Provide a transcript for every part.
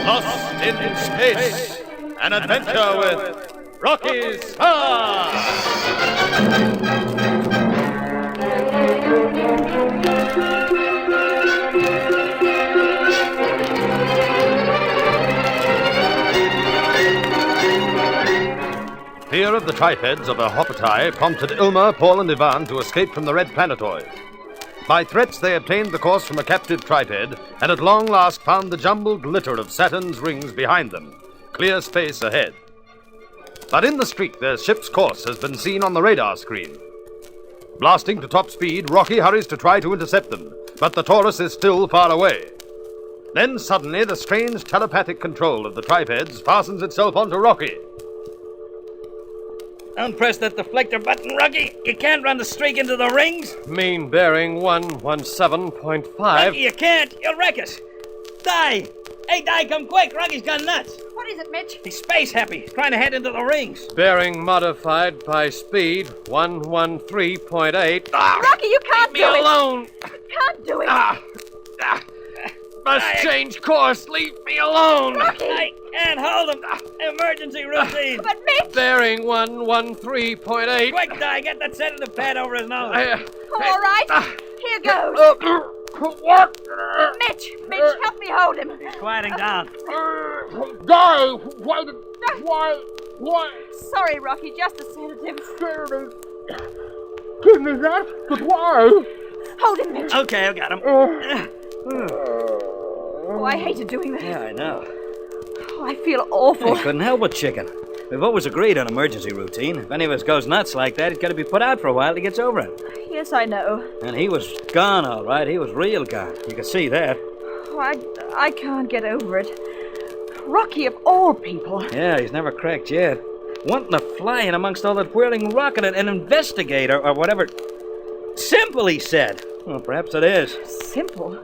Lost in Space, an adventure with Rocky Starr. Fear of the tripeds of a Hopotai prompted Ilma, Paul, and Ivan to escape from the red planetoid. By threats, they obtained the course from a captive triped, and at long last found the jumbled glitter of Saturn's rings behind them. Clear space ahead. But in the streak, their ship's course has been seen on the radar screen. Blasting to top speed, Rocky hurries to try to intercept them, but the Taurus is still far away. Then suddenly, the strange telepathic control of the tripeds fastens itself onto Rocky. Don't press that deflector button, Rocky. You can't run the streak into the rings. Mean bearing 117.5. Rocky, you can't. You'll wreck us. Die. Hey, Die, come quick. Rocky's gone nuts. What is it, Mitch? He's space happy. He's trying to head into the rings. Bearing modified by speed 113.8. Rocky, you can't do it. Leave me alone. You can't do it. Must change course. Leave me alone. Rocky! I can't hold him. Emergency routine. But Mitch! Bearing 113.8. Quick, Die, get that sedative pad over his nose. All right. Here goes. What? Mitch, help me hold him. He's quieting down. Die! Why? Sorry, Rocky, just a sedative. Give me that, but why? Hold him, Mitch. Okay, I've got him. Oh, I hated doing that. Yeah, I know. Oh, I feel awful. I couldn't help it, chicken. We've always agreed on emergency routine. If any of us goes nuts like that, he's got to be put out for a while till he gets over it. Yes, I know. And he was gone, all right. He was real gone. You can see that. Oh, I can't get over it. Rocky, of all people. Yeah, he's never cracked yet. Wanting to fly in amongst all that whirling rock and an investigator or whatever. Simple, he said. Well, perhaps it is. Simple?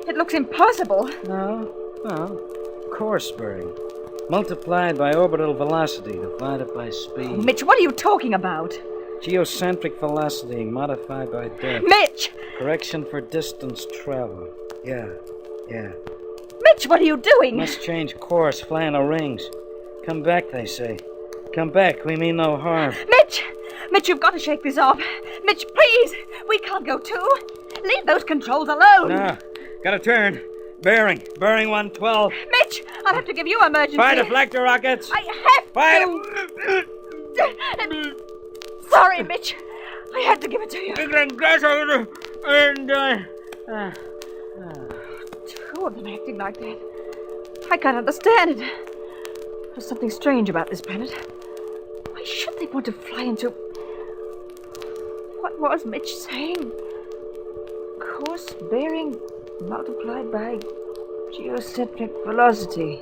It looks impossible. No. Course bearing. Multiplied by orbital velocity divided by speed. Oh, Mitch, what are you talking about? Geocentric velocity modified by depth. Mitch! Correction for distance travel. Yeah. Mitch, what are you doing? Must change course, flying the rings. Come back, they say. Come back, we mean no harm. Mitch, you've got to shake this off. Mitch, please! We can't go too. Leave those controls alone. No, gotta turn. Bearing 112. Mitch, I'll have to give you emergency. Fire deflector rockets. I have Fire. to. Sorry, Mitch. I had to give it to you. Two of them acting like that. I can't understand it. There's something strange about this planet. Why should they want to fly into... What was Mitch saying? Course bearing multiplied by geocentric velocity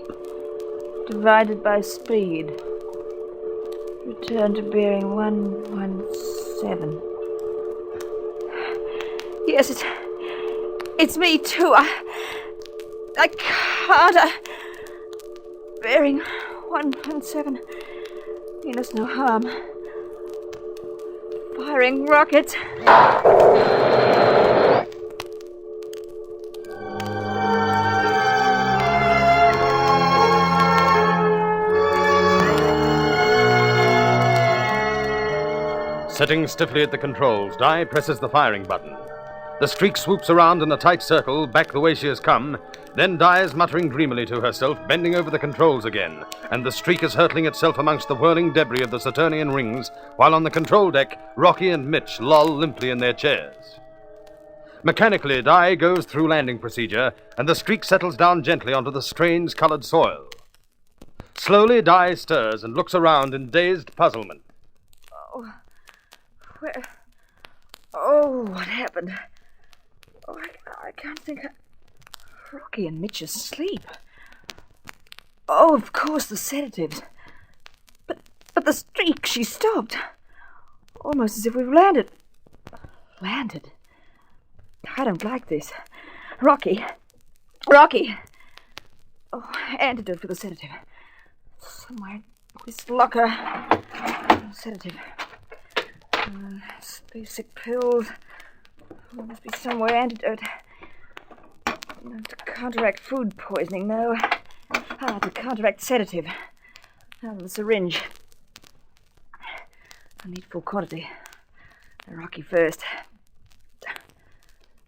divided by speed. Return to bearing 117. Yes, it's me too. I can't. Bearing 117. Mean us no harm. Firing rockets. Sitting stiffly at the controls, Di presses the firing button. The streak swoops around in a tight circle, back the way she has come. Then Di is muttering dreamily to herself, bending over the controls again, and the streak is hurtling itself amongst the whirling debris of the Saturnian rings, while on the control deck, Rocky and Mitch loll limply in their chairs. Mechanically, Di goes through landing procedure, and the streak settles down gently onto the strange-colored soil. Slowly, Di stirs and looks around in dazed puzzlement. Where? Oh, what happened? Oh, I can't think. Rocky and Mitch asleep. Oh, of course, the sedatives. But the streak, she stopped. Almost as if we've landed. Landed? I don't like this. Rocky. Oh, antidote for the sedative. Somewhere in this locker. Sedative. Basic pills. There must be somewhere antidote. To counteract food poisoning, though. To counteract sedative. Now the syringe. I need full quantity. The Rocky first.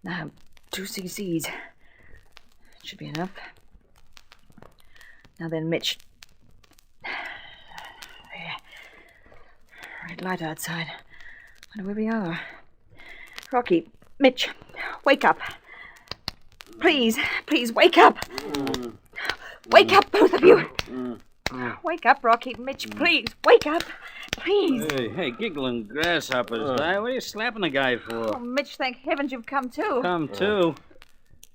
Now, 2 cc's. Should be enough. Now then, Mitch. There. Red light outside. Wonder where we are. Rocky, Mitch, wake up. Please, wake up. Wake up, both of you. Wake up, Rocky. Mitch, please, wake up. Please. Hey, giggling grasshoppers, Di. What are you slapping the guy for? Oh, Mitch, thank heavens you've come too. Come to?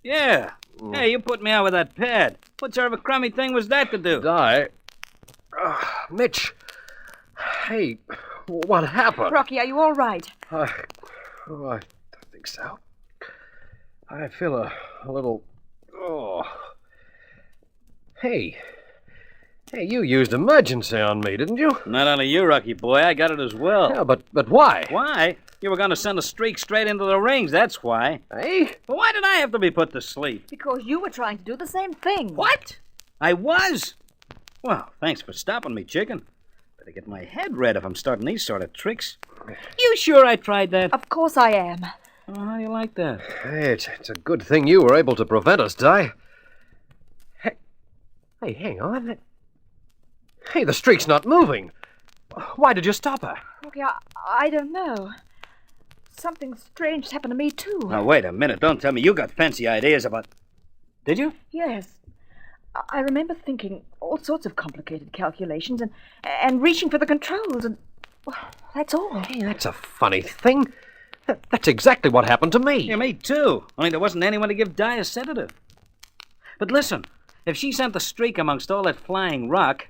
Yeah. Hey, you put me out with that pad. What sort of a crummy thing was that to do? Di. Mitch. Hey, what happened? Rocky, are you all right? I think so. I feel a little... Oh. Hey, you used emergency on me, didn't you? Not only you, Rocky boy. I got it as well. Yeah, but why? Why? You were going to send a streak straight into the rings, that's why. Hey? But why did I have to be put to sleep? Because you were trying to do the same thing. What? I was? Well, thanks for stopping me, chicken. Better get my head red if I'm starting these sort of tricks. You sure I tried that? Of course I am. Oh, how do you like that? Hey, it's a good thing you were able to prevent us, Di. Hey, hang on. Hey, the streak's not moving. Why did you stop her? Rocky, I don't know. Something strange has happened to me, too. Now, wait a minute. Don't tell me you got fancy ideas about... Did you? Yes. I remember thinking all sorts of complicated calculations and reaching for the controls and... Well, that's all. Hey, that's a funny thing. That's exactly what happened to me. Yeah, me too. Only there wasn't anyone to give Di a sedative. But listen, if she sent the streak amongst all that flying rock...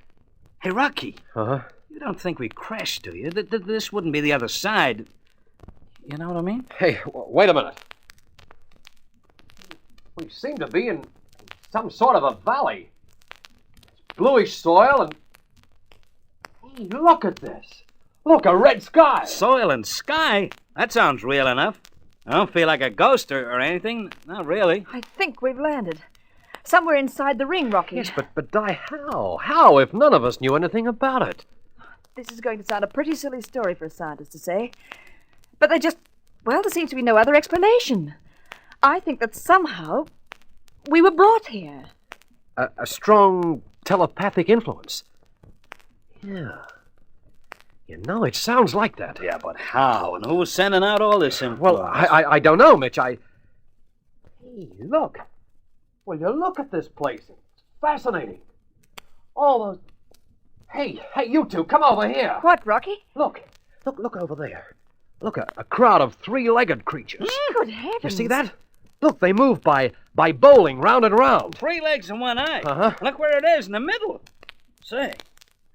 Hey, Rocky. Uh-huh. You don't think we crashed, do you? This wouldn't be the other side. You know what I mean? Hey, wait a minute. We seem to be in some sort of a valley. It's bluish soil and... Hey, look at this. Look, a red sky. Soil and sky? That sounds real enough. I don't feel like a ghost or anything. Not really. I think we've landed. Somewhere inside the ring, Rocky. Yes, but Di, how? How, if none of us knew anything about it? This is going to sound a pretty silly story for a scientist to say. But there seems to be no other explanation. I think that somehow we were brought here. A strong telepathic influence. Yeah. You know, it sounds like that. Yeah, but how? And who was sending out all this influence? Well, I don't know, Mitch. Hey, look. Will you look at this place? It's fascinating. All those... Hey, you two, come over here. What, Rocky? Look over there. Look, a crowd of 3-legged creatures. Good heavens. You see that? Look, they move by bowling round and round. 3 legs and 1 eye. Uh-huh. Look where it is, in the middle. Say,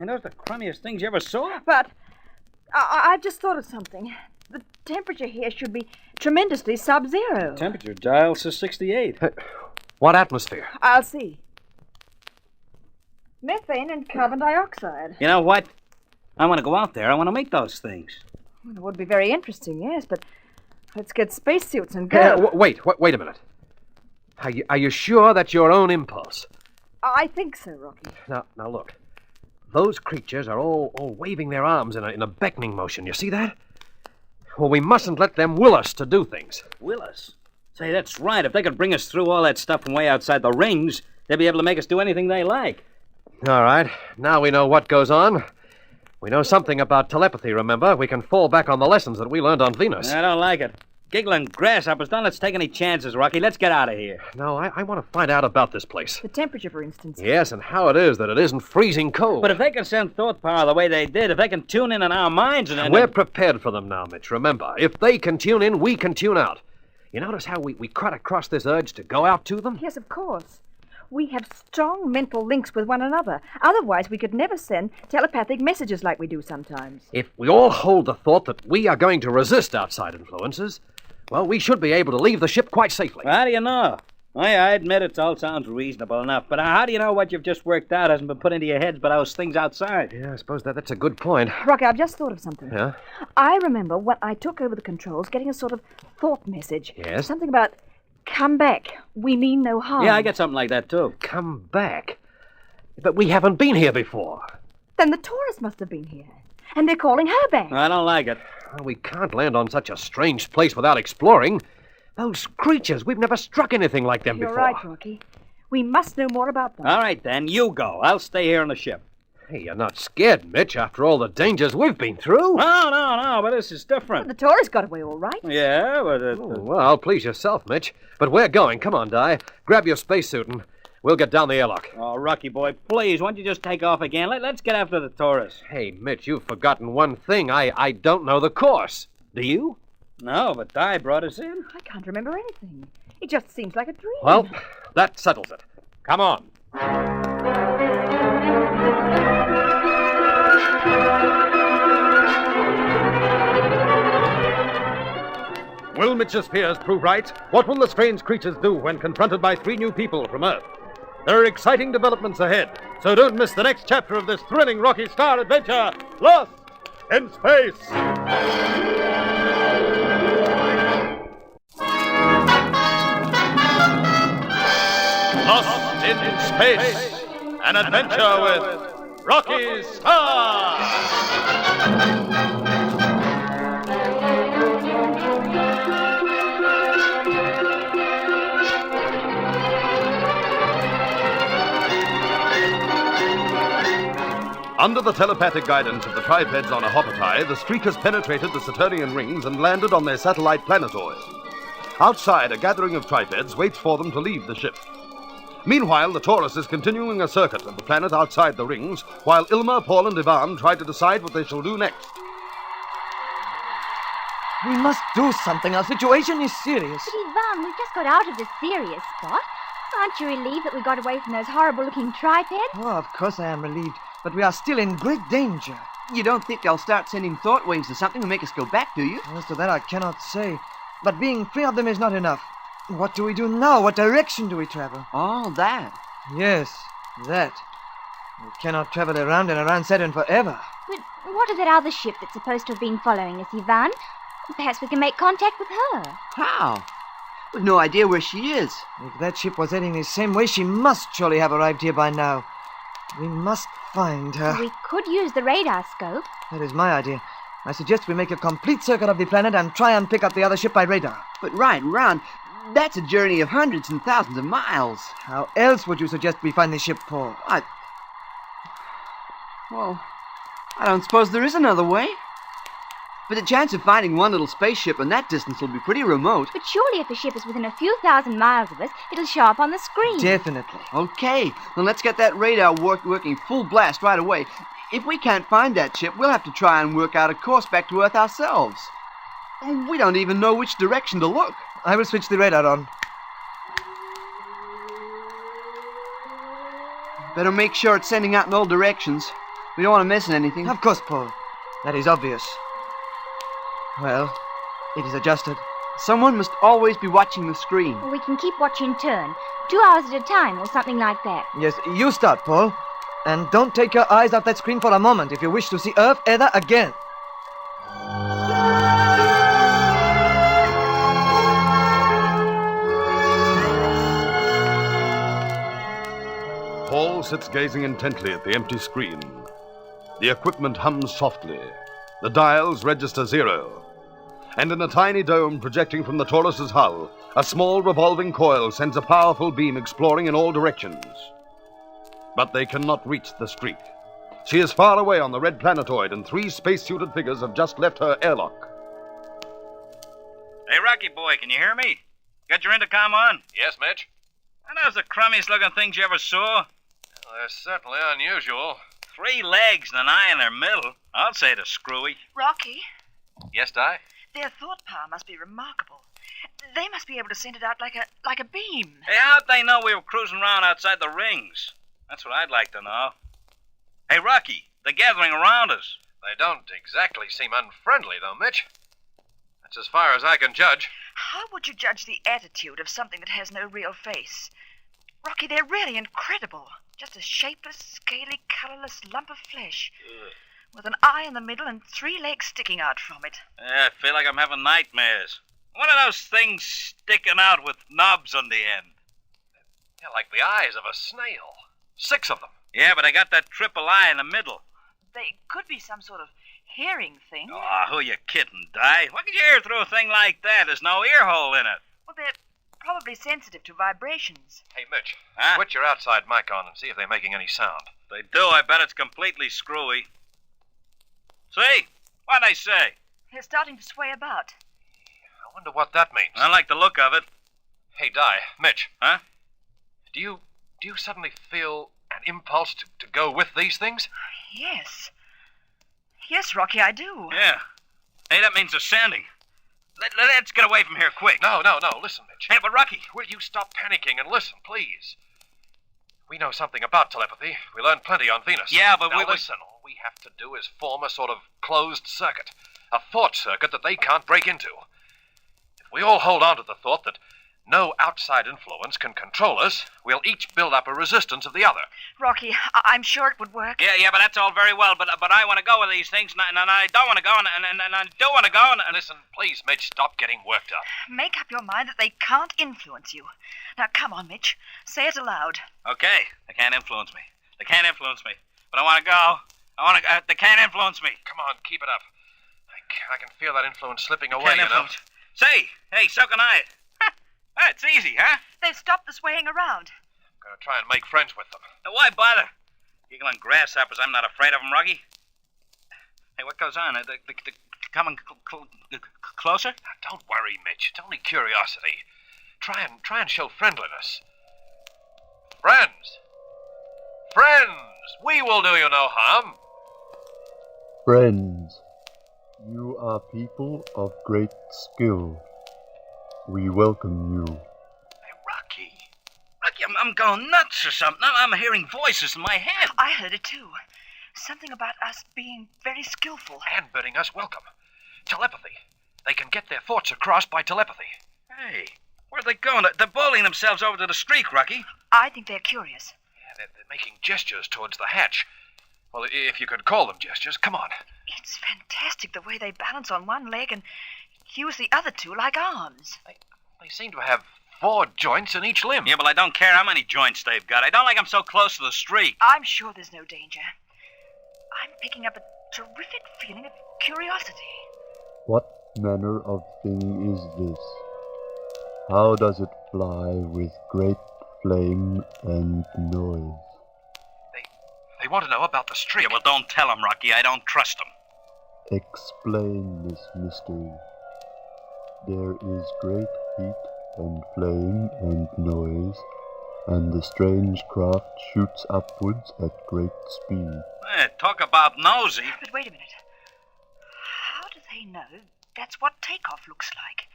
ain't those the crummiest things you ever saw? But I've just thought of something. The temperature here should be tremendously sub-zero. Temperature dial says 68. What atmosphere? I'll see. Methane and carbon dioxide. You know what? I want to go out there. I want to meet those things. Well, it would be very interesting, yes, but let's get spacesuits and go. Wait a minute. Are you sure that's your own impulse? I think so, Rocky. Now look. Those creatures are all waving their arms in a beckoning motion. You see that? Well, we mustn't let them will us to do things. Will us? Say, that's right. If they could bring us through all that stuff from way outside the rings, they'd be able to make us do anything they like. All right. Now we know what goes on. We know something about telepathy, remember? We can fall back on the lessons that we learned on Venus. I don't like it. Giggling grasshoppers, don't let's take any chances, Rocky. Let's get out of here. No, I want to find out about this place. The temperature, for instance. Yes, and how it is that it isn't freezing cold. But if they can send thought power the way they did, if they can tune in our minds and... We're prepared for them now, Mitch, remember. If they can tune in, we can tune out. You notice how we cut across this urge to go out to them? Yes, of course. We have strong mental links with one another. Otherwise, we could never send telepathic messages like we do sometimes. If we all hold the thought that we are going to resist outside influences, well, we should be able to leave the ship quite safely. How do you know? I admit it all sounds reasonable enough, but how do you know what you've just worked out hasn't been put into your heads by those things outside? Yeah, I suppose that's a good point. Rocky, I've just thought of something. Yeah? I remember when I took over the controls getting a sort of thought message. Yes? Something about, come back, we mean no harm. Yeah, I get something like that, too. Come back. But we haven't been here before. Then the tourists must have been here. And they're calling her back. I don't like it. We can't land on such a strange place without exploring. Those creatures, we've never struck anything like them You're before. right, Rocky. We must know more about them. All right, then. You go. I'll stay here on the ship. Hey, you're not scared, Mitch, after all the dangers we've been through? No, but this is different. The tourists got away all right. Yeah, but... Well, please yourself, Mitch. But we're going. Come on, Di. Grab your spacesuit and we'll get down the airlock. Oh, Rocky boy, please, why don't you just take off again? Let's get after the tourists. Hey, Mitch, you've forgotten one thing. I don't know the course. Do you? No, but Di brought us in. I can't remember anything. It just seems like a dream. Well, that settles it. Come on. Will Mitch's fears prove right? What will the strange creatures do when confronted by 3 new people from Earth? There are exciting developments ahead, so don't miss the next chapter of this thrilling Rocky Starr adventure, Lost in Space! Lost in Space, an adventure with Rocky Starr! Under the telepathic guidance of the tripeds on a hoppertie, the streakers penetrated the Saturnian rings and landed on their satellite planetoid. Outside, a gathering of tripeds waits for them to leave the ship. Meanwhile, the Taurus is continuing a circuit of the planet outside the rings, while Ilma, Paul, and Ivan try to decide what they shall do next. We must do something. Our situation is serious. But Ivan, we've just got out of this serious spot. Aren't you relieved that we got away from those horrible-looking tripeds? Oh, of course I am relieved. But we are still in great danger. You don't think they'll start sending thought waves or something to make us go back, do you? As to that, I cannot say. But being free of them is not enough. What do we do now? What direction do we travel? All that. Yes, that. We cannot travel around and around Saturn forever. But what of that other ship that's supposed to have been following us, Ivan? Perhaps we can make contact with her. How? We've no idea where she is. If that ship was heading the same way, she must surely have arrived here by now. We must find her. We could use the radar scope. That is my idea. I suggest we make a complete circuit of the planet and try and pick up the other ship by radar. But right round, that's a journey of hundreds and thousands of miles. How else would you suggest we find the ship, Paul? Well, I don't suppose there is another way. But the chance of finding one little spaceship in that distance will be pretty remote. But surely if the ship is within a few thousand miles of us, it'll show up on the screen. Definitely. Okay, then let's get that radar working full blast right away. If we can't find that ship, we'll have to try and work out a course back to Earth ourselves. We don't even know which direction to look. I will switch the radar on. Better make sure it's sending out in all directions. We don't want to miss anything. Of course, Paul. That is obvious. Well, it is adjusted. Someone must always be watching the screen. Or we can keep watch in turn. 2 hours at a time or something like that. Yes, you start, Paul. And don't take your eyes off that screen for a moment if you wish to see Earth ever again. Paul sits gazing intently at the empty screen. The equipment hums softly. The dials register 0. And in a tiny dome projecting from the Taurus's hull, a small revolving coil sends a powerful beam exploring in all directions. But they cannot reach the streak. She is far away on the red planetoid, and 3 spacesuited figures have just left her airlock. Hey, Rocky boy, can you hear me? Got your intercom on? Yes, Mitch? Are those the crummiest looking things you ever saw? Well, they're certainly unusual. 3 legs and an eye in their middle. I'll say they're screwy. Rocky, Yes, Di? their thought power must be remarkable. They must be able to send it out like a beam. Hey, how'd they know we were cruising around outside the rings? That's what I'd like to know. Hey, Rocky, they're gathering around us. They don't exactly seem unfriendly, though, Mitch. That's as far as I can judge. How would you judge the attitude of something that has no real face? Rocky, they're really incredible. Just a shapeless, scaly, colorless lump of flesh. With an eye in the middle and 3 legs sticking out from it. Yeah, I feel like I'm having nightmares. One of those things sticking out with knobs on the end. They're like the eyes of a snail. 6 of them. Yeah, but I got that triple eye in the middle. They could be some sort of hearing thing. Oh, who you kidding, Di? What could you hear through a thing like that? There's no ear hole in it. Well, they're probably sensitive to vibrations. Hey, Mitch, Huh? switch your outside mic on and see if they're making any sound. If they do, I bet it's completely screwy. See? What'd I say? They're starting to sway about. I wonder what that means. I like the look of it. Hey, Di, Mitch. Huh? Do you suddenly feel an impulse to go with these things? Yes. Yes, Rocky, I do. Yeah. Hey, that means ascending. Let's get away from here quick. No. Listen, Mitch. Hey, but Rocky. Will you stop panicking and listen, please? We know something about telepathy. We learned plenty on Venus. Yeah, but now listen, all we have to do is form a sort of closed circuit. A thought circuit that they can't break into. If we all hold on to the thought that no outside influence can control us, we'll each build up a resistance of the other. Rocky, I'm sure it would work. Yeah, but that's all very well, but I want to go with these things, and I don't want to go, and I do want to go, and... Listen, please, Mitch, stop getting worked up. Make up your mind that they can't influence you. Now, come on, Mitch. Say it aloud. Okay, they can't influence me. They can't influence me. But I want to go. They can't influence me. Come on, keep it up. I can feel that influence slipping away, Can't you know. influence. Say, hey, so can I. It's easy, huh? They've stopped the swaying around. I'm going to try and make friends with them. Now, why bother? Giggling grasshoppers, I'm not afraid of them, Rocky. Hey, what goes on? They coming closer? Now, don't worry, Mitch. It's only curiosity. Try and show friendliness. Friends! We will do you no harm. Friends, you are people of great skill. We welcome you. Hey, Rocky, I'm going nuts or something. I'm hearing voices in my head. I heard it too. Something about us being very skillful. And bidding us welcome. Telepathy. They can get their thoughts across by telepathy. Hey, where are they going? They're bullying themselves over to the street, Rocky. I think they're curious. Yeah, they're making gestures towards the hatch. Well, if you could call them gestures, come on. It's fantastic the way they balance on one leg and use the other two like arms. They seem to have 4 joints in each limb. Yeah, but I don't care how many joints they've got. I don't like them so close to the street. I'm sure there's no danger. I'm picking up a terrific feeling of curiosity. What manner of thing is this? How does it fly with great flame and noise? They want to know about the streak. Yeah, well, don't tell them, Rocky. I don't trust them. Explain this mystery. There is great heat and flame and noise, and the strange craft shoots upwards at great speed. Talk about nosy. But wait a minute. How do they know that's what takeoff looks like?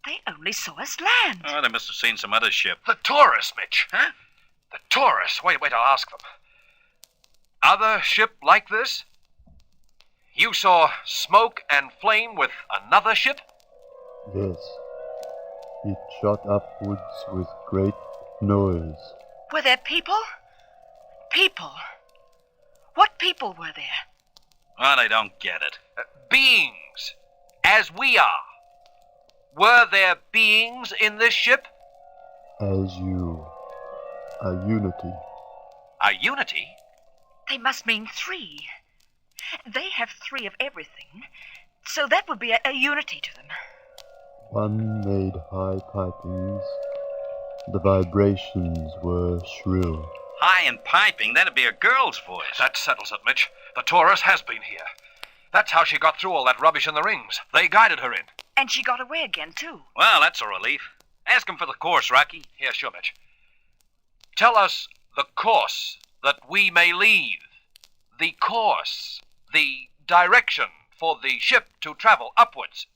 They only saw us land. Oh, they must have seen some other ship. The Taurus, Mitch. Huh? The Taurus. Wait, I'll ask them. Other ship like this? You saw smoke and flame with another ship? Yes. It shot upwards with great noise. Were there people? People. What people were there? Well, I don't get it. Beings, as we are. Were there beings in this ship? As you. A unity. A unity? They must mean 3. They have 3 of everything, so that would be a unity to them. One made high pipings. The vibrations were shrill. High and piping, that'd be a girl's voice. That settles it, Mitch. The Taurus has been here. That's how she got through all that rubbish in the rings. They guided her in. And she got away again, too. Well, that's a relief. Ask him for the course, Rocky. Yeah, sure, Mitch. Tell us the course that we may leave. The course. The direction for the ship to travel upwards.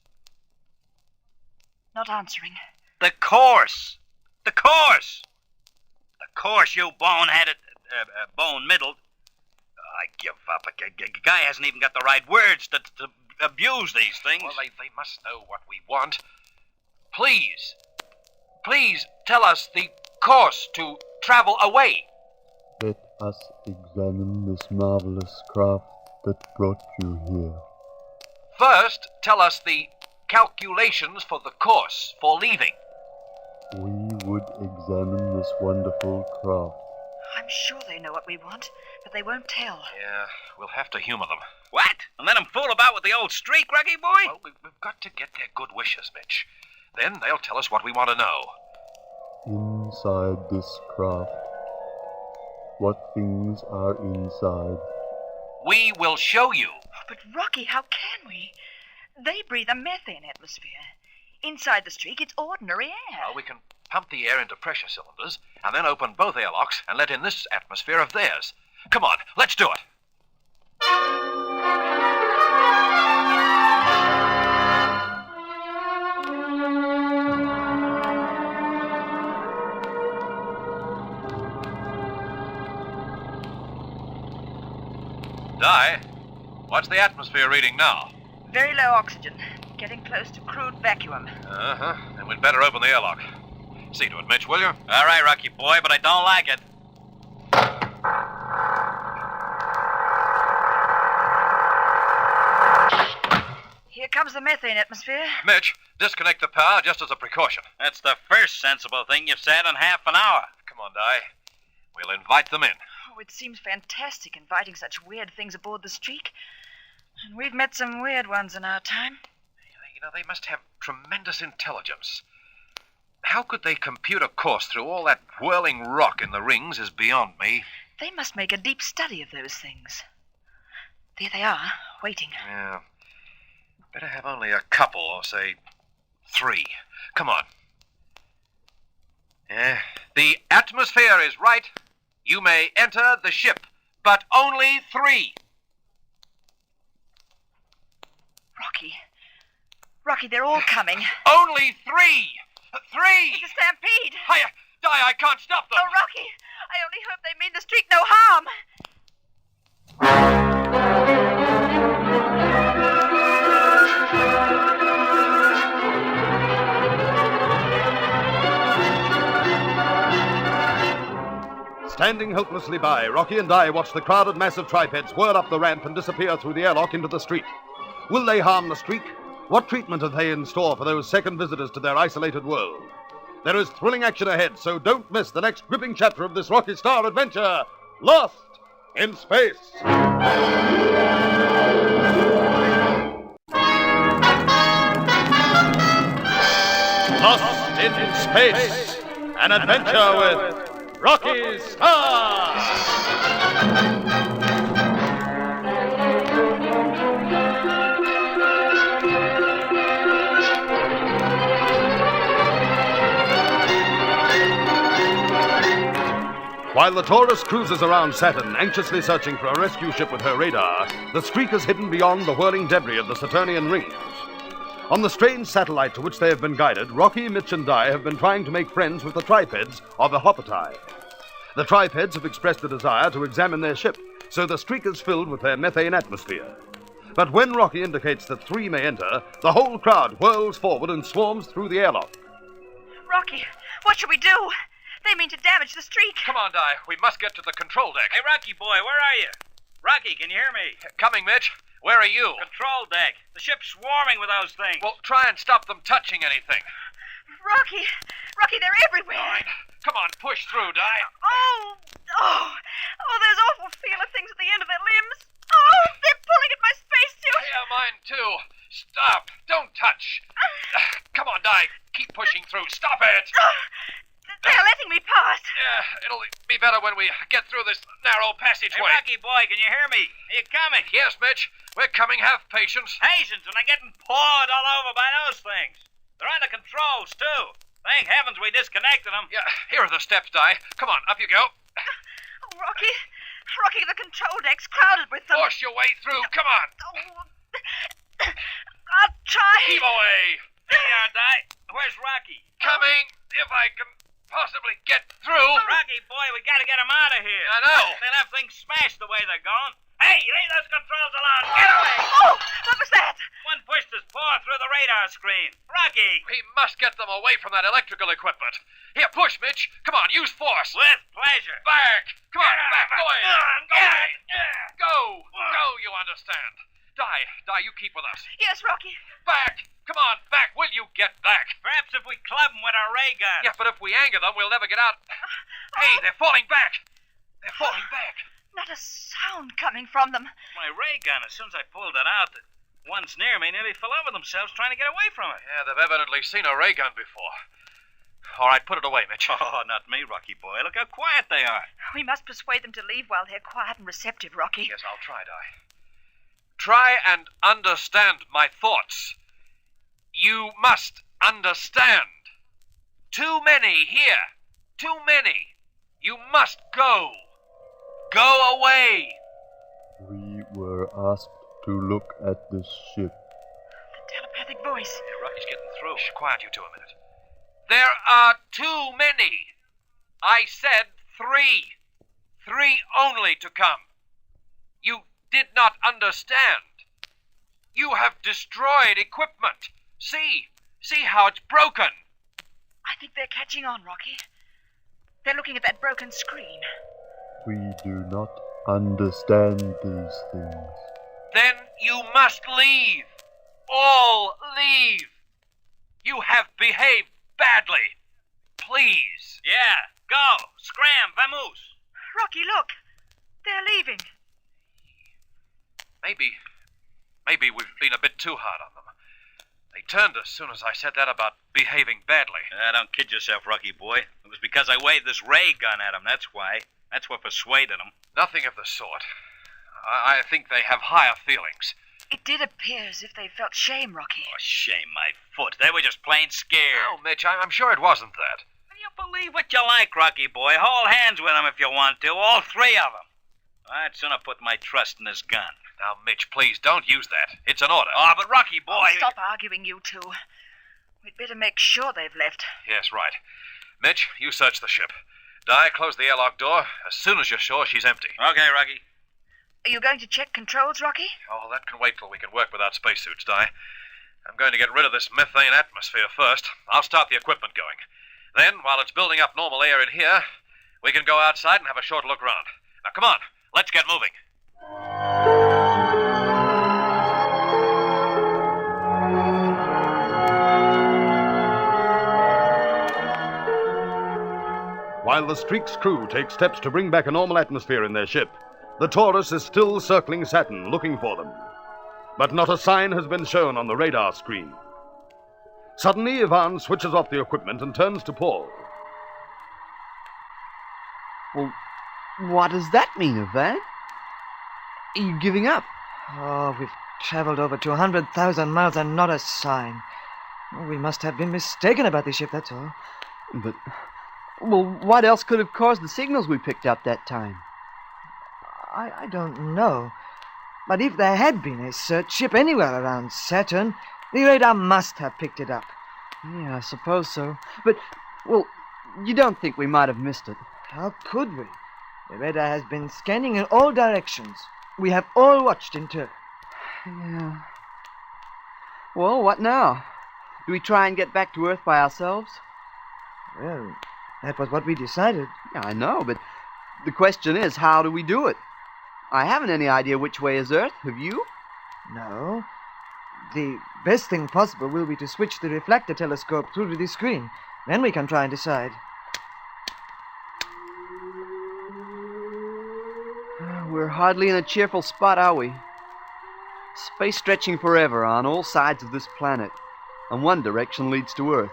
Not answering. The course. The course. The course, you bone-headed, bone-middled. I give up. A guy hasn't even got the right words to abuse these things. Well, they must know what we want. Please tell us the course to travel away. Let us examine this marvelous craft that brought you here. First, tell us the calculations for the course for leaving. We would examine this wonderful craft. I'm sure they know what we want, but they won't tell. Yeah, we'll have to humor them. What? And let them fool about with the old streak, Rocky boy? Well, we've got to get their good wishes, Mitch. Then they'll tell us what we want to know. Inside this craft, what things are inside? We will show you. But, Rocky, how can we? They breathe a methane atmosphere. Inside the streak, it's ordinary air. Well, we can pump the air into pressure cylinders and then open both airlocks and let in this atmosphere of theirs. Come on, let's do it. Di, what's the atmosphere reading now? Very low oxygen. Getting close to crude vacuum. Uh-huh. Then we'd better open the airlock. See to it, Mitch, will you? All right, Rocky boy, but I don't like it. Here comes the methane atmosphere. Mitch, disconnect the power just as a precaution. That's the first sensible thing you've said in half an hour. Come on, Di. We'll invite them in. Oh, it seems fantastic inviting such weird things aboard the streak. And we've met some weird ones in our time. You know, they must have tremendous intelligence. How could they compute a course through all that whirling rock in the rings is beyond me. They must make a deep study of those things. There they are, waiting. Yeah. Better have only a couple, or say 3. Come on. The atmosphere is right. You may enter the ship, but only 3. Rocky, they're all coming. Only 3! 3! It's a stampede. Hiya! Di, I can't stop them. Oh, Rocky, I only hope they mean the streak no harm. Standing helplessly by, Rocky and Di watch the crowded mass of tripeds whirl up the ramp and disappear through the airlock into the street. Will they harm the streak? What treatment have they in store for those second visitors to their isolated world? There is thrilling action ahead, so don't miss the next gripping chapter of this Rocky Starr adventure, Lost in Space. Lost in Space, an adventure with Rocky Starr. While the Taurus cruises around Saturn, anxiously searching for a rescue ship with her radar, the streak is hidden beyond the whirling debris of the Saturnian rings. On the strange satellite to which they have been guided, Rocky, Mitch, and Di have been trying to make friends with the tripeds of the Hoppertai. The tripeds have expressed a desire to examine their ship, so the streak is filled with their methane atmosphere. But when Rocky indicates that 3 may enter, the whole crowd whirls forward and swarms through the airlock. Rocky, what should we do? They mean to damage the streak. Come on, Di. We must get to the control deck. Hey, Rocky boy, where are you? Rocky, can you hear me? Coming, Mitch. Where are you? Control deck. The ship's swarming with those things. Well, try and stop them touching anything. Rocky, they're everywhere. All right. Come on, push through, Di. Oh, those awful feeler things at the end of their limbs. Oh, they're pulling at my spacesuit. Yeah, mine too. Stop. Don't touch. Come on, Di. Keep pushing through. Stop it. They're letting me pass. Yeah, it'll be better when we get through this narrow passageway. Hey, Rocky boy, can you hear me? Are you coming? Yes, Mitch. We're coming. Have patience. Patience, and I'm getting pawed all over by those things. They're on the controls, too. Thank heavens we disconnected them. Yeah, here are the steps, Di. Come on, up you go. Oh, Rocky, the control deck's crowded with them. Force your way through. Come on. I'll try. Keep away. There you are, Di. Where's Rocky? Coming, if I can possibly get through. Rocky boy, we gotta get him out of here. I know. They'll have things smashed the way they're going. Hey, leave those controls alone. Get away. Oh, what was that? One pushed his paw through the radar screen. Rocky. We must get them away from that electrical equipment. Here, push, Mitch. Come on, use force. With pleasure. Back. Come on, back. Go ahead. Go. Go, you understand. Di, you keep with us. Yes, Rocky. Back. Come on, back. Will you get back? Perhaps if we club them with our ray gun. Yeah, but if we anger them, we'll never get out. Hey, they're falling back. They're falling back. Not a sound coming from them. My ray gun, as soon as I pulled it out, the ones near me nearly fell over themselves trying to get away from it. Yeah, they've evidently seen a ray gun before. All right, put it away, Mitch. Oh, not me, Rocky boy. Look how quiet they are. We must persuade them to leave while they're quiet and receptive, Rocky. Yes, I'll try, Di. Try and understand my thoughts. You must understand. Too many here. Too many. You must go. Go away. We were asked to look at this ship. The telepathic voice. Yeah, Rocky's getting through. Shh, quiet, you two, a minute. There are too many. I said 3. 3 only to come. You did not understand. You have destroyed equipment. See how it's broken. I think they're catching on, Rocky. They're looking at that broken screen. We do not understand these things. Then you must leave. All leave. You have behaved badly. Please. Yeah, go. Scram, vamoose. Rocky, look. They're leaving. Maybe we've been a bit too hard on them. They turned as soon as I said that about behaving badly. Don't kid yourself, Rocky boy. It was because I waved this ray gun at them, that's why. That's what persuaded them. Nothing of the sort. I think they have higher feelings. It did appear as if they felt shame, Rocky. Oh, shame my foot. They were just plain scared. Oh, Mitch, I'm sure it wasn't that. You believe what you like, Rocky boy. Hold hands with them if you want to. All 3 of them. I'd sooner put my trust in this gun. Now, Mitch, please don't use that. It's an order. Oh, but Rocky boy... Oh, stop arguing, you two. We'd better make sure they've left. Yes, right. Mitch, you search the ship. Di, close the airlock door as soon as you're sure she's empty. Okay, Rocky. Are you going to check controls, Rocky? Oh, that can wait till we can work without spacesuits, Di. I'm going to get rid of this methane atmosphere first. I'll start the equipment going. Then, while it's building up normal air in here, we can go outside and have a short look round. Now, come on. Let's get moving. While the Streak's crew take steps to bring back a normal atmosphere in their ship, the Taurus is still circling Saturn, looking for them. But not a sign has been shown on the radar screen. Suddenly, Ivan switches off the equipment and turns to Paul. Well, what does that mean, Ivan? Are you giving up? Oh, we've traveled over 200,000 miles and not a sign. Oh, we must have been mistaken about the ship, that's all. But, well, what else could have caused the signals we picked up that time? I don't know. But if there had been a search ship anywhere around Saturn, the radar must have picked it up. Yeah, I suppose so. But, well, you don't think we might have missed it? How could we? The radar has been scanning in all directions. We have all watched in turn. Yeah. Well, what now? Do we try and get back to Earth by ourselves? Well, that was what we decided. Yeah, I know, but the question is, how do we do it? I haven't any idea which way is Earth. Have you? No. The best thing possible will be to switch the reflector telescope through to the screen. Then we can try and decide. We're hardly in a cheerful spot, are we? Space stretching forever on all sides of this planet, and one direction leads to Earth.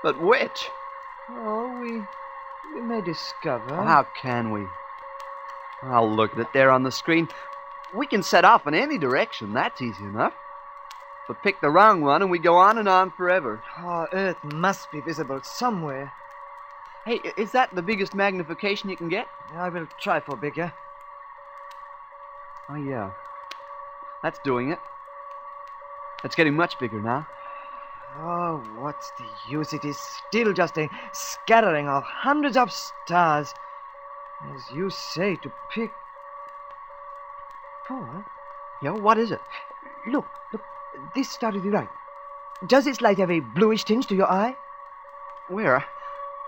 But which? Oh, we may discover. Well, how can we? I'll look at it there on the screen. We can set off in any direction. That's easy enough. But pick the wrong one and we go on and on forever. Oh, Earth must be visible somewhere. Hey, is that the biggest magnification you can get? I will try for bigger. Oh, yeah. That's doing it. It's getting much bigger now. Oh, what's the use? It is still just a scattering of hundreds of stars. As you say, to pick... Paul? Yeah, what is it? Look, this star to the right. Does its light have a bluish tinge to your eye? Where?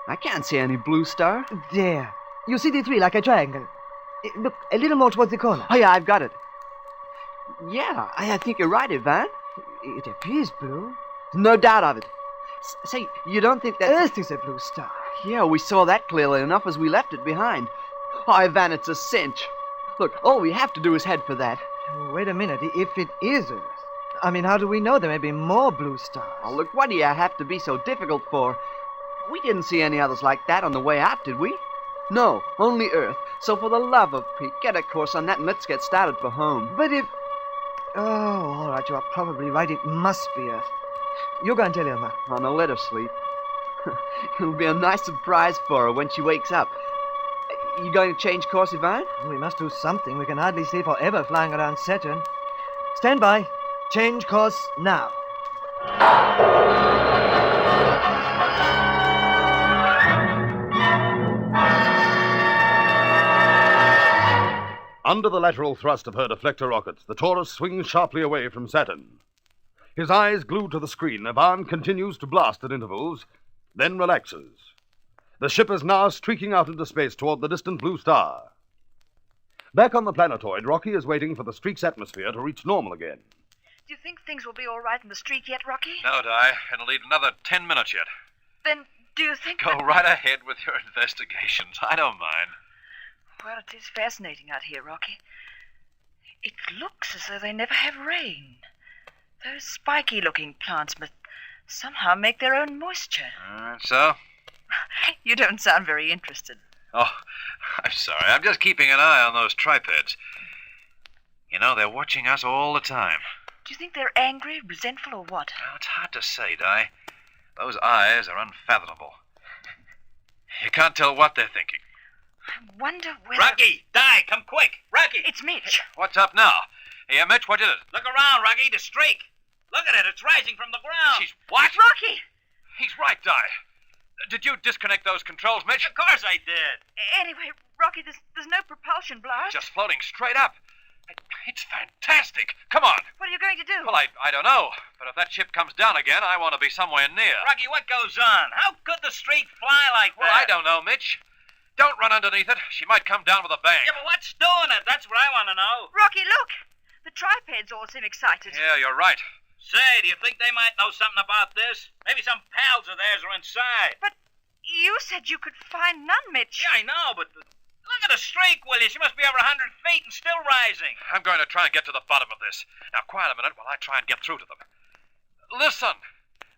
I can't see any blue star. There. You see the 3 like a triangle. Look, a little more towards the corner. Oh, yeah, I've got it. Yeah, I think you're right, Ivan. It appears blue. No doubt of it. Say, you don't think that... Earth is a blue star. Yeah, we saw that clearly enough as we left it behind. Van, it's a cinch. Look, all we have to do is head for that. Wait a minute. If it is Earth, I mean, how do we know there may be more blue stars? Oh, look, what do you have to be so difficult for? We didn't see any others like that on the way out, did we? No, only Earth. So for the love of Pete, get a course on that and let's get started for home. But if... Oh, all right, you are probably right. It must be Earth. You go and tell Irma. Oh, no, let her sleep. It'll be a nice surprise for her when she wakes up. You going to change course, Yvonne? We must do something. We can hardly stay forever flying around Saturn. Stand by. Change course now. Under the lateral thrust of her deflector rockets, the Taurus swings sharply away from Saturn. His eyes glued to the screen, Ivan continues to blast at intervals, then relaxes. The ship is now streaking out into space toward the distant blue star. Back on the planetoid, Rocky is waiting for the streak's atmosphere to reach normal again. Do you think things will be all right in the streak yet, Rocky? No, Di. It'll need another 10 minutes yet. Then do you think Go right ahead with your investigations. I don't mind. Well, it is fascinating out here, Rocky. It looks as though they never have rain. Those spiky-looking plants must somehow make their own moisture. So? You don't sound very interested. Oh, I'm sorry. I'm just keeping an eye on those tripeds. You know, they're watching us all the time. Do you think they're angry, resentful, or what? Well, it's hard to say, Di. Those eyes are unfathomable. You can't tell what they're thinking. I wonder whether... Rocky, Di, come quick. Rocky. It's Mitch. What's up now? Hey, Mitch, what did it? Look around, Rocky, the streak. Look at it, it's rising from the ground. She's what? Rocky! He's right, Di. Did you disconnect those controls, Mitch? Of course I did. Anyway, Rocky, there's no propulsion blast. Just floating straight up. It's fantastic. Come on. What are you going to do? Well, I don't know. But if that ship comes down again, I want to be somewhere near. Rocky, what goes on? How could the streak fly like that? Well, I don't know, Mitch. Don't run underneath it. She might come down with a bang. Yeah, but what's doing it? That's what I want to know. Rocky, look. The tripeds all seem excited. Yeah, you're right. Say, do you think they might know something about this? Maybe some pals of theirs are inside. But you said you could find none, Mitch. Yeah, I know, but look at the streak, will you? She must be over 100 feet and still rising. I'm going to try and get to the bottom of this. Now, quiet a minute while I try and get through to them. Listen.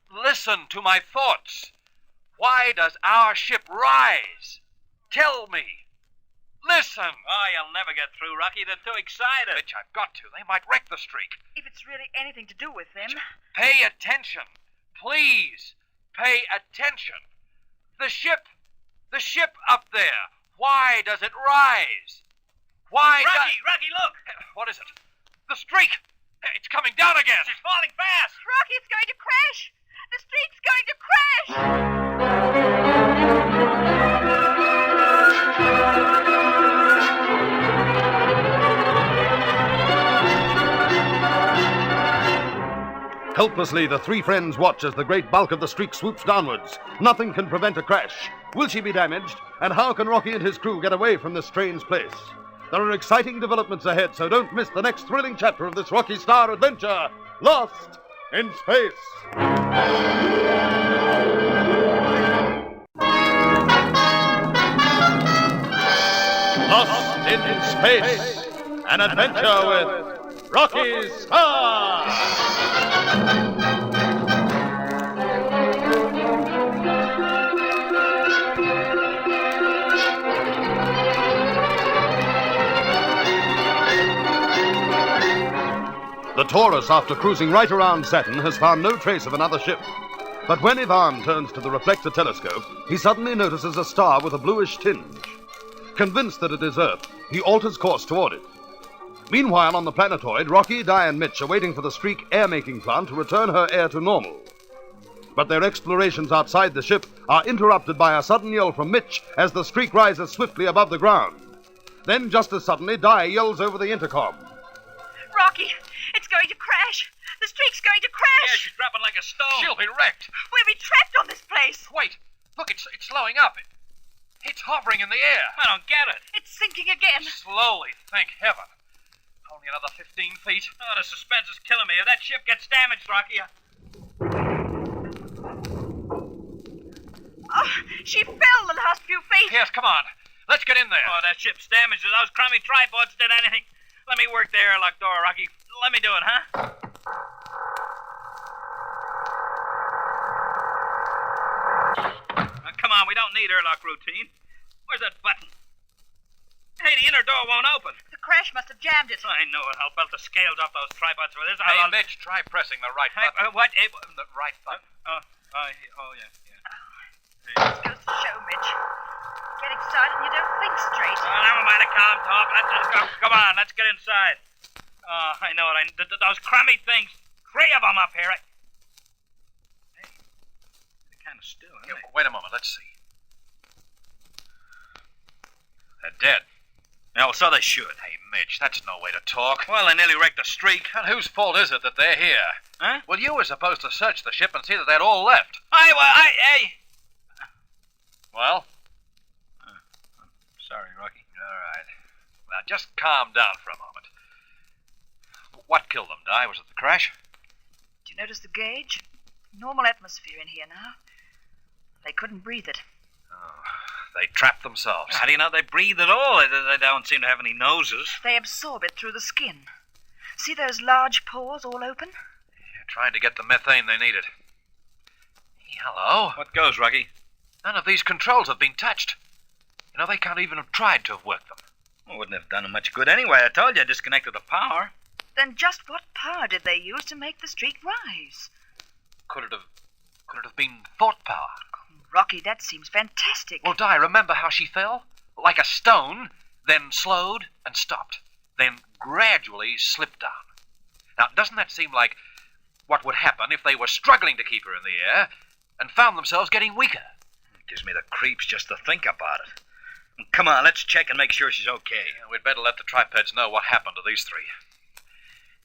Listen to my thoughts. Why does our ship rise? Tell me. Listen. Oh, you'll never get through, Rocky. They're too excited. Mitch, I've got to. They might wreck the streak. If it's really anything to do with them... Pay attention. Please. Pay attention. The ship up there. Why does it rise? Why Rocky, look. What is it? The streak. It's coming down again. She's falling fast. Rocky, it's going to crash. The streak's going to crash. Helplessly, the three friends watch as the great bulk of the streak swoops downwards. Nothing can prevent a crash. Will she be damaged? And how can Rocky and his crew get away from this strange place? There are exciting developments ahead, so don't miss the next thrilling chapter of this Rocky Starr adventure, Lost in Space. Lost in Space, an adventure with Rocky Starr. The Taurus, after cruising right around Saturn, has found no trace of another ship. But when Ivan turns to the reflector telescope, he suddenly notices a star with a bluish tinge. Convinced that it is Earth, he alters course toward it. Meanwhile, on the planetoid, Rocky, Di, and Mitch are waiting for the streak air-making plant to return her air to normal. But their explorations outside the ship are interrupted by a sudden yell from Mitch as the streak rises swiftly above the ground. Then, just as suddenly, Di yells over the intercom. Rocky, it's going to crash. The streak's going to crash. Yeah, she's dropping like a stone. She'll be wrecked. We'll be trapped on this place. Wait. Look, it's slowing up. It's hovering in the air. I don't get it. It's sinking again. Slowly, thank heaven. Only another 15 feet. Oh, the suspense is killing me. If that ship gets damaged, Rocky... Oh, she fell the last few feet. Yes, come on. Let's get in there. Oh, that ship's damaged. Those crummy tripods did anything. Let me work the airlock door, Rocky. Let me do it, huh? Now, come on, we don't need airlock routine. Where's that button? Hey, the inner door won't open. The crash must have jammed it. I know it. I'll belt the scales off those tripods for this. Hey, Mitch, try pressing the right button. What? The right button. Yeah. This goes to show, Mitch. Get excited and you don't think straight. Oh, never mind the calm talk. Let's go. Come on, let's get inside. I know it. Those crummy things. 3 of them up here. Hey, they're kind of still, aren't they? Wait a moment. Let's see. They're dead. Yeah, well, so they should. Hey, Mitch, that's no way to talk. Well, they nearly wrecked the streak. And whose fault is it that they're here? Huh? Well, you were supposed to search the ship and see that they'd all left. Hey. Well? Sorry, Rocky. All right. Now, just calm down for a moment. What killed them, Di? Was it the crash? Do you notice the gauge? Normal atmosphere in here now. They couldn't breathe it. Oh, they trapped themselves. How do you know they breathe at all? They don't seem to have any noses. They absorb it through the skin. See those large pores all open? Yeah, trying to get the methane they needed. Hey, hello. What goes, Rocky? None of these controls have been touched. You know, they can't even have tried to have worked them. Well, wouldn't have done them much good anyway. I told you I disconnected the power. Then just what power did they use to make the streak rise? Could it have been thought power? Rocky, that seems fantastic. Well, Di, remember how she fell? Like a stone, then slowed and stopped, then gradually slipped down. Now, doesn't that seem like what would happen if they were struggling to keep her in the air and found themselves getting weaker? It gives me the creeps just to think about it. Come on, let's check and make sure she's okay. Yeah, we'd better let the tripeds know what happened to these 3.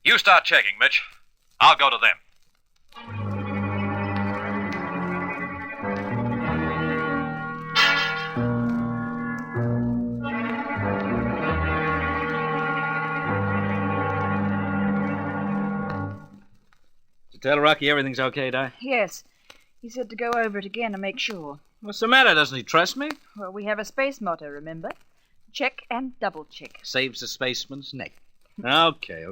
You start checking, Mitch. I'll go to them. Tell Rocky everything's okay, Di? Yes. He said to go over it again and make sure. What's the matter? Doesn't he trust me? Well, we have a space motto, remember? Check and double check. Saves the spaceman's neck. Okay.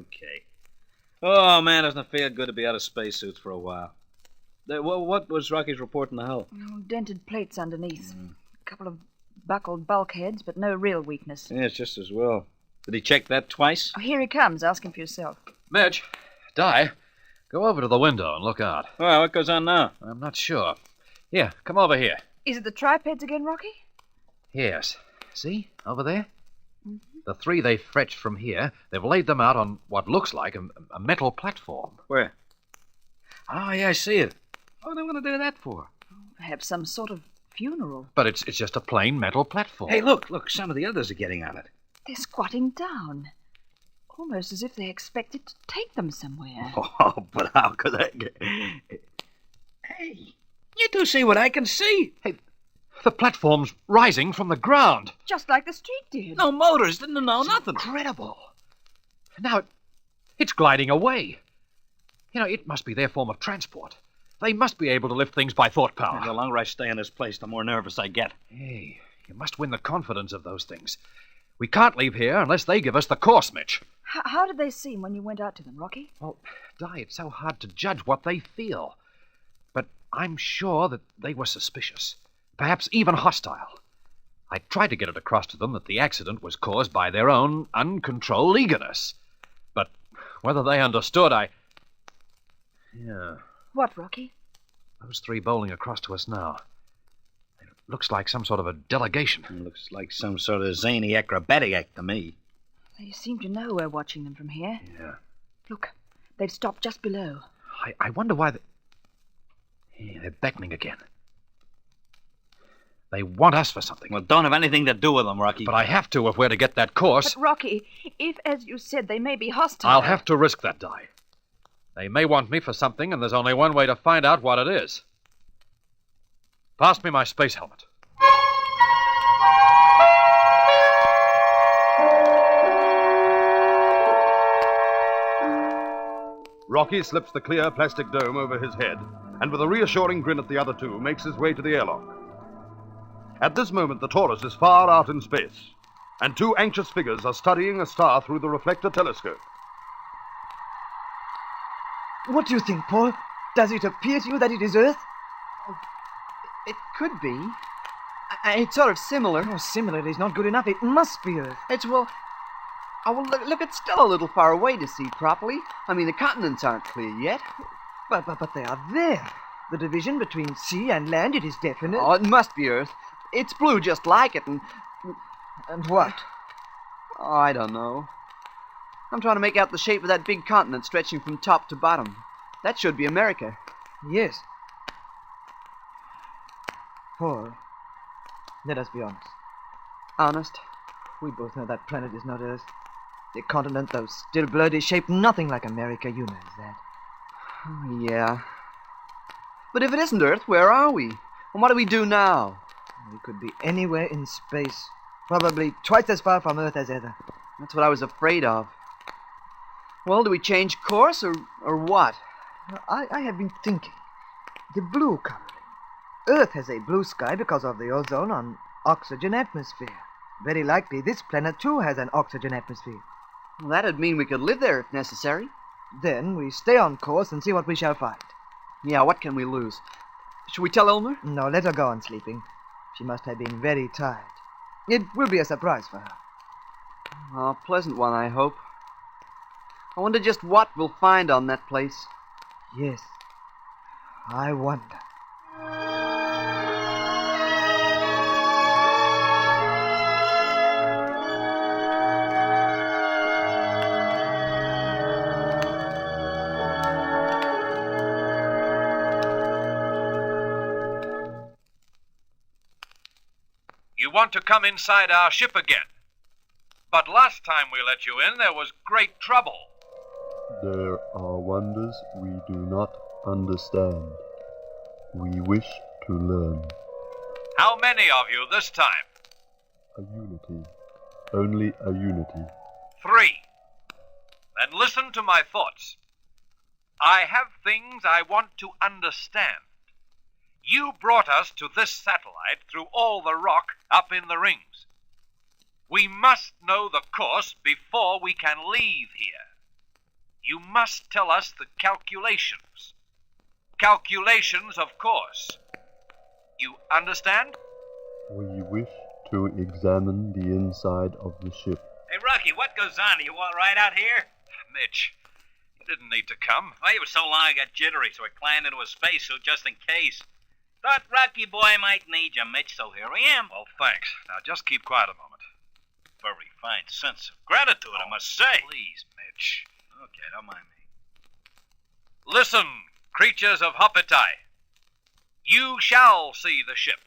Oh, man, doesn't it feel good to be out of spacesuits for a while? What was Rocky's report in the hull? Oh, dented plates underneath. A couple of buckled bulkheads, but no real weakness. Yeah, it's just as well. Did he check that twice? Oh, here he comes. Ask him for yourself. Mitch, Di, go over to the window and look out. Well, what goes on now? I'm not sure. Here, come over here. Is it the tripeds again, Rocky? Yes. See, over there? Mm-hmm. The 3 they fetched from here, they've laid them out on what looks like a metal platform. Where? Oh, yeah, I see it. What do they want to do that for? Perhaps some sort of funeral. But it's just a plain metal platform. Hey, look, some of the others are getting on it. They're squatting down. Almost as if they expect it to take them somewhere. Oh, but how could I get... Hey, you do see what I can see. Hey, the platform's rising from the ground. Just like the street did. No motors, didn't know nothing. Incredible. Now it's gliding away. You know, it must be their form of transport. They must be able to lift things by thought power. The longer I stay in this place, the more nervous I get. Hey, you must win the confidence of those things. We can't leave here unless they give us the course, Mitch. How did they seem when you went out to them, Rocky? Well, Di, it's so hard to judge what they feel. But I'm sure that they were suspicious, perhaps even hostile. I tried to get it across to them that the accident was caused by their own uncontrolled eagerness. But whether they understood, Yeah. What, Rocky? Those 3 bowling across to us now. It looks like some sort of a delegation. It looks like some sort of zany acrobatic act to me. They seem to know we're watching them from here. Yeah. Look, they've stopped just below. I wonder why Yeah, they're beckoning again. They want us for something. Well, don't have anything to do with them, Rocky. But I have to if we're to get that course. But, Rocky, if, as you said, they may be hostile... I'll have to risk that, Di. They may want me for something, and there's only one way to find out what it is. Pass me my space helmet. Rocky slips the clear plastic dome over his head, and with a reassuring grin at the other 2, makes his way to the airlock. At this moment, the Taurus is far out in space, and two anxious figures are studying a star through the reflector telescope. What do you think, Paul? Does it appear to you that it is Earth? It could be. It's sort of similar. Oh, similar is not good enough. It must be Earth. It's, well... Oh, well, look, it's still a little far away to see properly. I mean, the continents aren't clear yet. But they are there. The division between sea and land, it is definite. Oh, it must be Earth. It's blue just like it, and... And what? Oh, I don't know. I'm trying to make out the shape of that big continent stretching from top to bottom. That should be America. Yes. Paul, let us be honest. Honest? We both know that planet is not Earth. The continent, though still blurred, is shaped nothing like America. You know that. Oh, yeah. But if it isn't Earth, where are we? And what do we do now? We could be anywhere in space. Probably twice as far from Earth as ever. That's what I was afraid of. Well, do we change course, or what? I have been thinking. The blue coloring. Earth has a blue sky because of the ozone on oxygen atmosphere. Very likely this planet, too, has an oxygen atmosphere. Well, that'd mean we could live there if necessary. Then we stay on course and see what we shall find. Yeah, what can we lose? Should we tell Elmer? No, let her go on sleeping. She must have been very tired. It will be a surprise for her. A pleasant one, I hope. I wonder just what we'll find on that place. Yes, I wonder. You want to come inside our ship again. But last time we let you in, there was great trouble. There are wonders we do not understand. We wish to learn. How many of you this time? A unity. Only a unity. 3. Then listen to my thoughts. I have things I want to understand. You brought us to this satellite through all the rock up in the rings. We must know the course before we can leave here. You must tell us the calculations. Calculations, of course. You understand? We wish to examine the inside of the ship. Hey, Rocky, what goes on? You want right out here? Mitch, you didn't need to come. Well, it was so long I got jittery, so I climbed into a spacesuit just in case. Thought Rocky boy might need you, Mitch, so here I am. Well, thanks. Now, just keep quiet a moment. Very fine sense of gratitude, I must say. Please, Mitch. Okay, don't mind me. Listen, creatures of Hopitai. You shall see the ship.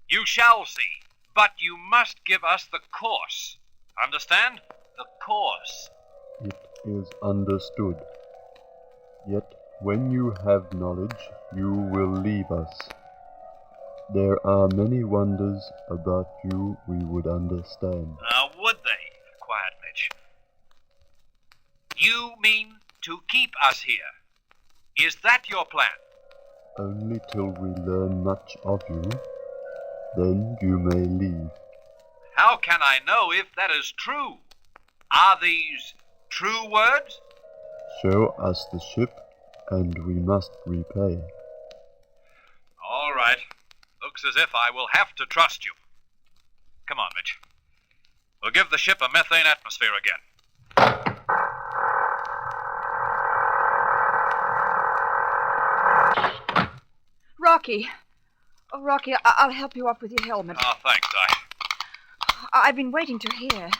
You shall see. But you must give us the course. Understand? The course. It is understood. Yet, when you have knowledge, you will leave us. There are many wonders about you we would understand. Would they? Quiet, Mitch. You mean to keep us here? Is that your plan? Only till we learn much of you. Then you may leave. How can I know if that is true? Are these true words? Show us the ship, and we must repay. All right. Looks as if I will have to trust you. Come on, Mitch. We'll give the ship a methane atmosphere again. Rocky. Oh, Rocky, I'll help you up with your helmet. Oh, thanks, Di. I've been waiting to hear.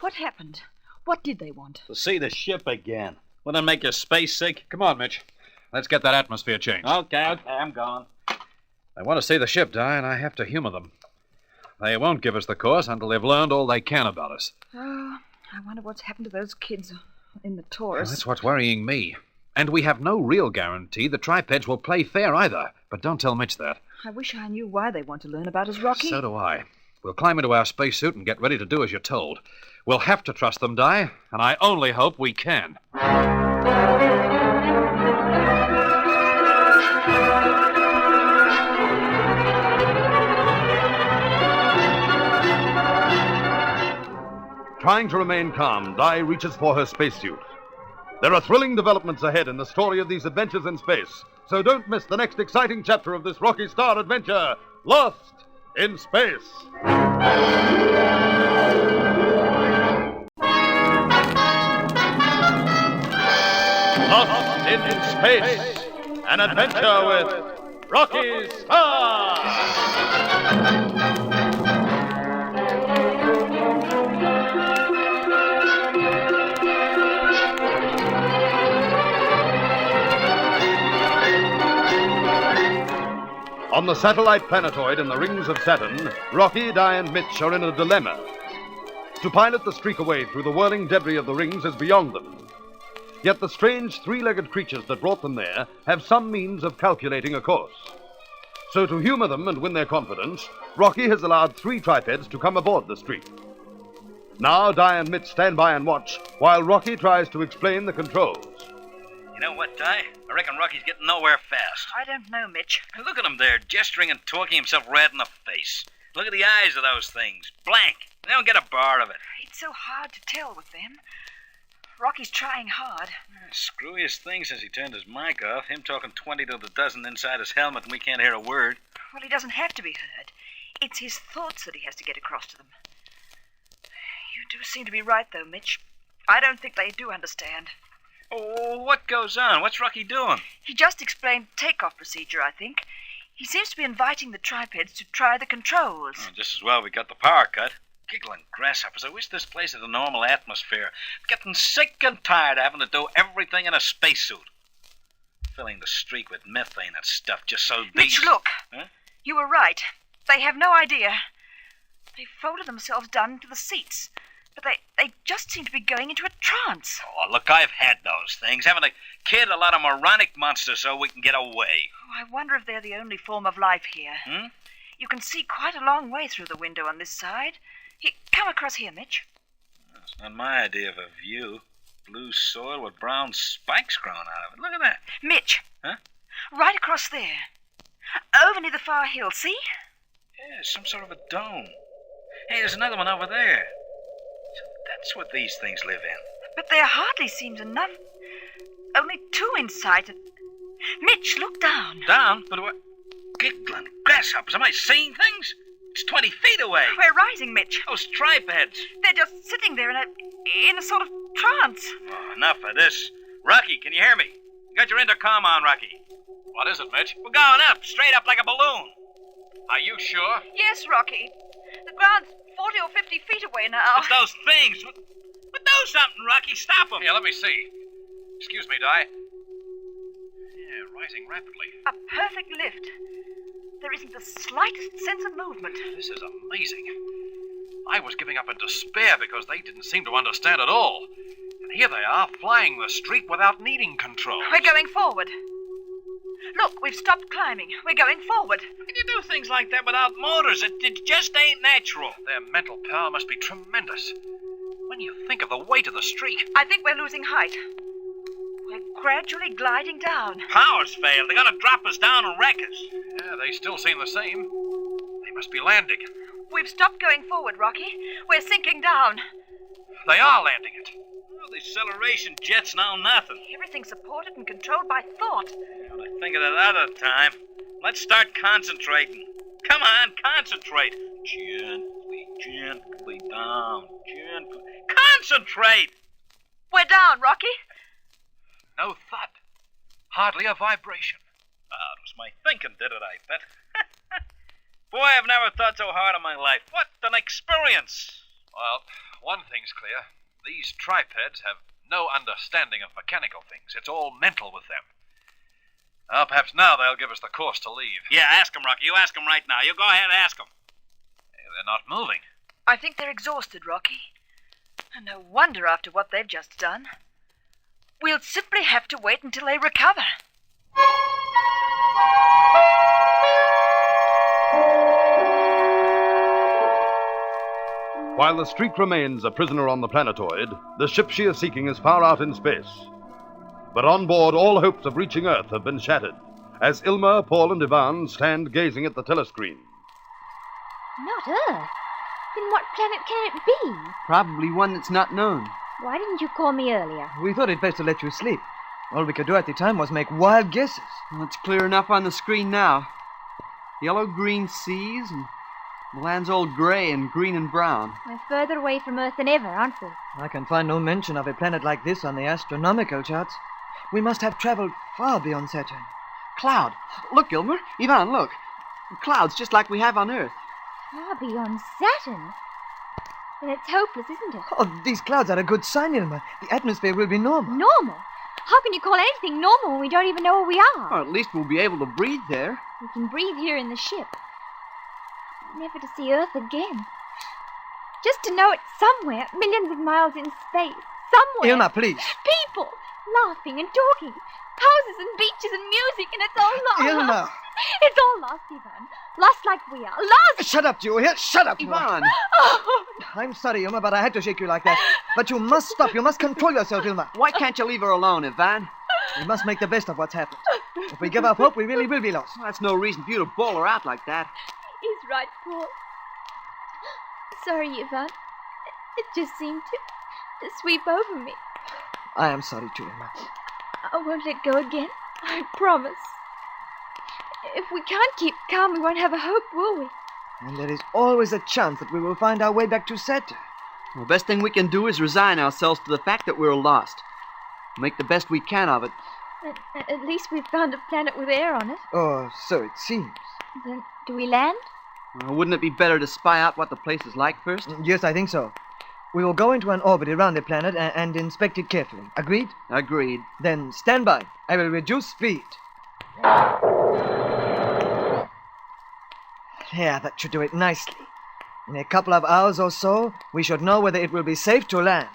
What happened? What did they want? To see the ship again. Wouldn't it make you space sick? Come on, Mitch. Let's get that atmosphere changed. Okay, I'm gone. They want to see the ship, Di, and I have to humor them. They won't give us the course until they've learned all they can about us. Oh, I wonder what's happened to those kids in the Taurus. Well, that's what's worrying me. And we have no real guarantee the tripeds will play fair either. But don't tell Mitch that. I wish I knew why they want to learn about us, Rocky. So do I. We'll climb into our spacesuit and get ready to do as you're told. We'll have to trust them, Di, and I only hope we can. Trying to remain calm, Di reaches for her spacesuit. There are thrilling developments ahead in the story of these adventures in space, so don't miss the next exciting chapter of this Rocky Starr adventure, Lost in Space. Lost in Space, an adventure with Rocky Starr. On the satellite planetoid in the rings of Saturn, Rocky, Di, and Mitch are in a dilemma. To pilot the streak away through the whirling debris of the rings is beyond them. Yet the strange three-legged creatures that brought them there have some means of calculating a course. So to humor them and win their confidence, Rocky has allowed 3 tripeds to come aboard the streak. Now Di and Mitch stand by and watch while Rocky tries to explain the controls. You know what, Di? I reckon Rocky's getting nowhere fast. I don't know, Mitch. Look at him there, gesturing and talking himself red in the face. Look at the eyes of those things. Blank. They don't get a bar of it. It's so hard to tell with them. Rocky's trying hard. Screwiest thing since he turned his mic off. Him talking 20 to the dozen inside his helmet and we can't hear a word. Well, he doesn't have to be heard. It's his thoughts that he has to get across to them. You do seem to be right, though, Mitch. I don't think they do understand. Oh, what goes on? What's Rocky doing? He just explained takeoff procedure, I think. He seems to be inviting the tripeds to try the controls. Oh, just as well we got the power cut. Giggling grasshoppers. I wish this place had a normal atmosphere. I'm getting sick and tired of having to do everything in a spacesuit. Filling the streak with methane and stuff just so these... Mitch, look. Huh? You were right. They have no idea. They folded themselves down into the seats. But they just seem to be going into a trance. Oh, look, I've had those things. Having to kid a lot of moronic monsters so we can get away. Oh, I wonder if they're the only form of life here. Hmm? You can see quite a long way through the window on this side. Here, come across here, Mitch. That's not my idea of a view. Blue soil with brown spikes growing out of it. Look at that. Mitch. Huh? Right across there. Over near the far hill, see? Yeah, some sort of a dome. Hey, there's another one over there. So that's what these things live in. But there hardly seems enough. Only 2 in sight. And... Mitch, look down. Down? But what? Giggling grasshoppers. Am I seeing things? It's 20 feet away. We're rising, Mitch. Those tripeds. They're just sitting there in a sort of trance. Oh, enough of this. Rocky, can you hear me? You got your intercom on, Rocky. What is it, Mitch? We're going up, straight up like a balloon. Are you sure? Yes, Rocky. The ground's 40 or 50 feet away now. It's those things. But do something, Rocky. Stop them. Here, let me see. Excuse me, Di. Yeah, rising rapidly. A perfect lift. There isn't the slightest sense of movement. This is amazing. I was giving up in despair because they didn't seem to understand at all. And here they are, flying the streak without needing control. We're going forward. Look, we've stopped climbing. We're going forward. How can you do things like that without motors? It just ain't natural. Their mental power must be tremendous. When you think of the weight of the streak. I think we're losing height. We're gradually gliding down. Power's failed. They're going to drop us down and wreck us. Yeah, they still seem the same. They must be landing. We've stopped going forward, Rocky. We're sinking down. They are landing it. Oh, the acceleration jets know nothing. Everything's supported and controlled by thought. Well, I think of that other time. Let's start concentrating. Come on, concentrate. Gently down. Gently. Concentrate! We're down, Rocky. No thud. Hardly a vibration. It was my thinking did it, I bet. Boy, I've never thought so hard in my life. What an experience! Well, one thing's clear. These tripeds have no understanding of mechanical things. It's all mental with them. Well, perhaps now they'll give us the course to leave. Yeah, ask them, Rocky. You ask them right now. You go ahead and ask them. Hey, they're not moving. I think they're exhausted, Rocky. And no wonder after what they've just done. We'll simply have to wait until they recover. While the streak remains a prisoner on the planetoid, the ship she is seeking is far out in space. But on board, all hopes of reaching Earth have been shattered, as Ilma, Paul, and Ivan stand gazing at the telescreen. Not Earth. Then what planet can it be? Probably one that's not known. Why didn't you call me earlier? We thought it best to let you sleep. All we could do at the time was make wild guesses. Well, it's clear enough on the screen now. Yellow-green seas, and the land's all gray and green and brown. We're further away from Earth than ever, aren't we? I can find no mention of a planet like this on the astronomical charts. We must have traveled far beyond Saturn. Cloud. Look, Gilmer. Ivan, look. Clouds just like we have on Earth. Far beyond Saturn. Then it's hopeless, isn't it? Oh, these clouds are a good sign, Ilma. The atmosphere will be normal. Normal? How can you call anything normal when we don't even know where we are? Or at least we'll be able to breathe there. We can breathe here in the ship. Never to see Earth again. Just to know it's somewhere, millions of miles in space. Somewhere. Ilma, please. People laughing and talking. Houses and beaches and music, and it's all lost. Ilma. It's all lost, Ivan. Lost like we are. Lost! Shut up, you hear? Shut up, Ivan! Oh. I'm sorry, Ilma, but I had to shake you like that. But you must stop. You must control yourself, Ilma. Why can't you leave her alone, Ivan? We must make the best of what's happened. If we give up hope, we really will be lost. Well, that's no reason for you to bawl her out like that. He's right, Paul. Sorry, Ivan. It just seemed to sweep over me. I am sorry too, Ilma. I won't let go again. I promise. If we can't keep calm, we won't have a hope, will we? And there is always a chance that we will find our way back to Saturn. The best thing we can do is resign ourselves to the fact that we're lost. Make the best we can of it. At least we've found a planet with air on it. Oh, so it seems. Then, do we land? Wouldn't it be better to spy out what the place is like first? Yes, I think so. We will go into an orbit around the planet and inspect it carefully. Agreed? Agreed. Then stand by. I will reduce speed. Yeah, that should do it nicely. In a couple of hours or so, we should know whether it will be safe to land.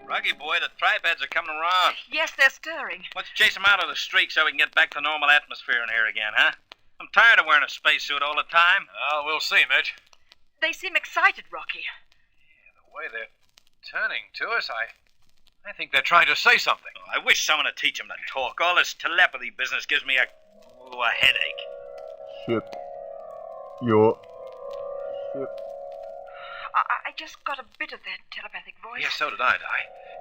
Rocky boy, the tripods are coming around. Yes, they're stirring. Let's chase them out of the streak so we can get back to normal atmosphere in here again, huh? I'm tired of wearing a spacesuit all the time. Well, we'll see, Mitch. They seem excited, Rocky. The way they're turning to us, I think they're trying to say something. Oh, I wish someone would teach them to talk. All this telepathy business gives me a headache. Ship. Your ship. I just got a bit of that telepathic voice. Yes, so did I.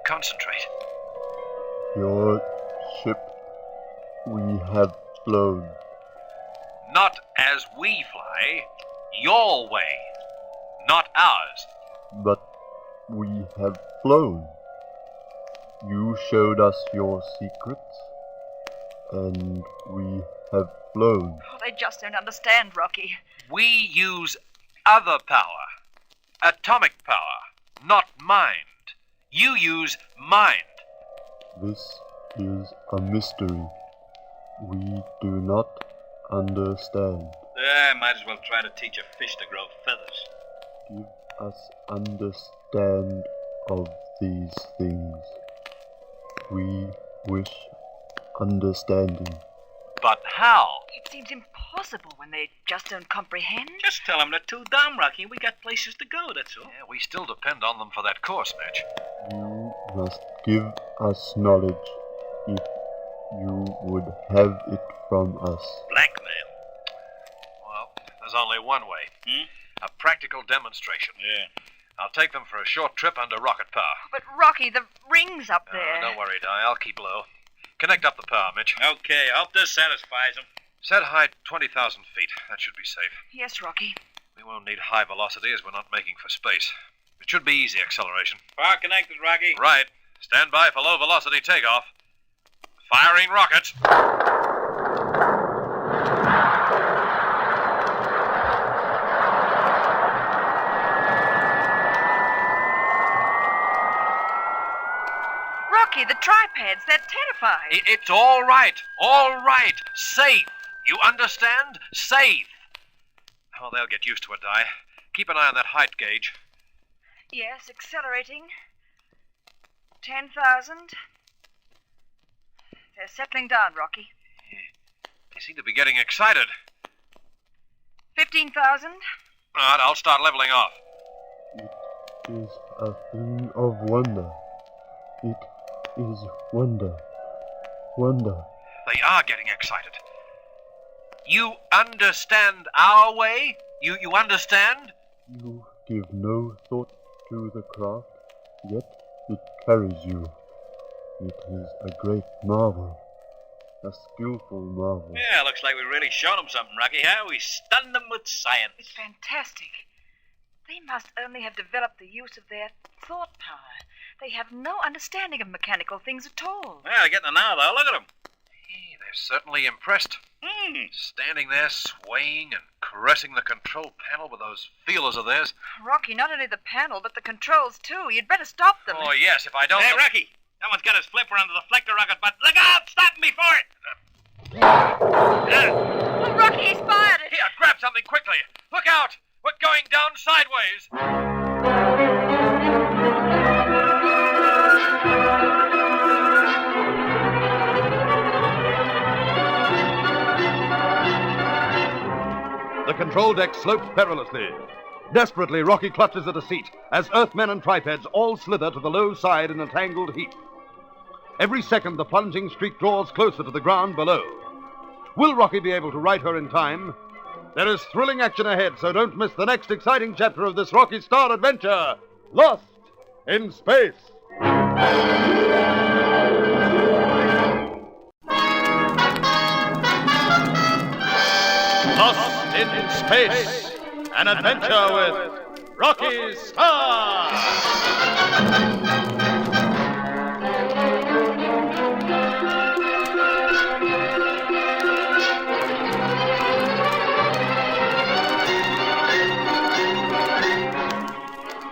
Concentrate. Your ship. We have flown. Not as we fly, your way, not ours. But we have flown. You showed us your secrets, and we have flown. Oh, they just don't understand, Rocky. We use other power, atomic power, not mind. You use mind. This is a mystery. We do not understand. I might as well try to teach a fish to grow feathers. Give us understand of these things. We wish understanding. But how? It seems impossible when they just don't comprehend. Just tell them they're too dumb, Rocky. We got places to go, that's all. Yeah, we still depend on them for that course, Mitch. You must give us knowledge if you would have it from us. Blackmail. Well, there's only one way. A practical demonstration. Yeah. I'll take them for a short trip under rocket power. But, Rocky, the ring's up there. Don't worry, Di. I'll keep low. Connect up the power, Mitch. Okay, I hope this satisfies them. Set height 20,000 feet. That should be safe. Yes, Rocky. We won't need high velocity as we're not making for space. It should be easy acceleration. Power connected, Rocky. Right. Stand by for low velocity takeoff. Firing rockets. Rocky, the tripads, they're terrified. It's all right. All right. Safe. You understand? Safe. Oh, they'll get used to it, Di. Keep an eye on that height gauge. Yes, accelerating. 10,000. They're settling down, Rocky. They seem to be getting excited. 15,000. All right, I'll start leveling off. It is a thing of wonder. It is wonder. Wonder. They are getting excited. You understand our way? You understand? You give no thought to the craft, yet it carries you. It is a great marvel. A skillful marvel. Yeah, looks like we really showed them something, Rocky, huh? We stunned them with science. It's fantastic. They must only have developed the use of their thought power. They have no understanding of mechanical things at all. Well, they're getting it now, though. Look at them. Hey, they're certainly impressed. Standing there, swaying and caressing the control panel with those feelers of theirs. Rocky, not only the panel, but the controls, too. You'd better stop them. Oh, yes, if I don't... Hey, Rocky, that one's got his flipper on the deflector rocket, but look out! Stop him before it! Oh, Rocky, he's fired it. Here, grab something quickly. Look out! We're going down sideways. The control deck slopes perilously. Desperately, Rocky clutches at a seat as Earthmen and tripeds all slither to the low side in a tangled heap. Every second, the plunging streak draws closer to the ground below. Will Rocky be able to right her in time? There is thrilling action ahead, so don't miss the next exciting chapter of this Rocky Starr adventure, Lost in Space. Lost in Space, an adventure with Rocky Starr.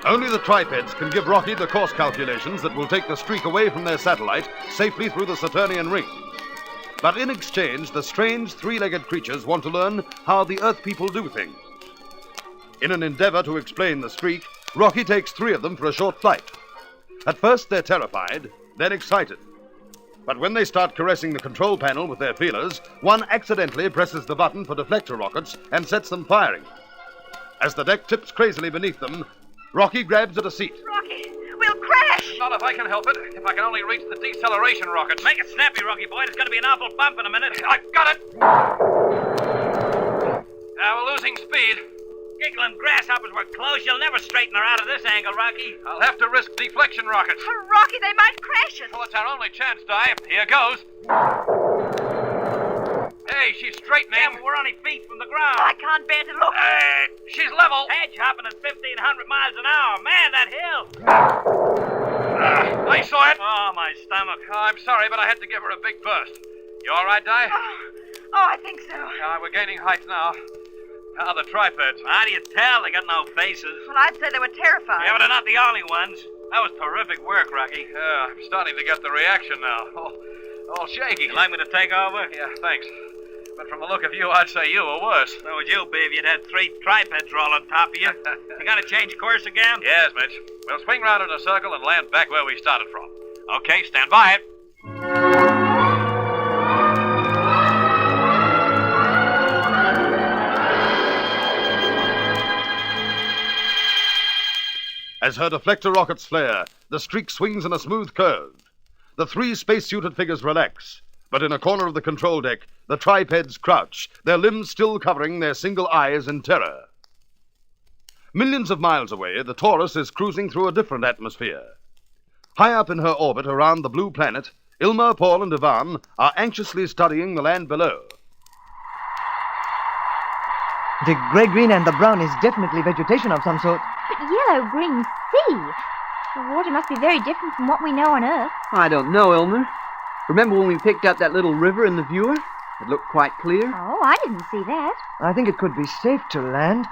Only the tripeds can give Rocky the course calculations that will take the streak away from their satellite safely through the Saturnian ring. But in exchange, the strange three-legged creatures want to learn how the Earth people do things. In an endeavor to explain the streak, Rocky takes 3 of them for a short flight. At first, they're terrified, then excited. But when they start caressing the control panel with their feelers, one accidentally presses the button for deflector rockets and sets them firing. As the deck tips crazily beneath them, Rocky grabs at a seat. Rocky, we'll crash. Not if I can help it. If I can only reach the deceleration rockets. Make it snappy, Rocky boy. There's going to be an awful bump in a minute. I've got it! Now we're losing speed. Giggling grasshoppers were close. You'll never straighten her out of this angle, Rocky. I'll have to risk deflection rockets. Rocky, they might crash us. Well, it's our only chance, Di. Here goes. Hey, she's straightening. Yeah, but we're only feet from the ground. I can't bear to look. She's level. Hedge hopping at 1,500 miles an hour. Man, that hill. I saw it. Oh, my stomach. I'm sorry, but I had to give her a big burst. You all right, Di? Oh, I think so. We're gaining height now. Now the tripeds. How do you tell? They got no faces. Well, I'd say they were terrified. Yeah, but they're not the only ones. That was terrific work, Rocky. Yeah, I'm starting to get the reaction now. All shaky. You like me to take over? Yeah, thanks. But from the look of you, I'd say you were worse. So would you be if you'd had 3 tripeds roll on top of you. You gonna change course again? Yes, Mitch. We'll swing round in a circle and land back where we started from. Okay, stand by it. As her deflector rockets flare, the streak swings in a smooth curve. The 3 spacesuited figures relax, but in a corner of the control deck, the tripeds crouch, their limbs still covering their single eyes in terror. Millions of miles away, the Taurus is cruising through a different atmosphere. High up in her orbit around the blue planet, Ilma, Paul, and Ivan are anxiously studying the land below. The gray-green and the brown is definitely vegetation of some sort. But yellow-green sea. The water must be very different from what we know on Earth. I don't know, Elmer. Remember when we picked up that little river in the viewer? It looked quite clear. Oh, I didn't see that. I think it could be safe to land.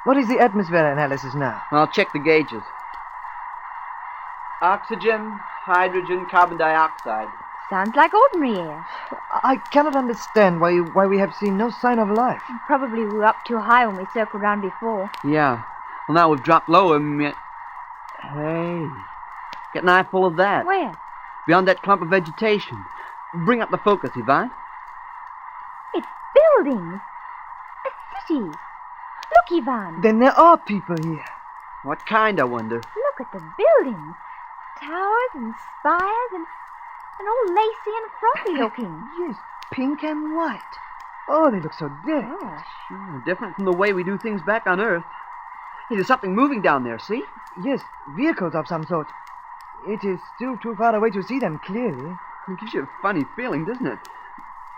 What is the atmosphere analysis now? I'll check the gauges. Oxygen, hydrogen, carbon dioxide. Sounds like ordinary air. I cannot understand why we have seen no sign of life. Probably we were up too high when we circled around before. Yeah. Well, now we've dropped lower and yet... Hey, get an eye full of that. Where? Beyond that clump of vegetation. Bring up the focus, Yvonne. It's buildings. A city. Look, Ivan. Then there are people here. What kind, I wonder? Look look at the buildings. Towers and spires and all lacy and frothy looking. Yes, pink and white. Oh, they look so dead. Different from the way we do things back on Earth. Hey, there's something moving down there, see? Yes, vehicles of some sort. It is still too far away to see them clearly. It gives you a funny feeling, doesn't it?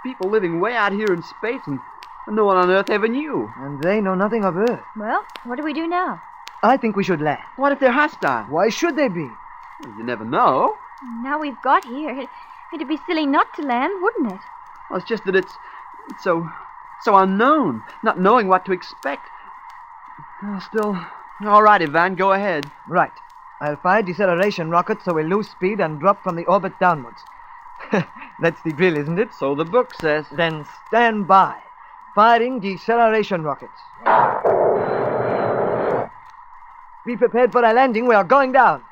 People living way out here in space and no one on Earth ever knew. And they know nothing of Earth. Well, what do we do now? I think we should land. What if they're hostile? Why should they be? Well, you never know. Now we've got here, it'd be silly not to land, wouldn't it? Well, it's just that it's so unknown, not knowing what to expect. Well, still, all right, Ivan, go ahead. Right. I'll fire deceleration rockets so we lose speed and drop from the orbit downwards. That's the drill, isn't it? So the book says. Then stand by. Firing deceleration rockets. Be prepared for a landing. We are going down.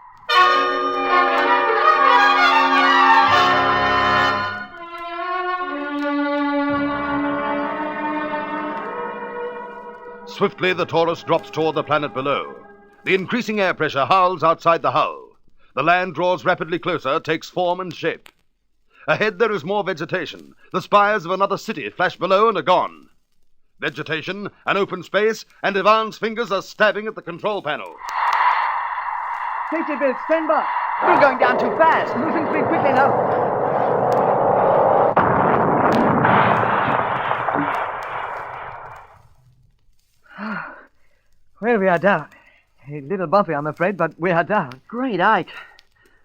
Swiftly, the Taurus drops toward the planet below. The increasing air pressure howls outside the hull. The land draws rapidly closer, takes form and shape. Ahead, there is more vegetation. The spires of another city flash below and are gone. Vegetation, an open space, and Ivan's fingers are stabbing at the control panel. Safety belt, stand by. We're going down too fast. Losing speed quickly now. Well, we are down. A little bumpy, I'm afraid, but we are down. Great, Ike.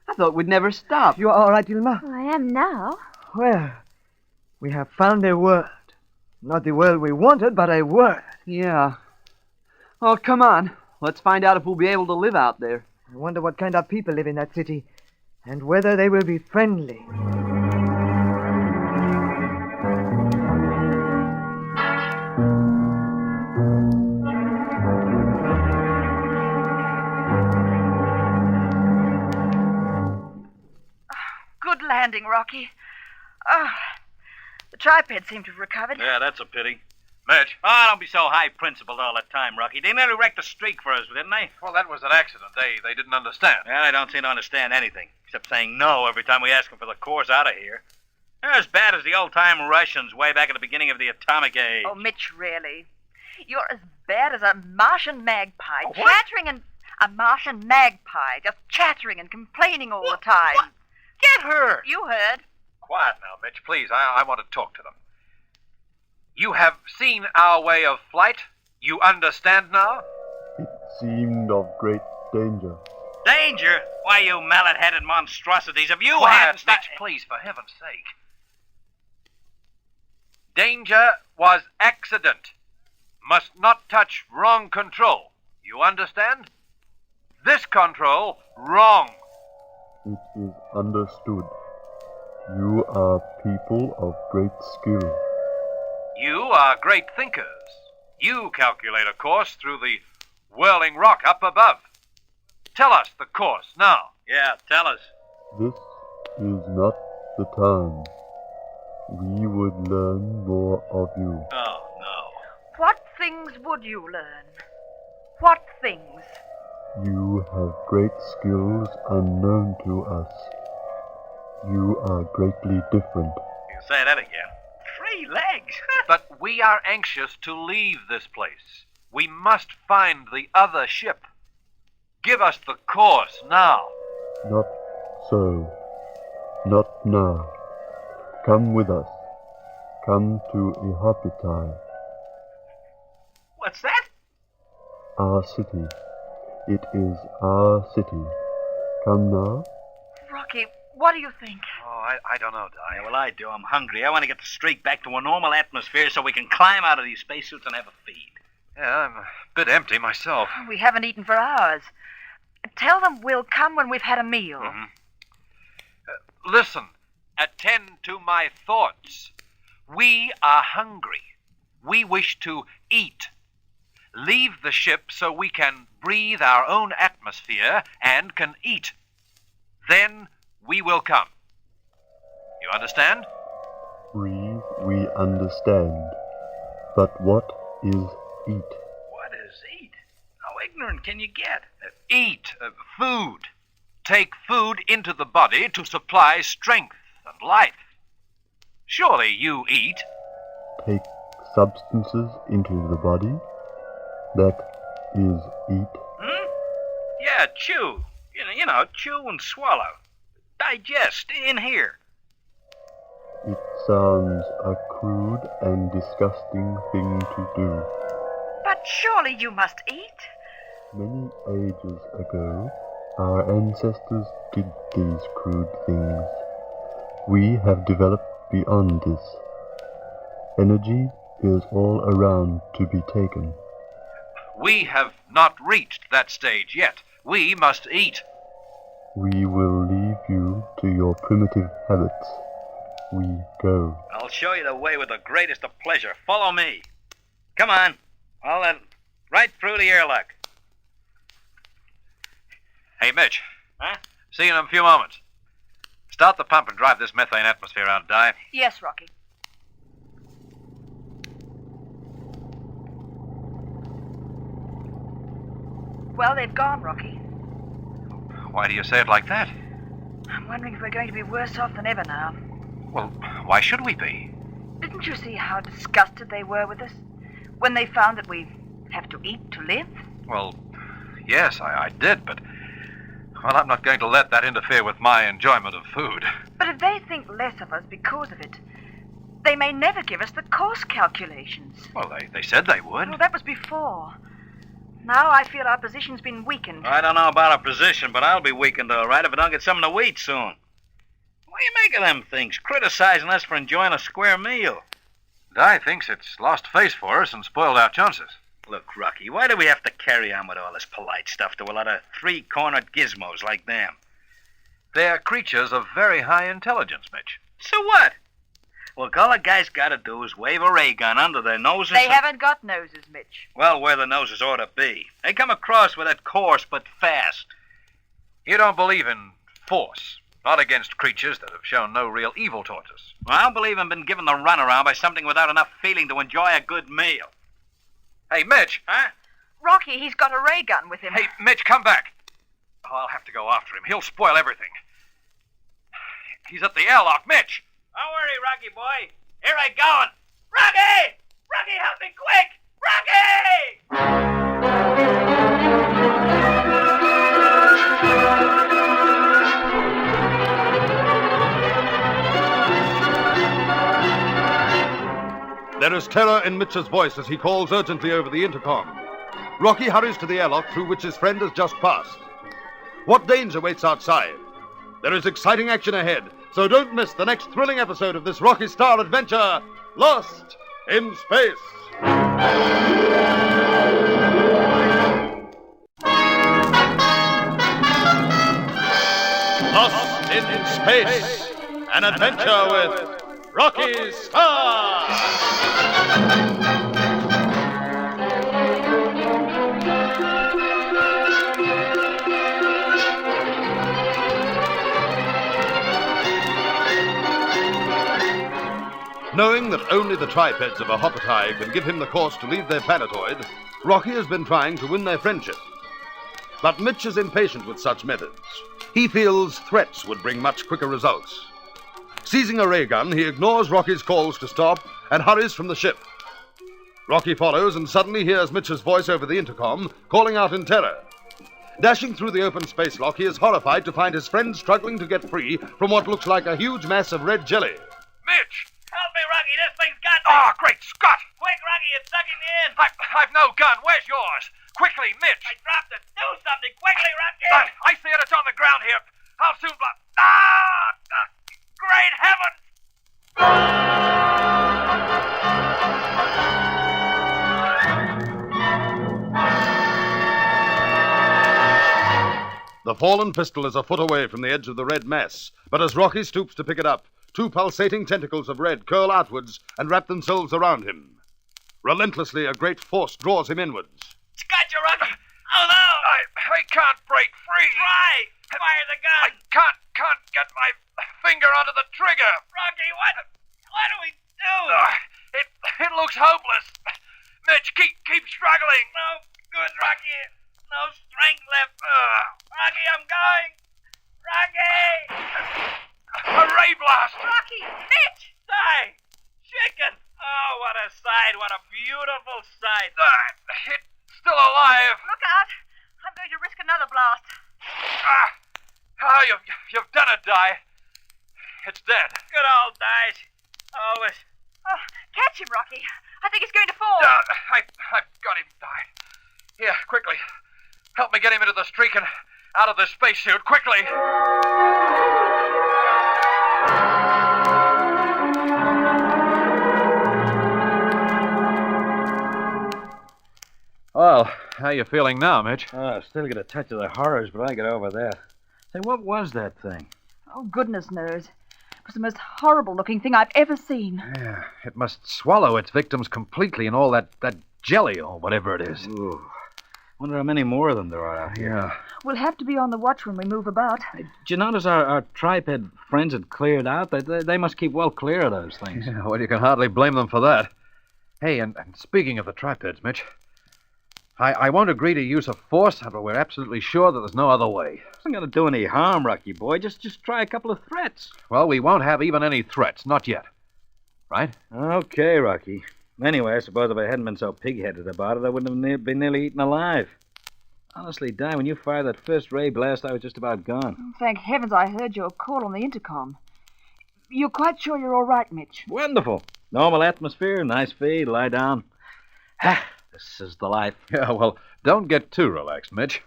I thought we'd never stop. You are all right, Ilma? I am now. Well, we have found a world. Not the world we wanted, but a world. Yeah. Well, come on. Let's find out if we'll be able to live out there. I wonder what kind of people live in that city, and whether they will be friendly. Good landing, Rocky. Oh, the tripod seemed to have recovered. Yeah, that's a pity. Mitch? Oh, don't be so high-principled all the time, Rocky. They nearly wrecked the streak for us, didn't they? Well, that was an accident. They didn't understand. Yeah, they don't seem to understand anything, except saying no every time we ask them for the course out of here. They're as bad as the old-time Russians way back at the beginning of the atomic age. Oh, Mitch, really? You're as bad as a Martian magpie, Oh, what? chattering and... A Martian magpie, just chattering and complaining all the time. What? Get her! You heard. Quiet now, Mitch, please. I want to talk to them. You have seen our way of flight? You understand now? It seemed of great danger. Danger? Why, you mallet-headed monstrosities, have you Quiet, had... Mitch, please, for heaven's sake. Danger was accident. Must not touch wrong control. You understand? This control, wrong. It is understood. You are people of great skill. You are great thinkers. You calculate a course through the whirling rock up above. Tell us the course now. Yeah, tell us. This is not the time. We would learn more of you. Oh, no. What things would you learn? What things? You have great skills unknown to us. You are greatly different. You say that again. 3 legs? But we are anxious to leave this place. We must find the other ship. Give us the course now. Not so. Not now. Come with us. Come to Ihapitai, What's that? our city. It is our city. Come now. Rocky, what do you think? Oh, I don't know, Di. Yeah, well, I do. I'm hungry. I want to get the streak back to a normal atmosphere so we can climb out of these spacesuits and have a feed. Yeah, I'm a bit empty myself. We haven't eaten for hours. Tell them we'll come when we've had a meal. Mm-hmm. Listen, attend to my thoughts. We are hungry. We wish to eat. Leave the ship so we can breathe our own atmosphere and can eat. Then we will come. You understand? Breathe, we understand. But what is eat? What is eat? Oh, ignorant can you get? Eat food. Take food into the body to supply strength and life. Surely you eat. Take substances into the body. That is eat. Yeah, chew. You know, chew and swallow. Digest in here. It sounds a crude and disgusting thing to do. But surely you must eat. Many ages ago, our ancestors did these crude things. We have developed beyond this. Energy is all around to be taken. We have not reached that stage yet. We must eat. We will leave you to your primitive habits. We go. I'll show you the way with the greatest of pleasure. Follow me. Come on. I'll right through the airlock. Hey, Mitch. Huh? See you in a few moments. Start the pump and drive this methane atmosphere out, Di. Yes, Rocky. Well, they've gone, Rocky. Why do you say it like that? I'm wondering if we're going to be worse off than ever now. Well, why should we be? Didn't you see how disgusted they were with us when they found that we have to eat to live? Well, yes, I did, but... Well, I'm not going to let that interfere with my enjoyment of food. But if they think less of us because of it, they may never give us the cost calculations. Well, they said they would. Well, that was before. Now I feel our position's been weakened. I don't know about our position, but I'll be weakened all right if I don't get something to eat soon. What do you make of them things, criticizing us for enjoying a square meal? Di thinks it's lost face for us and spoiled our chances. Look, Rocky, why do we have to carry on with all this polite stuff to a lot of three-cornered gizmos like them? They're creatures of very high intelligence, Mitch. So what? Look, all a guy's got to do is wave a ray gun under their noses. They haven't got noses, Mitch. Well, where the noses ought to be. They come across with it coarse but fast. You don't believe in force, not against creatures that have shown no real evil towards us. Well, I don't believe in being given the runaround by something without enough feeling to enjoy a good meal. Hey, Mitch! Huh? Rocky, he's got a ray gun with him. Hey, Mitch, come back! Oh, I'll have to go after him. He'll spoil everything. He's at the airlock. Mitch! Don't worry, Rocky boy. Here I going. Rocky! Rocky, help me quick! Rocky! There is terror in Mitch's voice as he calls urgently over the intercom. Rocky hurries to the airlock through which his friend has just passed. What danger waits outside? There is exciting action ahead, so don't miss the next thrilling episode of this Rocky Starr adventure, Lost in Space. Lost in Space, an adventure with Rocky Starr. Knowing that only the tripeds of a Hoppertai can give him the course to leave their planetoid, Rocky has been trying to win their friendship. But Mitch is impatient with such methods. He feels threats would bring much quicker results. Seizing a ray gun, he ignores Rocky's calls to stop and hurries from the ship. Rocky follows and suddenly hears Mitch's voice over the intercom, calling out in terror. Dashing through the open space lock, he is horrified to find his friend struggling to get free from what looks like a huge mass of red jelly. Mitch! Help me, Rocky. This thing's got me. Oh, great Scott! Quick, Rocky. It's sucking me in. I've no gun. Where's yours? Quickly, Mitch! I dropped it. Do something quickly, Rocky. I see it. It's on the ground here. I'll soon great heavens! The fallen pistol is a foot away from the edge of the red mass, but as Rocky stoops to pick it up, two pulsating tentacles of red curl outwards and wrap themselves around him. Relentlessly, a great force draws him inwards. It's got you, Rocky. Oh, no. I can't break free. Try. Fire the gun. I can't get my finger onto the trigger. Rocky, what do we do? It looks hopeless. Mitch, keep struggling. No good, Rocky. No strength left. Rocky, I'm going. Rocky! A ray blast! Rocky! Mitch! Die! Chicken! Oh, what a sight. What a beautiful sight. It's still alive. Look out! I'm going to risk another blast. You've done it, Di. It's dead. Good old Dice. Always. Oh, catch him, Rocky. I think he's going to fall. I've got him, Di. Here, quickly. Help me get him into the streak and out of this spacesuit, quickly. Well, how you feeling now, Mitch? Still get a touch of the horrors, but I get over that. Say, what was that thing? Oh, goodness knows. It was the most horrible-looking thing I've ever seen. Yeah, it must swallow its victims completely in all that jelly or whatever it is. Ooh. Wonder how many more of them there are out here. Yeah. We'll have to be on the watch when we move about. Hey, did you notice our triped friends had cleared out? They must keep well clear of those things. Yeah, well, you can hardly blame them for that. Hey, and speaking of the tripeds, Mitch, I won't agree to use of force until we're absolutely sure that there's no other way. It's not going to do any harm, Rocky boy. Just try a couple of threats. Well, we won't have even any threats, not yet. Right? Okay, Rocky. Anyway, I suppose if I hadn't been so pig-headed about it, I wouldn't have been nearly eaten alive. Honestly, Di, when you fired that first ray blast, I was just about gone. Thank heavens I heard your call on the intercom. You're quite sure you're all right, Mitch? Wonderful. Normal atmosphere, nice feed, lie down. This is the life. Yeah, well, don't get too relaxed, Mitch.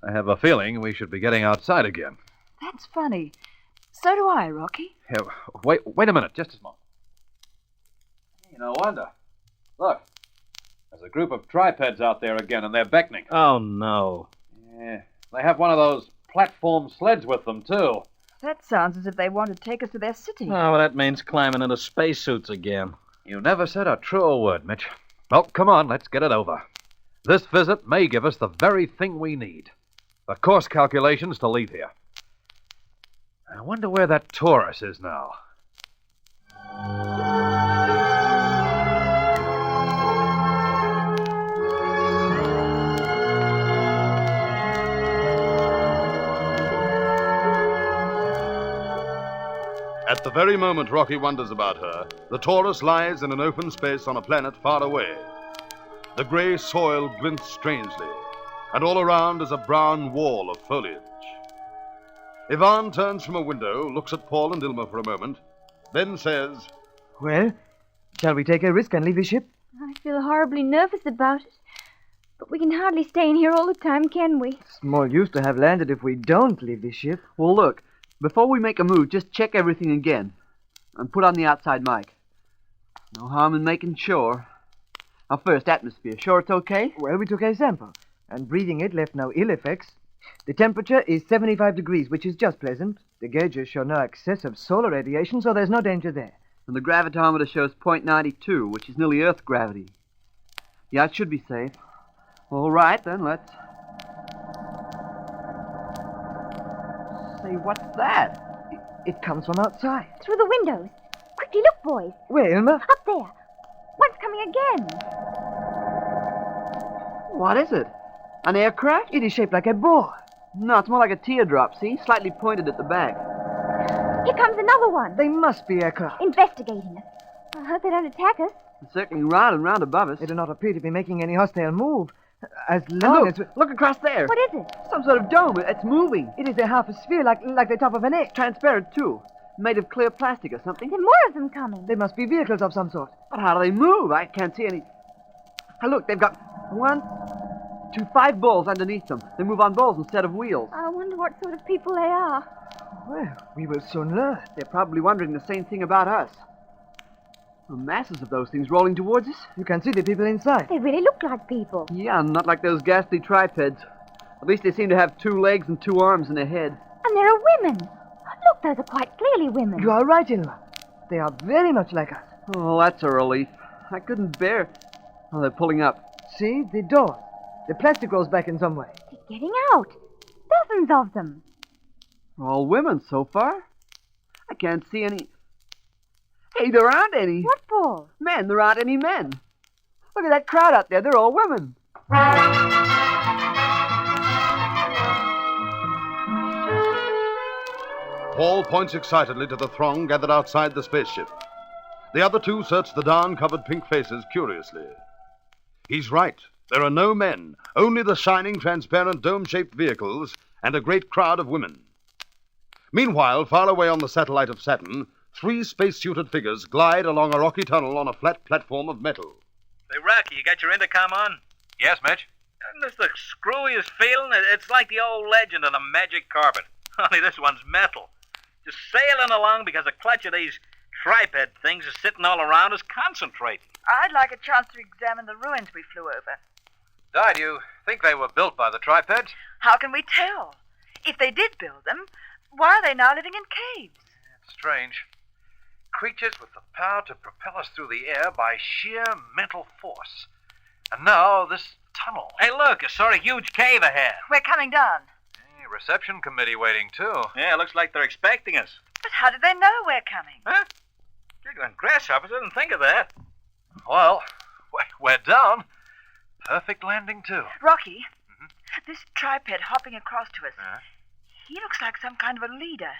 I have a feeling we should be getting outside again. That's funny. So do I, Rocky. Yeah, wait a minute, just a moment. Hey, no wonder. Look, there's a group of tripeds out there again, and they're beckoning. Oh, no. Yeah, they have one of those platform sleds with them, too. That sounds as if they want to take us to their city. Oh, well, that means climbing into spacesuits again. You never said a truer word, Mitch. Well, come on, let's get it over. This visit may give us the very thing we need. The course calculations to leave here. I wonder where that Taurus is now. At the very moment Rocky wonders about her, the Taurus lies in an open space on a planet far away. The grey soil glints strangely, and all around is a brown wall of foliage. Yvonne turns from a window, looks at Paul and Ilma for a moment, then says, Well, shall we take a risk and leave the ship? I feel horribly nervous about it. But we can hardly stay in here all the time, can we? Small use to have landed if we don't leave the ship. Well, look, before we make a move, just check everything again. And put on the outside mic. No harm in making sure. Our first atmosphere, sure it's okay? Well, we took a sample, and breathing it left no ill effects. The temperature is 75 degrees, which is just pleasant. The gauges show no excess of solar radiation, so there's no danger there. And the gravitometer shows 0.92, which is nearly Earth gravity. Yeah, it should be safe. All right, then, let's... Say, what's that? It comes from outside. Through the windows. Quickly look, boys. Where, Ilma? Up there. One's coming again. What is it? An aircraft? It is shaped like a ball. No, it's more like a teardrop, see? Slightly pointed at the back. Here comes another one. They must be aircraft. Investigating us. I hope they don't attack us. It's circling round and round above us. They do not appear to be making any hostile move. As long as... Look across there. What is it? Some sort of dome. It's moving. It is a half a sphere, like the top of an egg. Transparent, too. Made of clear plastic or something. There are more of them coming. They must be vehicles of some sort. But how do they move? I can't see any... Oh, look, they've got 1, 2, 5 balls underneath them. They move on balls instead of wheels. I wonder what sort of people they are. Well, we will soon learn. They're probably wondering the same thing about us. The masses of those things rolling towards us. You can see the people inside. They really look like people. Yeah, not like those ghastly tripeds. At least they seem to have 2 legs and 2 arms and a head. And there are women. Look, those are quite clearly women. You are right, Ilma. They are very much like us. Oh, that's a relief. I couldn't bear... Oh, they're pulling up. See, the door. The plastic rolls back in some way. They're getting out. Dozens of them. All women so far. I can't see any... Hey, there aren't any. What for? Men, there aren't any men. Look at that crowd out there. They're all women. Paul points excitedly to the throng gathered outside the spaceship. The other two search the down-covered pink faces curiously. He's right. There are no men, only the shining, transparent, dome-shaped vehicles and a great crowd of women. Meanwhile, far away on the satellite of Saturn, 3 spacesuited figures glide along a rocky tunnel on a flat platform of metal. Say, Rocky, you got your intercom on? Yes, Mitch? Isn't this the screwiest feeling? It's like the old legend of the magic carpet. Only this one's metal. Just sailing along because a clutch of these tripod things is sitting all around us concentrating. I'd like a chance to examine the ruins we flew over. Di, do you think they were built by the tripeds? How can we tell? If they did build them, why are they now living in caves? It's strange. Creatures with the power to propel us through the air by sheer mental force. And now this tunnel. Hey, look, a sort of huge cave ahead. We're coming down. Hey, reception committee waiting, too. Yeah, looks like they're expecting us. But how did they know we're coming? Huh? Giggling grasshoppers, I didn't think of that. Well, we're down. Perfect landing, too. Rocky, this tripod hopping across to us, he looks like some kind of a leader.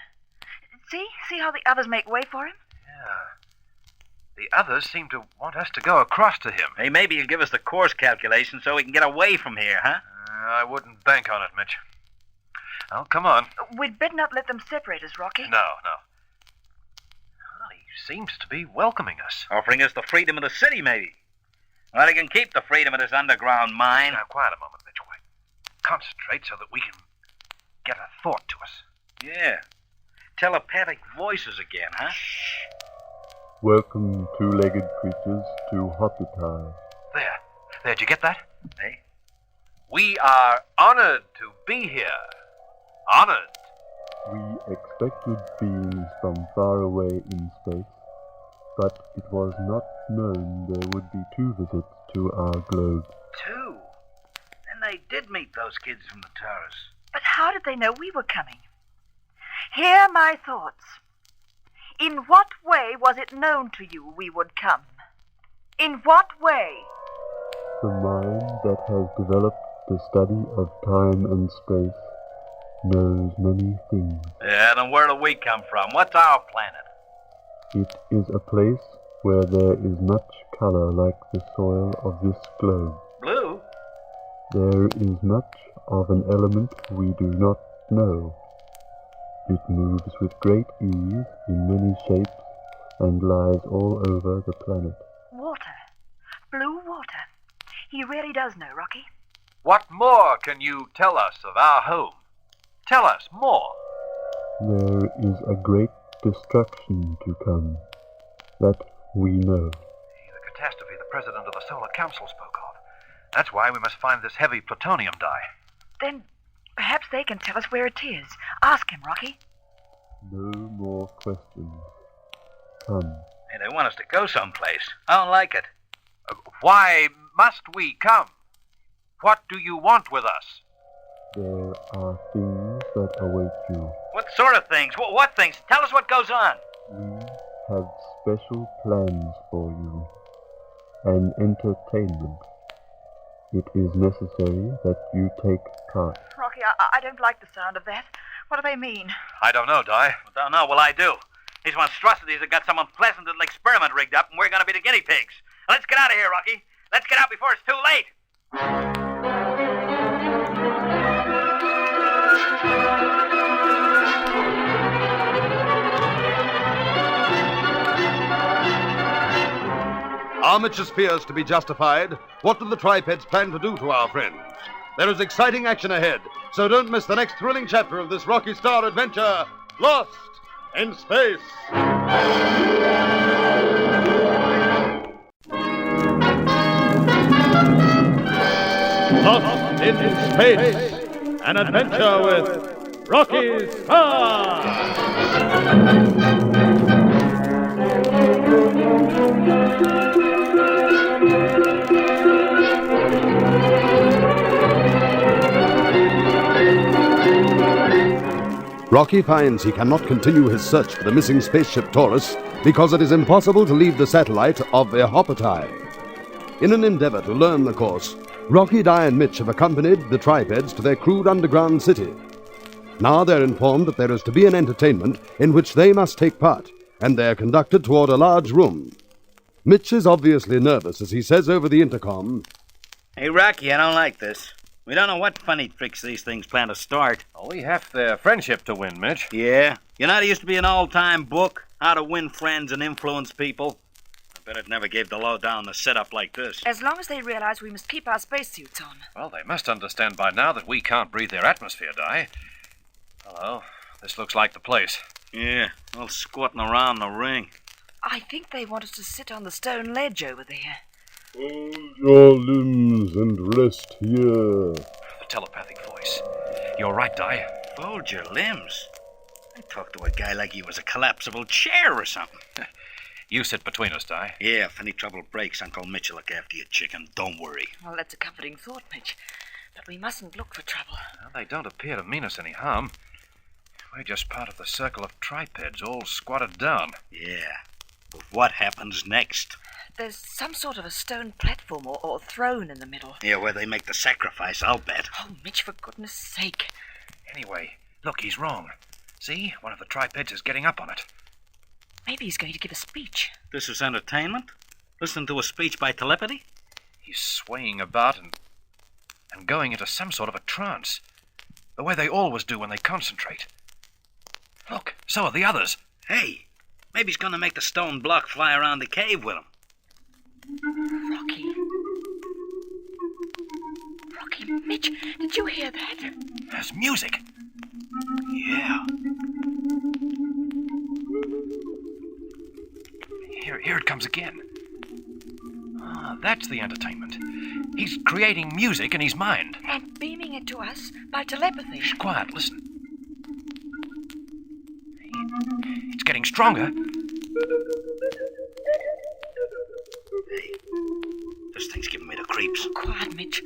See how the others make way for him? Yeah. The others seem to want us to go across to him. Hey, maybe he'll give us the course calculation so we can get away from here, huh? I wouldn't bank on it, Mitch. Oh, come on. We'd better not let them separate us, Rocky. No. Well, he seems to be welcoming us. Offering us the freedom of the city, maybe. Well, he can keep the freedom of this underground mine. Now, quiet a moment, Mitch. Concentrate so that we can get a thought to us. Yeah. Telepathic voices again, huh? Welcome, two-legged creatures, to Hospital. There. Did you get that? Hey? We are honored to be here. Honored. We expected beings from far away in space, but it was not known there would be 2 visits to our globe. 2? Then they did meet those kids from the Taurus. But how did they know we were coming? Hear my thoughts. In what way was it known to you we would come? In what way? The mind that has developed the study of time and space knows many things. Yeah, then where do we come from? What's our planet? It is a place where there is much color like the soil of this globe. Blue? There is much of an element we do not know. It moves with great ease in many shapes and lies all over the planet. Water. Blue water. He really does know, Rocky. What more can you tell us of our home? Tell us more. There is a great destruction to come. That we know. The catastrophe the president of the Solar Council spoke of. That's why we must find this heavy plutonium dye. Then perhaps they can tell us where it is. Ask him, Rocky. No more questions. Come. Hey, they want us to go someplace. I don't like it. Why must we come? What do you want with us? There are things that await you. What sort of things? What things? Tell us what goes on. We have special plans for you. An entertainment. It is necessary that you take part. Rocky, I don't like the sound of that. What do they mean? I don't know, Di. Don't know. Well, I do. These monstrosities have got some unpleasant little experiment rigged up, and we're going to be the guinea pigs. Let's get out of here, Rocky. Let's get out before it's too late. Are Mitch's fears to be justified? What do the tripeds plan to do to our friends? There is exciting action ahead, so don't miss the next thrilling chapter of this Rocky Starr adventure, Lost in Space. Lost in Space, an adventure with Rocky Starr. Rocky finds he cannot continue his search for the missing spaceship Taurus because it is impossible to leave the satellite of the Hopitai. In an endeavor to learn the course, Rocky, Di, and Mitch have accompanied the tripeds to their crude underground city. Now they're informed that there is to be an entertainment in which they must take part, and they're conducted toward a large room. Mitch is obviously nervous as he says over the intercom, "Hey, Rocky, I don't like this. We don't know what funny tricks these things plan to start." Oh, we have their friendship to win, Mitch. Yeah? You know, there used to be an old-time book, How to Win Friends and Influence People. I bet it never gave the lowdown the setup like this. As long as they realize we must keep our spacesuits on. Well, they must understand by now that we can't breathe their atmosphere, Di. Hello. This looks like the place. Yeah, all squatting around the ring. I think they want us to sit on the stone ledge over there. Hold your limbs and rest here. The telepathic voice. You're right, Di. Fold your limbs? I talked to a guy like he was a collapsible chair or something. You sit between us, Di. Yeah, if any trouble breaks, Uncle Mitch will look after your chicken. Don't worry. Well, that's a comforting thought, Mitch. But we mustn't look for trouble. Well, they don't appear to mean us any harm. We're just part of the circle of tripeds all squatted down. Yeah. But what happens next? There's some sort of a stone platform or throne in the middle. Yeah, where they make the sacrifice, I'll bet. Oh, Mitch, for goodness sake. Anyway, look, he's wrong. See? One of the tripeds is getting up on it. Maybe he's going to give a speech. This is entertainment? Listen to a speech by telepathy? He's swaying about and going into some sort of a trance. The way they always do when they concentrate. Look, so are the others. Hey, maybe he's going to make the stone block fly around the cave with him. Rocky. Rocky, Mitch, did you hear that? There's music. Yeah. Here it comes again. Ah, that's the entertainment. He's creating music in his mind. And beaming it to us by telepathy. Shh, quiet, listen. It's getting stronger. Hey, this thing's giving me the creeps. Quiet, Mitch.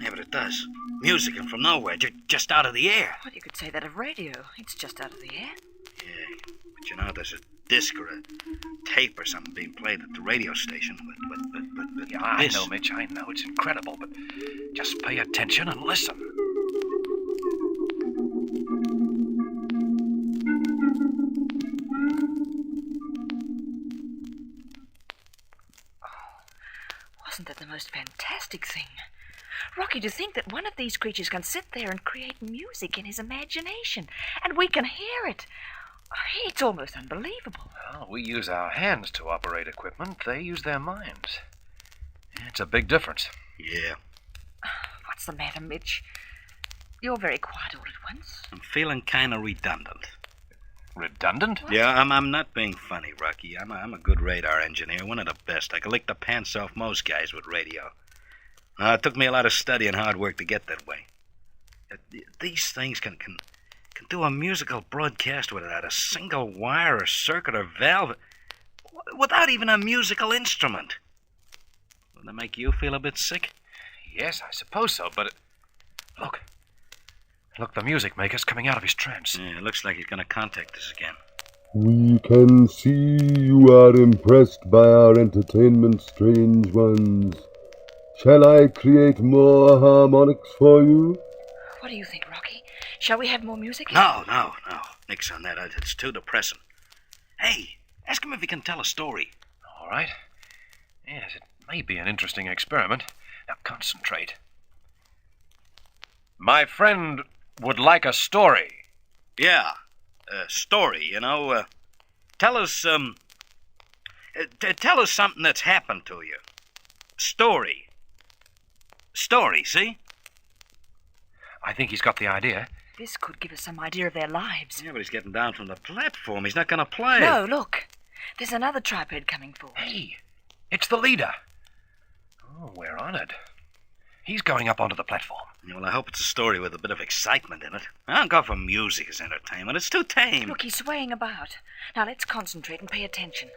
Yeah, but it does. Music and from nowhere, just out of the air. Well, you could say that of radio. It's just out of the air. Yeah, but you know, there's a disc or a tape or something being played at the radio station. But yeah, I know, Mitch, I know. It's incredible, but just pay attention and listen. Wasn't that the most fantastic thing? Rocky, to think that one of these creatures can sit there and create music in his imagination, and we can hear it. It's almost unbelievable. Well, we use our hands to operate equipment. They use their minds. It's a big difference. Yeah. What's the matter, Mitch? You're very quiet all at once. I'm feeling kind of redundant. Redundant? What? Yeah, I'm not being funny, Rocky. I'm a good radar engineer, one of the best. I can lick the pants off most guys with radio. It took me a lot of study and hard work to get that way. These things can do a musical broadcast without a single wire or circuit or valve, without even a musical instrument. Would that make you feel a bit sick? Yes, I suppose so, but look. Look, the music maker's coming out of his trance. Yeah, it looks like he's going to contact us again. We can see you are impressed by our entertainment, strange ones. Shall I create more harmonics for you? What do you think, Rocky? Shall we have more music? No. Nix on that. It's too depressing. Hey, ask him if he can tell a story. All right. Yes, it may be an interesting experiment. Now concentrate. My friend would like a story. Yeah, a story, you know. Tell us something that's happened to you. Story, see? I think he's got the idea. This could give us some idea of their lives. Yeah, but he's getting down from the platform. He's not going to play. No, look. There's another tripod coming forward. Hey, it's the leader. Oh, we're honored. He's going up onto the platform. Yeah, well, I hope it's a story with a bit of excitement in it. I don't go for music as entertainment. It's too tame. Look, he's swaying about. Now let's concentrate and pay attention.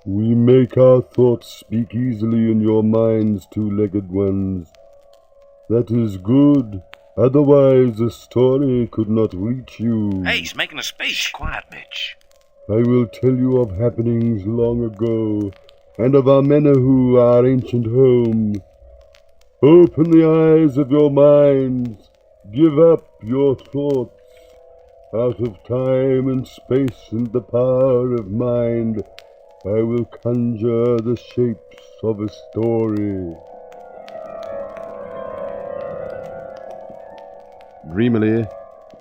We make our thoughts speak easily in your minds, two-legged ones. That is good. Otherwise, the story could not reach you. Hey, he's making a speech. Shh, quiet, Mitch. I will tell you of happenings long ago, and of Amenahu, our ancient home. Open the eyes of your minds. Give up your thoughts. Out of time and space and the power of mind, I will conjure the shapes of a story. Dreamily,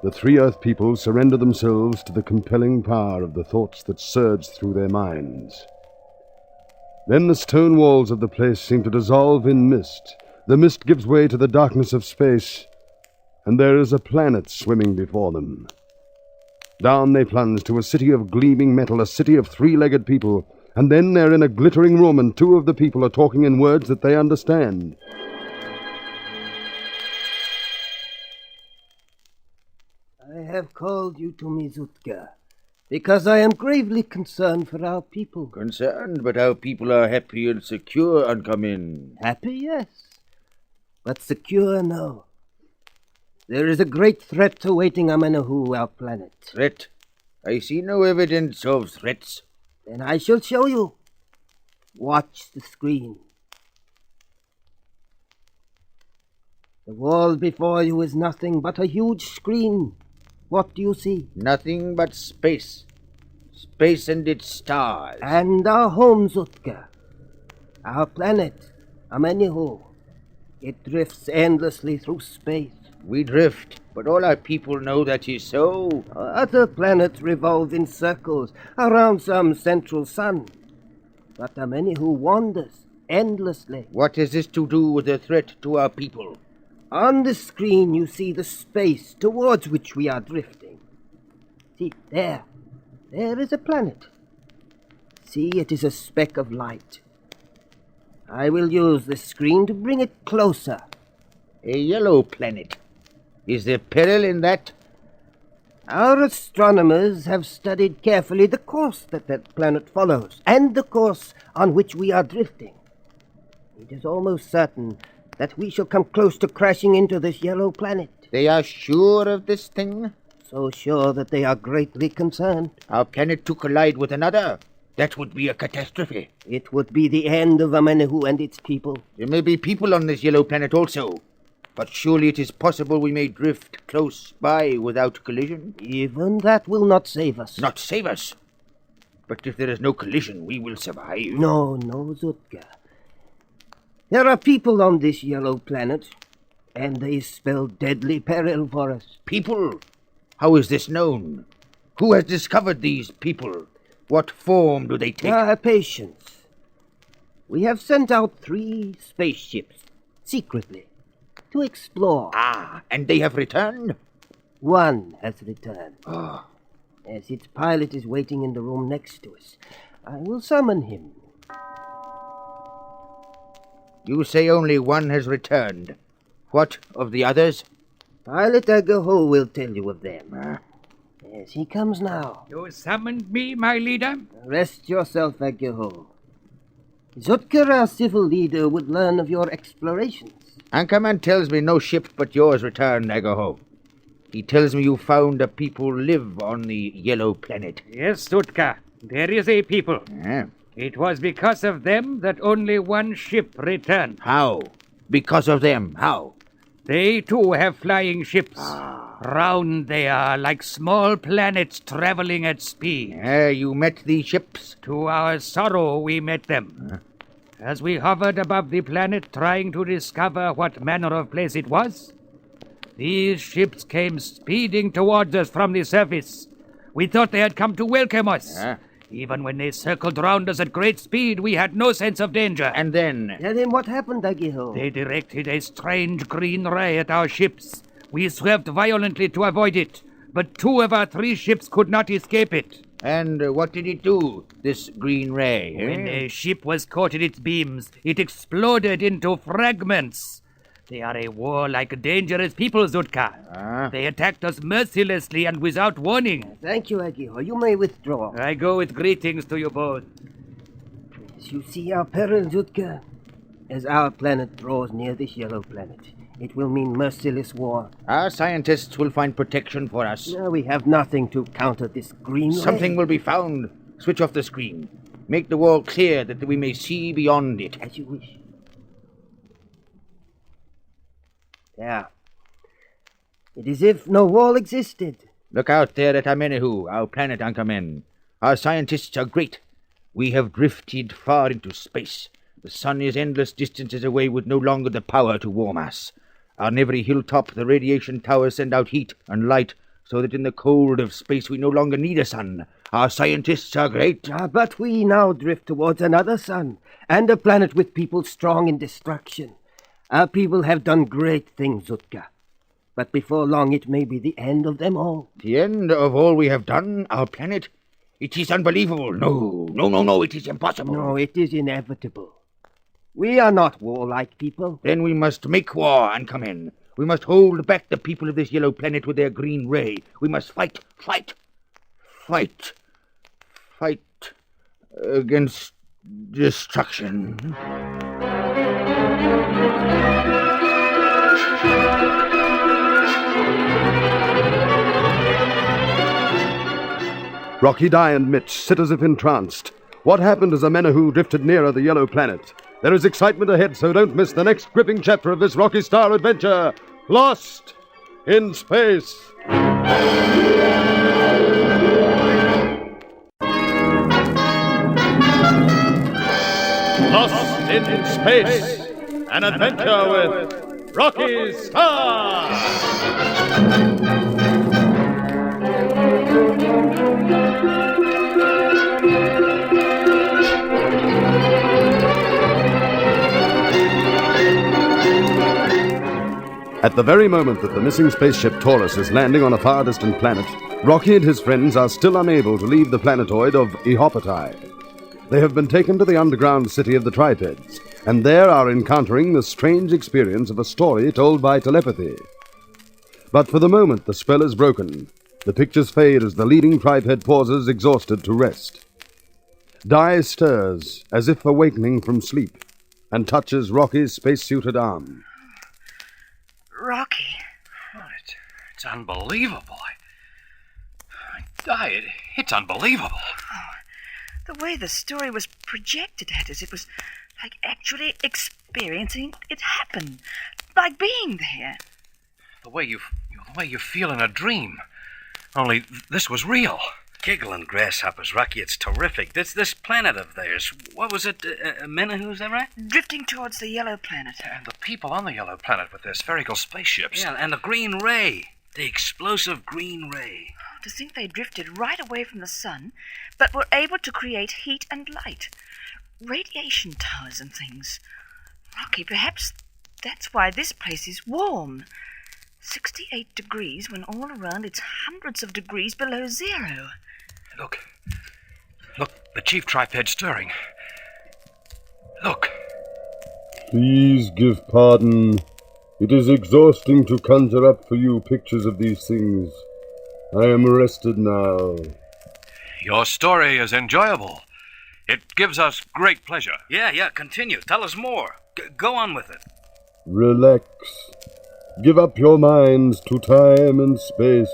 the three Earth people surrender themselves to the compelling power of the thoughts that surge through their minds. Then the stone walls of the place seem to dissolve in mist. The mist gives way to the darkness of space, and there is a planet swimming before them. Down they plunge to a city of gleaming metal, a city of three-legged people, and then they're in a glittering room, and two of the people are talking in words that they understand. I have called you to me, Zutka, because I am gravely concerned for our people. Concerned, but our people are happy and secure, Uncommon. Happy, yes, but secure, no. There is a great threat awaiting Amenahu, our planet. Threat? I see no evidence of threats. Then I shall show you. Watch the screen. The wall before you is nothing but a huge screen. What do you see? Nothing but space. Space and its stars. And our home, Zutka. Our planet, Amenahu. It drifts endlessly through space. We drift, but all our people know that is so. Other planets revolve in circles around some central sun. But Amenahu wanders endlessly. What has this to do with the threat to our people? On the screen you see the space towards which we are drifting. See, there is a planet. See, it is a speck of light. I will use the screen to bring it closer. A yellow planet. Is there peril in that? Our astronomers have studied carefully the course that planet follows, and the course on which we are drifting. It is almost certain that we shall come close to crashing into this yellow planet. They are sure of this thing? So sure that they are greatly concerned. Our planet to collide with another? That would be a catastrophe. It would be the end of Amenahu and its people. There may be people on this yellow planet also. But surely it is possible we may drift close by without collision? Even that will not save us. Not save us? But if there is no collision, we will survive. No, Zutka. There are people on this yellow planet, and they spell deadly peril for us. People? How is this known? Who has discovered these people? What form do they take? Patience. We have sent out 3 spaceships, secretly, to explore. And they have returned? One has returned. As its pilot is waiting in the room next to us. I will summon him. You say only one has returned. What of the others? Pilot Agaho will tell you of them. Yes, he comes now. You summoned me, my leader? Rest yourself, Agaho. Zutka, our civil leader, would learn of your explorations. Anchorman tells me no ship but yours returned, Agaho. He tells me you found a people live on the yellow planet. Yes, Zutka. There is a people. It was because of them that only one ship returned. How? Because of them? How? They too have flying ships. Round they are, like small planets traveling at speed. You met these ships? To our sorrow, we met them. As we hovered above the planet trying to discover what manner of place it was, these ships came speeding towards us from the surface. We thought they had come to welcome us. Even when they circled round us at great speed, we had no sense of danger. And then? Tell him what happened, Agiho. They directed a strange green ray at our ships. We swerved violently to avoid it, but 2 of our 3 ships could not escape it. And what did it do, this green ray? When a ship was caught in its beams, it exploded into fragments. They are a warlike, dangerous people, Zutka. They attacked us mercilessly and without warning. Thank you, Agiho. You may withdraw. I go with greetings to you both. As you see our peril, Zutka, as our planet draws near this yellow planet, it will mean merciless war. Our scientists will find protection for us. No, we have nothing to counter this green ray. Something will be found. Switch off the screen. Make the wall clear that we may see beyond it. As you wish. There. It is as if no wall existed. Look out there at Amenahu, our planet, Anchorman. Our scientists are great. We have drifted far into space. The sun is endless distances away with no longer the power to warm us. On every hilltop, the radiation towers send out heat and light, so that in the cold of space we no longer need a sun. Our scientists are great. But we now drift towards another sun, and a planet with people strong in destruction. Our people have done great things, Utka. But before long it may be the end of them all. The end of all we have done, our planet? It is unbelievable. No, it is impossible. No, it is inevitable. We are not warlike people. Then we must make war, Anchorman. We must hold back the people of this yellow planet with their green ray. We must fight against destruction. Rocky, Di, and Mitch sit as if entranced. What happened as Amenahu drifted nearer the yellow planet? There is excitement ahead, so don't miss the next gripping chapter of this Rocky Starr adventure, Lost in Space. Lost in Space, an adventure with Rocky Starr. At the very moment that the missing spaceship Taurus is landing on a far distant planet, Rocky and his friends are still unable to leave the planetoid of Ehopatai. They have been taken to the underground city of the Tripeds, and there are encountering the strange experience of a story told by telepathy. But for the moment, the spell is broken. The pictures fade as the leading triped pauses, exhausted, to rest. Di stirs, as if awakening from sleep, and touches Rocky's spacesuited arm. Rocky. Oh, it's unbelievable. It's unbelievable. Oh, the way the story was projected at us, it was like actually experiencing it happen, like being there. The way you feel in a dream. Only this was real. Giggling grasshoppers, Rocky, it's terrific. This planet of theirs, what was it, Amenahu, is that right? Drifting towards the yellow planet. And the people on the yellow planet with their spherical spaceships. Yeah, and the green ray. The explosive green ray. To think they drifted right away from the sun, but were able to create heat and light. Radiation towers and things. Rocky, perhaps that's why this place is warm. 68 degrees when all around it's hundreds of degrees below zero. Look, the chief triped stirring. Look. Please give pardon. It is exhausting to conjure up for you pictures of these things. I am rested now. Your story is enjoyable. It gives us great pleasure. Yeah, continue. Tell us more. Go on with it. Relax. Give up your minds to time and space.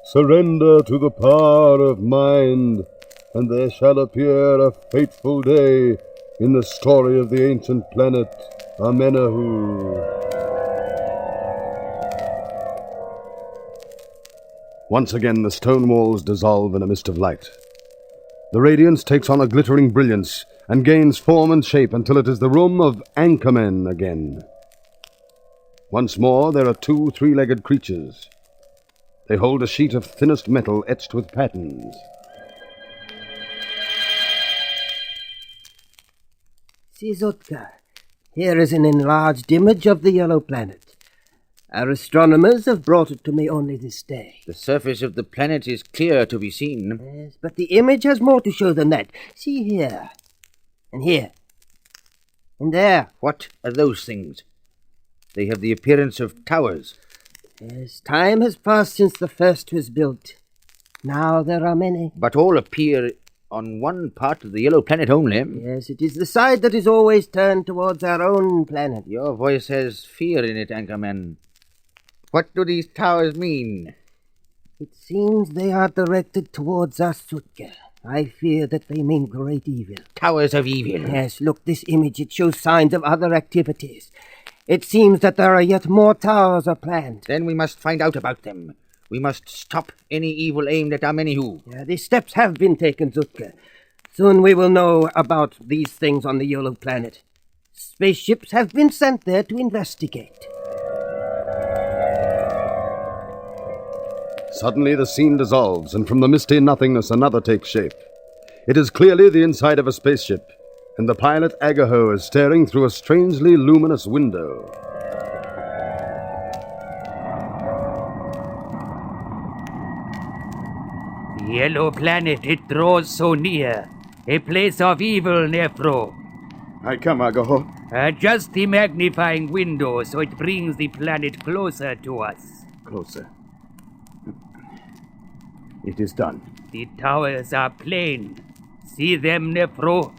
Surrender to the power of mind, and there shall appear a fateful day in the story of the ancient planet Amenahu. Once again, the stone walls dissolve in a mist of light. The radiance takes on a glittering brilliance and gains form and shape until it is the room of Anchormen again. Once more, there are two three-legged creatures. They hold a sheet of thinnest metal etched with patterns. See, Zotka, here is an enlarged image of the yellow planet. Our astronomers have brought it to me only this day. The surface of the planet is clear to be seen. Yes, but the image has more to show than that. See here, and here, and there. What are those things? They have the appearance of towers. Yes, time has passed since the first was built. Now there are many. But all appear on one part of the yellow planet only. Yes, it is the side that is always turned towards our own planet. Your voice has fear in it, Anchorman. What do these towers mean? It seems they are directed towards us, Sutka. I fear that they mean great evil. Towers of evil. Yes, look, this image, it shows signs of other activities. It seems that there are yet more towers are planned. Then we must find out about them. We must stop any evil aimed at Amenehu. Yeah, the steps have been taken, Zutka. Soon we will know about these things on the yellow planet. Spaceships have been sent there to investigate. Suddenly the scene dissolves, and from the misty nothingness another takes shape. It is clearly the inside of a spaceship, and the pilot Agaho is staring through a strangely luminous window. The yellow planet, it draws so near. A place of evil, Nefro. I come, Agaho. Adjust the magnifying window so it brings the planet closer to us. Closer. It is done. The towers are plain. See them, Nefro?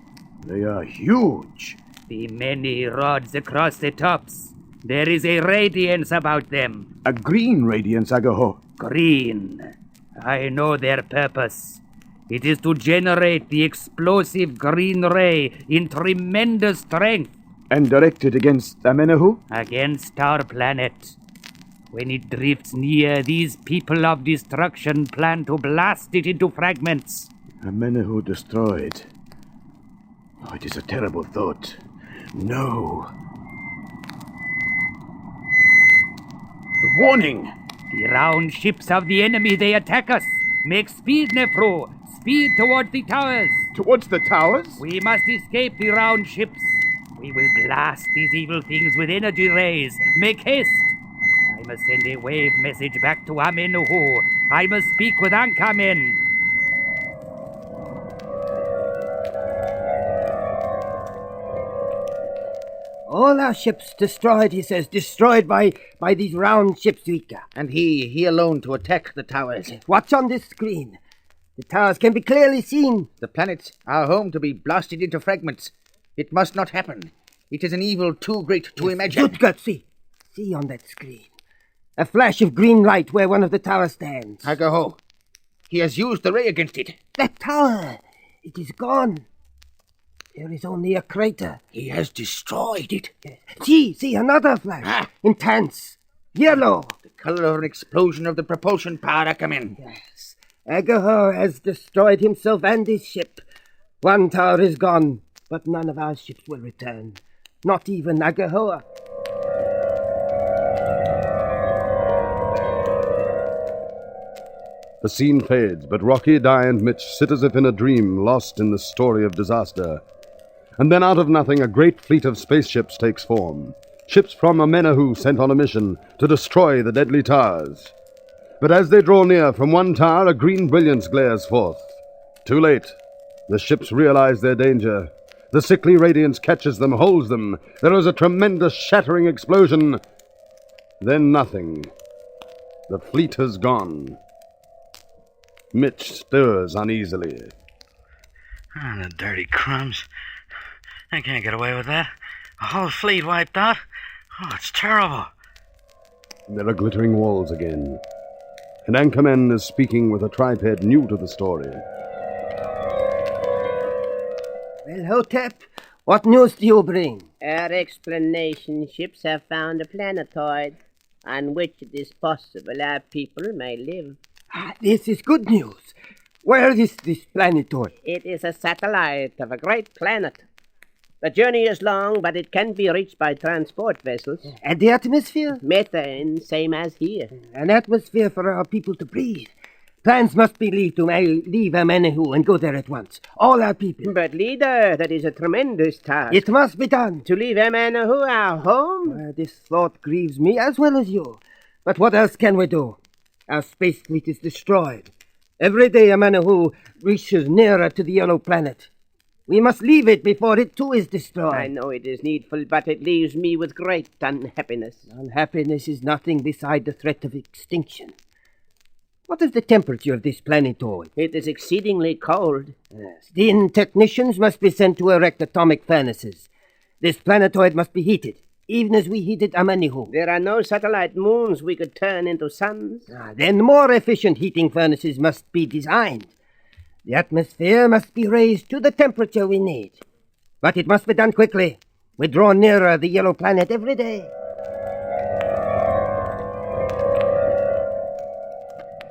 They are huge. The many rods across the tops. There is a radiance about them. A green radiance, Agaho. Green. I know their purpose. It is to generate the explosive green ray in tremendous strength. And directed against Amenehu? Against our planet. When it drifts near, these people of destruction plan to blast it into fragments. Amenehu destroyed. Oh, it is a terrible thought. No. Warning! The round ships of the enemy, they attack us. Make speed, Nefro. Speed towards the towers. Towards the towers? We must escape the round ships. We will blast these evil things with energy rays. Make haste. I must send a wave message back to Amenehu. I must speak with Ankamen. All our ships destroyed, he says, destroyed by these round ships, Zutka. And he alone to attack the towers. Watch on this screen. The towers can be clearly seen. The planets are home to be blasted into fragments. It must not happen. It is an evil too great to imagine. Zutka, see on that screen. A flash of green light where one of the towers stands. Agaho. He has used the ray against it. That tower, it is gone. There is only a crater. He has destroyed it. See, another flash. Intense. Yellow. The color of an explosion of the propulsion power, Akamen. Yes. Agaho has destroyed himself and his ship. One tower is gone, but none of our ships will return. Not even Agahoa. The scene fades, but Rocky, Di, and Mitch sit as if in a dream, lost in the story of disaster. And then out of nothing, a great fleet of spaceships takes form. Ships from Amenehu sent on a mission to destroy the deadly towers. But as they draw near, from one tower a green brilliance glares forth. Too late. The ships realize their danger. The sickly radiance catches them, holds them. There is a tremendous shattering explosion. Then nothing. The fleet has gone. Mitch stirs uneasily. Oh, the dirty crumbs. I can't get away with that. A whole fleet wiped out. Oh, it's terrible. There are glittering walls again. And Anchorman is speaking with a triped new to the story. Well, Hotep, what news do you bring? Our explanation ships have found a planetoid on which it is possible our people may live. This is good news. Where is this planetoid? It is a satellite of a great planet. The journey is long, but it can be reached by transport vessels. And the atmosphere? Methane, same as here. An atmosphere for our people to breathe. Plans must be leave Amenehu and go there at once. All our people. But, leader, that is a tremendous task. It must be done. To leave Amenehu, our home? This thought grieves me as well as you. But what else can we do? Our space fleet is destroyed. Every day Amenehu reaches nearer to the yellow planet. We must leave it before it too is destroyed. I know it is needful, but it leaves me with great unhappiness. Unhappiness is nothing beside the threat of extinction. What is the temperature of this planetoid? It is exceedingly cold. Yes. Then technicians must be sent to erect atomic furnaces. This planetoid must be heated, even as we heated Amenehu. There are no satellite moons we could turn into suns. Then more efficient heating furnaces must be designed. The atmosphere must be raised to the temperature we need. But it must be done quickly. We draw nearer the yellow planet every day.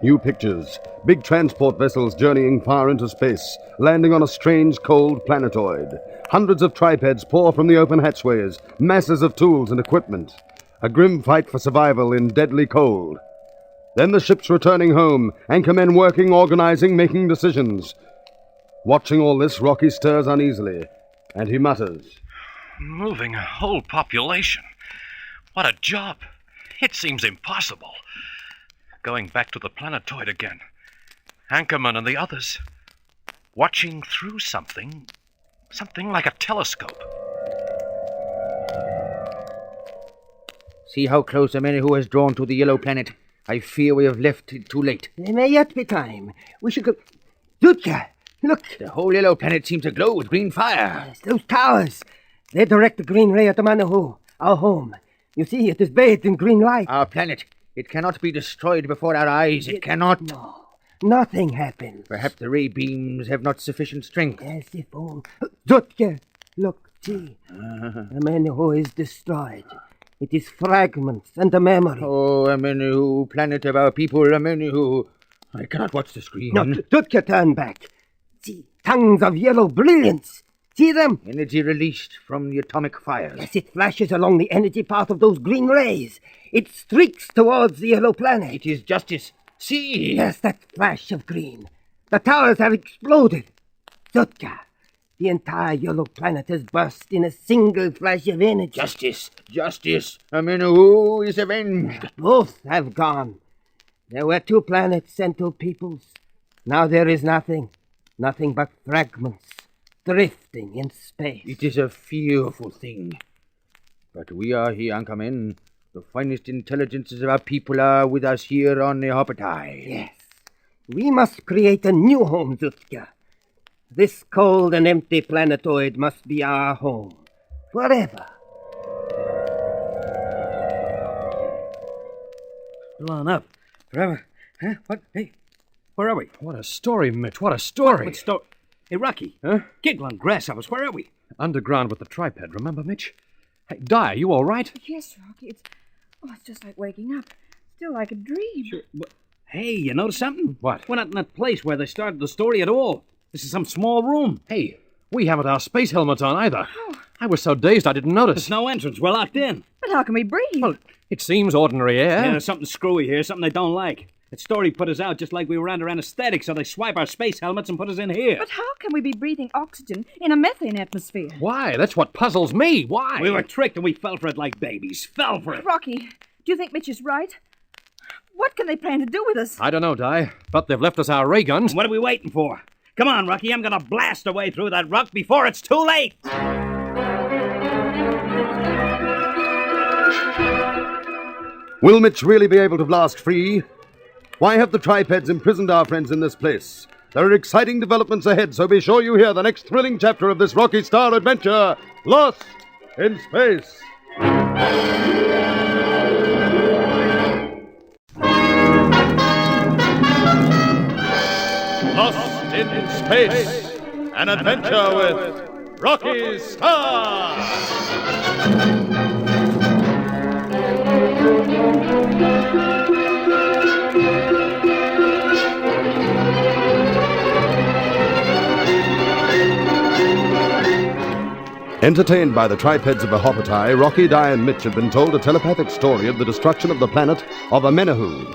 New pictures. Big transport vessels journeying far into space, landing on a strange, cold planetoid. Hundreds of tripeds pour from the open hatchways, masses of tools and equipment. A grim fight for survival in deadly cold. Then the ships returning home, anchormen working, organizing, making decisions. Watching all this, Rocky stirs uneasily, and he mutters. Moving a whole population. What a job. It seems impossible. Going back to the planetoid again. Anchorman and the others. Watching through something like a telescope. See how close the Menahu has drawn to the yellow planet. I fear we have left it too late. There may yet be time. We should go... Dutka, look! The whole yellow planet seems to glow with green fire. Yes, those towers. They direct the green ray at the Menahu, our home. You see, it is bathed in green light. Our planet. It cannot be destroyed before our eyes. It cannot. No, nothing happens. Perhaps the ray beams have not sufficient strength. Yes, if only... Dutka, look, see. The Menahu is destroyed. It is fragments and a memory. Oh, a Menahu, planet of our people, a Menahu. I cannot watch the screen. No, Dutka, turn back. See, tongues of yellow brilliance. See them? Energy released from the atomic fires. Yes, it flashes along the energy path of those green rays. It streaks towards the yellow planet. It is justice. See! Yes, that flash of green. The towers have exploded. Dutka, the entire yellow planet has burst in a single flash of energy. Justice! Justice! A Menahu is avenged. Both have gone. There were 2 planets and 2 peoples. Now there is nothing. Nothing but fragments. Drifting in space. It is a fearful thing. But we are here, Anchormen. The finest intelligences of our people are with us here on the Hopatai. Yes. We must create a new home, Dutka. This cold and empty planetoid must be our home. Forever. Blown up. Forever. Huh? What? Hey, where are we? What a story, Mitch. What a story. What story? Hey, Rocky. Huh? Giggling grasshoppers. Where are we? Underground with the tripod, remember, Mitch? Hey, Di, are you all right? Yes, Rocky. It's just like waking up. Still like a dream. Sure. Hey, you notice something? What? We're not in that place where they started the story at all. This is some small room. Hey, we haven't our space helmets on either. Oh. I was so dazed I didn't notice. There's no entrance. We're locked in. But how can we breathe? Well, it seems ordinary air. Yeah, there's something screwy here, something they don't like. That story put us out just like we were under anesthetic, so they swipe our space helmets and put us in here. But how can we be breathing oxygen in a methane atmosphere? Why? That's what puzzles me. Why? We were tricked and we fell for it like babies. Fell for it. Rocky, do you think Mitch is right? What can they plan to do with us? I don't know, Di, but they've left us our ray guns. What are we waiting for? Come on, Rocky, I'm gonna blast our way through that rock before it's too late! Will Mitch really be able to blast free? Why have the tripeds imprisoned our friends in this place? There are exciting developments ahead, so be sure you hear the next thrilling chapter of this Rocky Starr adventure, Lost in Space. Lost in Space, an adventure with Rocky Starr. Entertained by the tripeds of the Hopatai, Rocky, Di, and Mitch have been told a telepathic story of the destruction of the planet of Amenahu.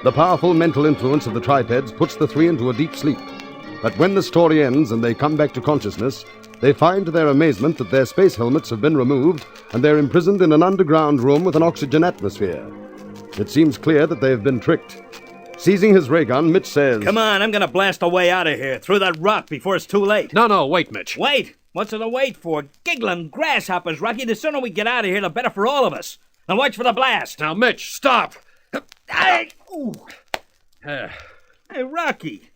The powerful mental influence of the tripeds puts the 3 into a deep sleep. But when the story ends and they come back to consciousness, they find to their amazement that their space helmets have been removed and they're imprisoned in an underground room with an oxygen atmosphere. It seems clear that they have been tricked. Seizing his ray gun, Mitch says, "Come on, I'm gonna blast our way out of here, through that rock before it's too late." No, wait, Mitch. Wait? What's there to wait for? Giggling grasshoppers, Rocky. The sooner we get out of here, the better for all of us. Now watch for the blast. Now, Mitch, stop. Hey, Rocky.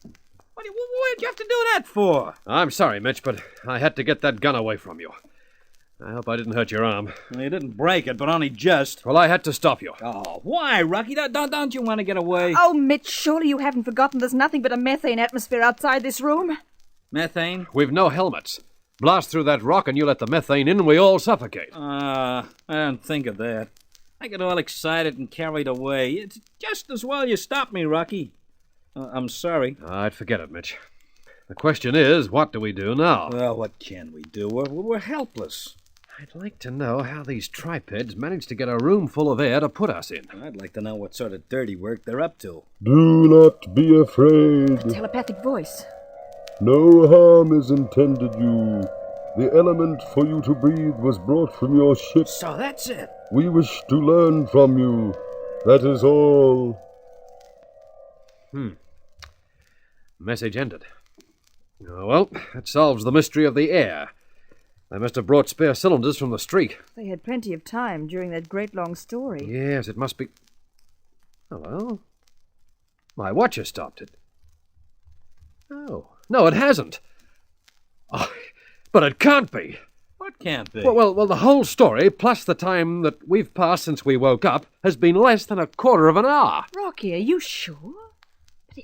What'd you have to do that for? I'm sorry, Mitch, but I had to get that gun away from you. I hope I didn't hurt your arm. Well, you didn't break it, but only just. Well, I had to stop you. Oh, why, Rocky? Don't you want to get away? Oh, Mitch, surely you haven't forgotten there's nothing but a methane atmosphere outside this room? Methane? We've no helmets. Blast through that rock and you let the methane in and we all suffocate. I didn't think of that. I get all excited and carried away. It's just as well you stopped me, Rocky. I'm sorry. I'd forget it, Mitch. The question is, what do we do now? Well, what can we do? We're helpless. I'd like to know how these tripeds managed to get a room full of air to put us in. I'd like to know what sort of dirty work they're up to. Do not be afraid. A telepathic voice. No harm is intended you. The element for you to breathe was brought from your ship. So that's it. We wish to learn from you. That is all. Message ended. Oh, well, that solves the mystery of the air. They must have brought spare cylinders from the streak. They had plenty of time during that great long story. Yes, it must be... Hello? My watch has stopped it. Oh, no, it hasn't. Oh, but it can't be. What can't be? Well, the whole story, plus the time that we've passed since we woke up, has been less than a quarter of an hour. Rocky, are you sure?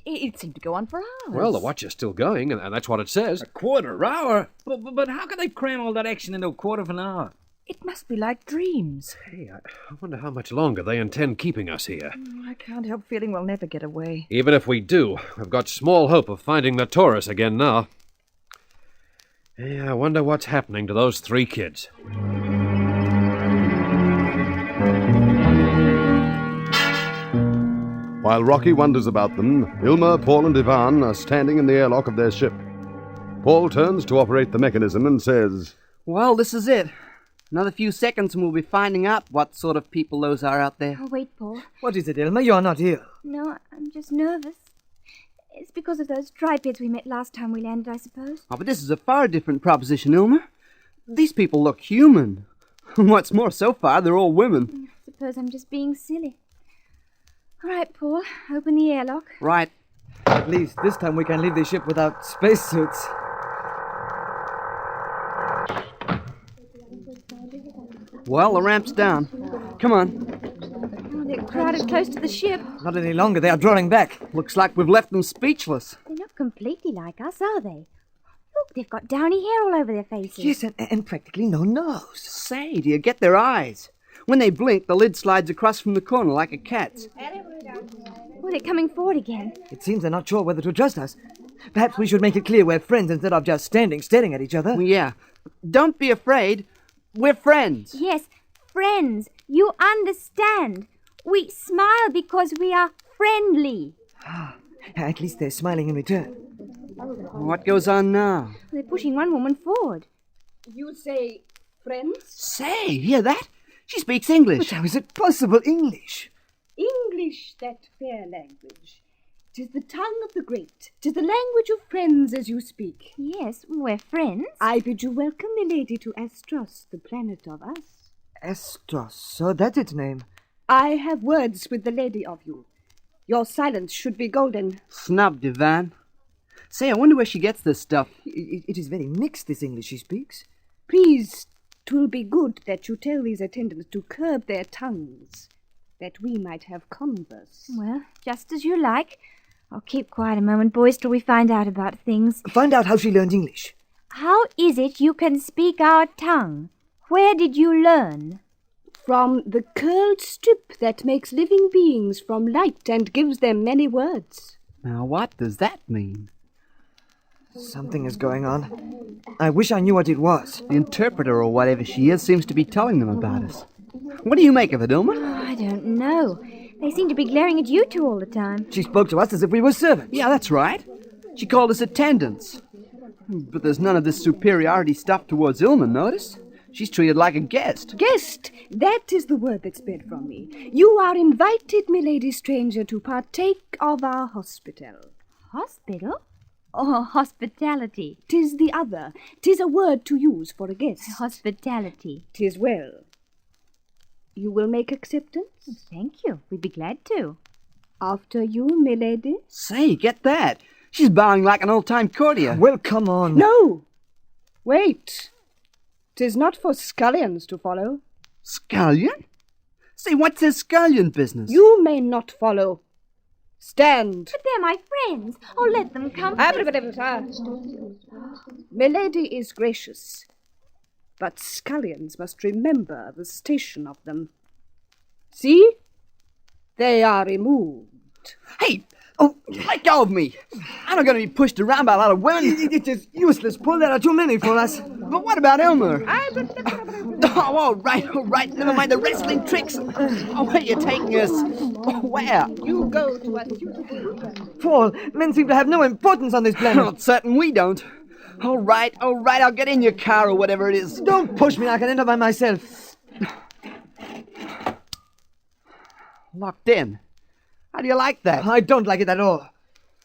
It seemed to go on for hours. Well, the watch is still going, and that's what it says. A quarter hour? But how could they cram all that action into a quarter of an hour? It must be like dreams. Hey, I wonder how much longer they intend keeping us here. I can't help feeling we'll never get away. Even if we do, we've got small hope of finding the Taurus again now. Hey, I wonder what's happening to those 3 kids. While Rocky wonders about them, Ilma, Paul, and Ivan are standing in the airlock of their ship. Paul turns to operate the mechanism and says, Well, this is it. Another few seconds and we'll be finding out what sort of people those are out there. Oh, wait, Paul. What is it, Ilma? You're not ill. No, I'm just nervous. It's because of those tripeds we met last time we landed, I suppose. Oh, but this is a far different proposition, Ilma. These people look human. What's more, so far, they're all women. I suppose I'm just being silly. All right, Paul, open the airlock. Right. At least this time we can leave the ship without spacesuits. Well, the ramp's down. Come on. Oh, they're crowded close to the ship. Not any longer. They are drawing back. Looks like we've left them speechless. They're not completely like us, are they? Look, they've got downy hair all over their faces. Yes, and practically no nose. Say, do you get their eyes? When they blink, the lid slides across from the corner like a cat's. Oh, they're coming forward again. It seems they're not sure whether to trust us. Perhaps we should make it clear we're friends instead of just staring at each other. Well, yeah. Don't be afraid. We're friends. Yes, friends. You understand. We smile because we are friendly. At least they're smiling in return. What goes on now? They're pushing one woman forward. You say friends? Say, hear that? She speaks English. But how is it possible, English? English, that fair language. 'Tis the tongue of the great. 'Tis the language of friends as you speak. Yes, we're friends. I bid you welcome, milady, to Astros, the planet of us. Astros, so that's its name. I have words with the lady of you. Your silence should be golden. Snubbed, Ivan. Say, I wonder where she gets this stuff. It is very mixed, this English she speaks. Please, 'twill be good that you tell these attendants to curb their tongues, that we might have converse. Well, just as you like. I'll keep quiet a moment, boys, till we find out about things. Find out how she learned English. How is it you can speak our tongue? Where did you learn? From the curled strip that makes living beings from light and gives them many words. Now, what does that mean? Something is going on. I wish I knew what it was. The interpreter or whatever she is seems to be telling them about us. What do you make of it, Ilma? Oh, I don't know. They seem to be glaring at you two all the time. She spoke to us as if we were servants. Yeah, that's right. She called us attendants. But there's none of this superiority stuff towards Ilma, notice? She's treated like a guest. Guest! That is the word that sped from me. You are invited, milady stranger, to partake of our hospital. Hospital? Or hospitality? 'Tis the other. 'Tis a word to use for a guest. Hospitality. 'Tis well. You will make acceptance? Thank you. We'd be glad to. After you, milady. Say, get that. She's bowing like an old-time courtier. Well, come on. No! Wait. 'Tis not for scullions to follow. Scullion? Say, what's this scullion business? You may not follow. Stand. But they're my friends. Oh, let them come. Milady is gracious, but scullions must remember the station of them. See? They are removed. Hey! Oh, let go of me! I'm not going to be pushed around by a lot of women. It is useless, Paul. There are too many for us. But what about Elmer? Oh, all right. Never mind the wrestling tricks. Oh, where are you taking us? Oh, where? You go to a... Paul, men seem to have no importance on this planet. Not certain we don't. All right, I'll get in your car or whatever it is. Don't push me, I can enter by myself. Locked in. How do you like that? I don't like it at all.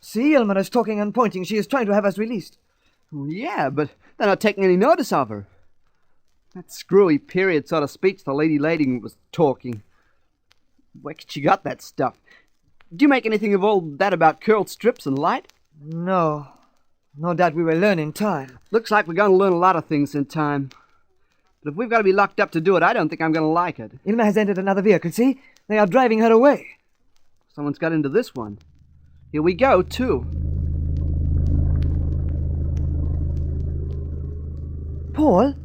See, Elmer is talking and pointing. She is trying to have us released. Well, yeah, but they're not taking any notice of her. That screwy period sort of speech the lady was talking. Where could she got that stuff? Do you make anything of all that about curled strips and light? No. No doubt we will learn in time. Looks like we're going to learn a lot of things in time. But if we've got to be locked up to do it, I don't think I'm going to like it. Ilma has entered another vehicle, see? They are driving her away. Someone's got into this one. Here we go, too. Paul,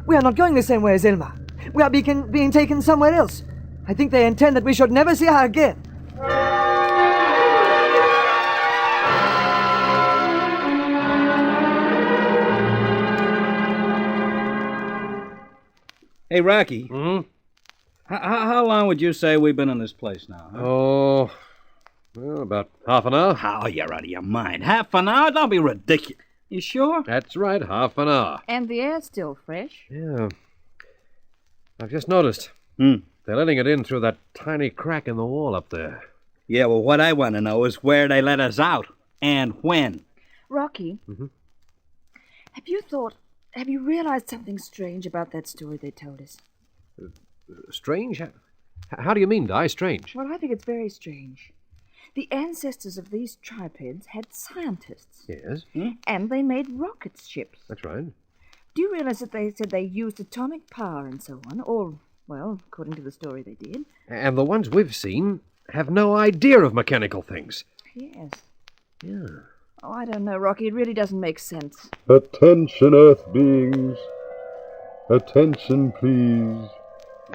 we are not going the same way as Ilma. We are being taken somewhere else. I think they intend that we should never see her again. Hey, Rocky. How long would you say we've been in this place now? Huh? Oh, well, about half an hour. Oh, you're out of your mind. Half an hour? Don't be ridiculous. You sure? That's right, half an hour. And the air's still fresh. Yeah. I've just noticed. They're letting it in through that tiny crack in the wall up there. Yeah, well, what I want to know is where they let us out and when. Rocky, have you realized something strange about that story they told us? Strange? How do you mean, Di? Strange? Well, I think it's very strange. The ancestors of these tripeds had scientists. Yes. And they made rocket ships. That's right. Do you realize that they said they used atomic power and so on? Or, well, according to the story, they did. And the ones we've seen have no idea of mechanical things. Yes. Yeah. Oh, I don't know, Rocky. It really doesn't make sense. Attention, Earth beings. Attention, please.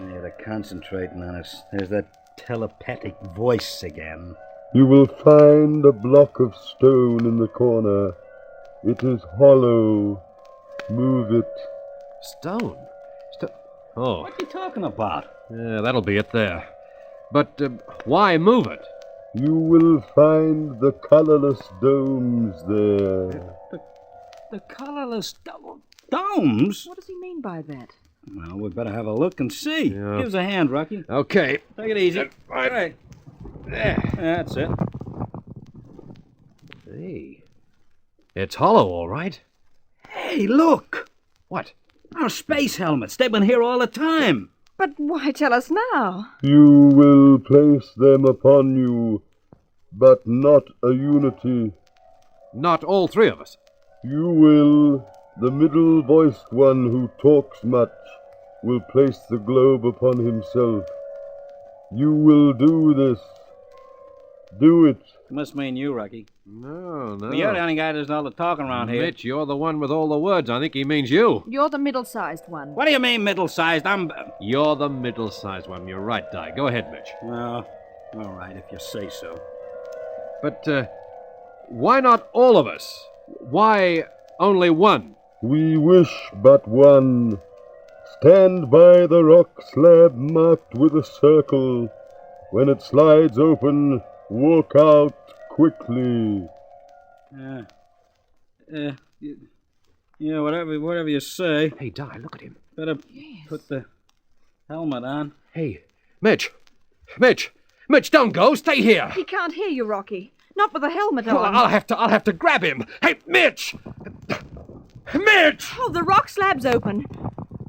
Yeah, they're concentrating on us. There's that telepathic voice again. You will find a block of stone in the corner. It is hollow. Move it. Stone? Oh. What are you talking about? Yeah, that'll be it there. But why move it? You will find the colorless domes there. The colorless domes? What does he mean by that? Well, we better have a look and see. Yeah. Give us a hand, Rocky. Okay. Take it easy. Right. There. That's it. Hey. It's hollow, all right. Hey, look! What? Our space helmets. They've been here all the time. But why tell us now? You will place them upon you, but not a unity. Not all three of us. You will, the middle-voiced one who talks much, will place the globe upon himself. You will do this. Do it. It must mean you, Rocky. No. Well, you're the only guy that does all the talking around here. Mitch, you're the one with all the words. I think he means you. You're the middle-sized one. What do you mean middle-sized? You're the middle-sized one. You're right, Di. Go ahead, Mitch. Well, all right, if you say so. But, why not all of us? Why only one? We wish but one. Stand by the rock slab marked with a circle. When it slides open, walk out quickly. Yeah, whatever you say. Hey, Di, look at him. Better put the helmet on. Hey, Mitch, don't go. Stay here. He can't hear you, Rocky. Not with the helmet Well, on. I'll have to grab him. Hey, Mitch! Mitch! Oh, the rock slab's open.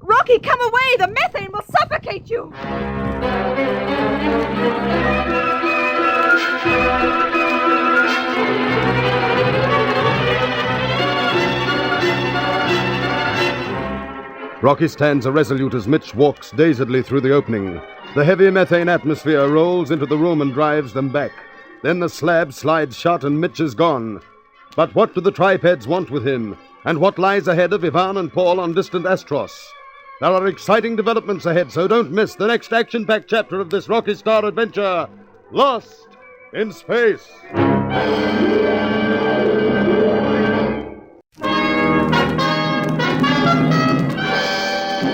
Rocky, come away! The methane will suffocate you! Rocky stands irresolute as Mitch walks dazedly through the opening. The heavy methane atmosphere rolls into the room and drives them back. Then the slab slides shut and Mitch is gone. But what do the tripeds want with him? And what lies ahead of Ivan and Paul on distant Astros? There are exciting developments ahead, so don't miss the next action-packed chapter of this Rocky Starr adventure, Lost in Space.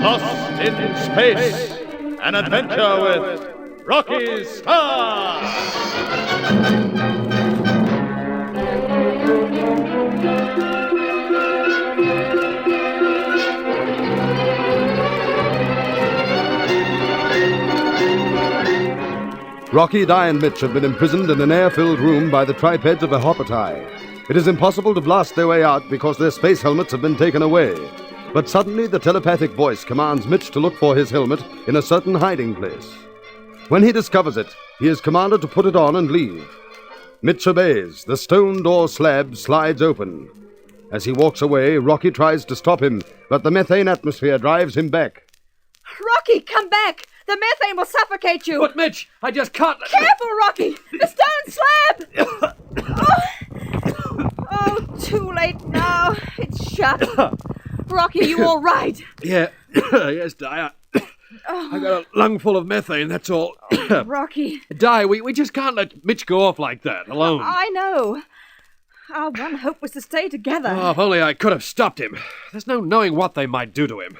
Lost in Space, an adventure with Rocky Starr. Rocky, Di, and Mitch have been imprisoned in an air-filled room by the tripeds of a Hopotai. It is impossible to blast their way out because their space helmets have been taken away. But suddenly the telepathic voice commands Mitch to look for his helmet in a certain hiding place. When he discovers it, he is commanded to put it on and leave. Mitch obeys. The stone door slab slides open. As he walks away, Rocky tries to stop him, but the methane atmosphere drives him back. Rocky, come back! The methane will suffocate you! But, Mitch, I just can't... Careful, Rocky! The stone slab! Oh, too late now. It's shut. Rocky, are you all right? Yeah, yes, Di. I got a lung full of methane, that's all. Rocky. Di, we just can't let Mitch go off like that, alone. I know. Our one hope was to stay together. Oh, if only I could have stopped him. There's no knowing what they might do to him.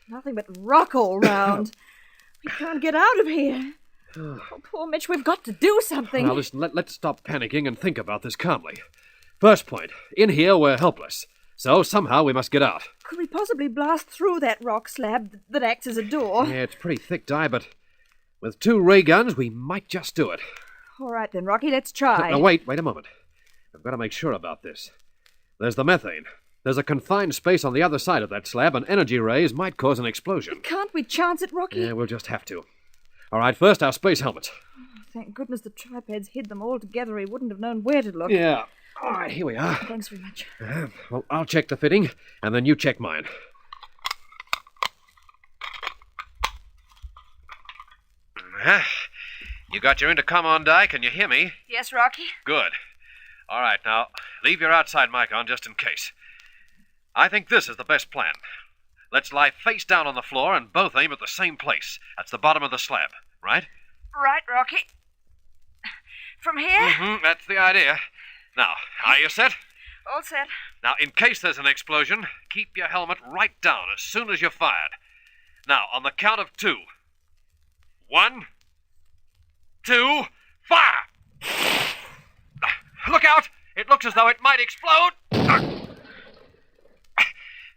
Nothing but rock all round. We can't get out of here. Oh, poor Mitch, we've got to do something. Now, listen, let's stop panicking and think about this calmly. First point, in here we're helpless. So somehow we must get out. Could we possibly blast through that rock slab that acts as a door? Yeah, it's pretty thick, Di, but with 2 ray guns, we might just do it. All right then, Rocky, let's try. Now, wait a moment. I've got to make sure about this. There's the methane. There's a confined space on the other side of that slab, and energy rays might cause an explosion. But can't we chance it, Rocky? Yeah, we'll just have to. All right, first our space helmets. Oh, thank goodness the tripeds hid them all together. He wouldn't have known where to look. Yeah. All right, here we are. Thanks very much. Well, I'll check the fitting, and then you check mine. You got your intercom on, Di? Can you hear me? Yes, Rocky? Good. All right, now, leave your outside mic on just in case. I think this is the best plan. Let's lie face down on the floor and both aim at the same place. That's the bottom of the slab, right? Right, Rocky. From here? Mm-hmm, that's the idea. Now, are you set? All set. Now, in case there's an explosion, keep your helmet right down as soon as you're fired. Now, on the count of 2. 1, 2, fire! Look out! It looks as though it might explode!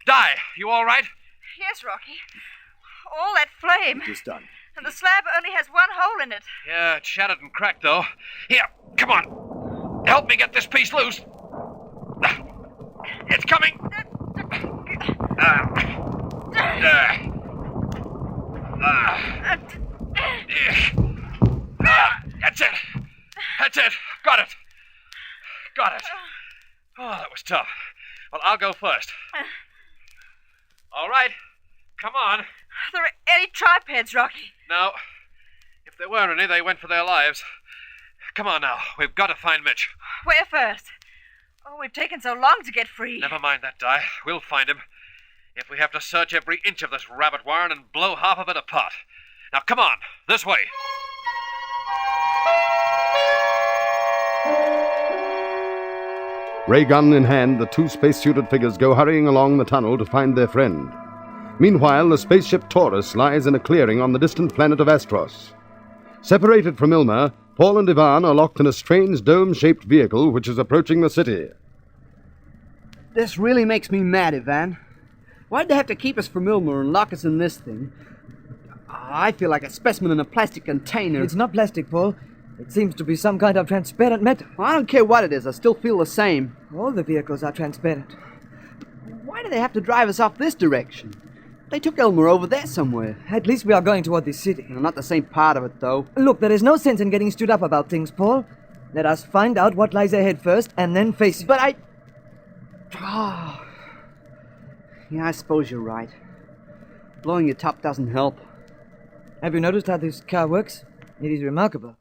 Di, you all right? Yes, Rocky. All that flame. It is done. And the slab only has one hole in it. Yeah, it's shattered and cracked, though. Here, come on. Help me get this piece loose. It's coming. That's it. That's it. Got it. Got it. Oh, that was tough. Well, I'll go first. All right. Come on. Are there any tripeds, Rocky? No. If there were any, they went for their lives. Come on now. We've got to find Mitch. Where first? Oh, we've taken so long to get free. Never mind that, Di. We'll find him. If we have to search every inch of this rabbit warren and blow half of it apart. Now, come on. This way. Ray gun in hand, the 2 spacesuited figures go hurrying along the tunnel to find their friend. Meanwhile, the spaceship Taurus lies in a clearing on the distant planet of Astros. Separated from Ilma, Paul and Ivan are locked in a strange dome-shaped vehicle which is approaching the city. This really makes me mad, Ivan. Why'd they have to keep us from Ilma and lock us in this thing? I feel like a specimen in a plastic container. It's not plastic, Paul. It seems to be some kind of transparent metal. Well, I don't care what it is. I still feel the same. All the vehicles are transparent. Why do they have to drive us off this direction? They took Elmer over there somewhere. At least we are going toward the city. Not the same part of it, though. Look, there is no sense in getting stood up about things, Paul. Let us find out what lies ahead first, and then face it. But I... Oh. Yeah, I suppose you're right. Blowing your top doesn't help. Have you noticed how this car works? It is remarkable.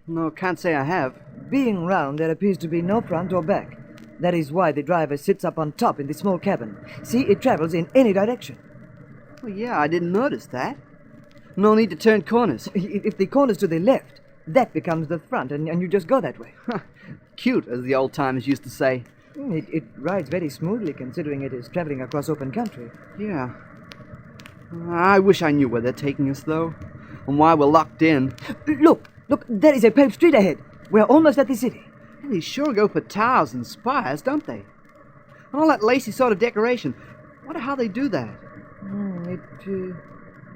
No, can't say I have. Being round, there appears to be no front or back. That is why the driver sits up on top in the small cabin. See, it travels in any direction. Well, yeah, I didn't notice that. No need to turn corners. If the corner's to the left, that becomes the front, and you just go that way. Cute, as the old timers used to say. It rides very smoothly, considering it is traveling across open country. Yeah. I wish I knew where they're taking us, though, and why we're locked in. Look, there is a paved street ahead. We're almost at the city. They sure go for towers and spires, don't they? And all that lacy sort of decoration. Wonder how they do that.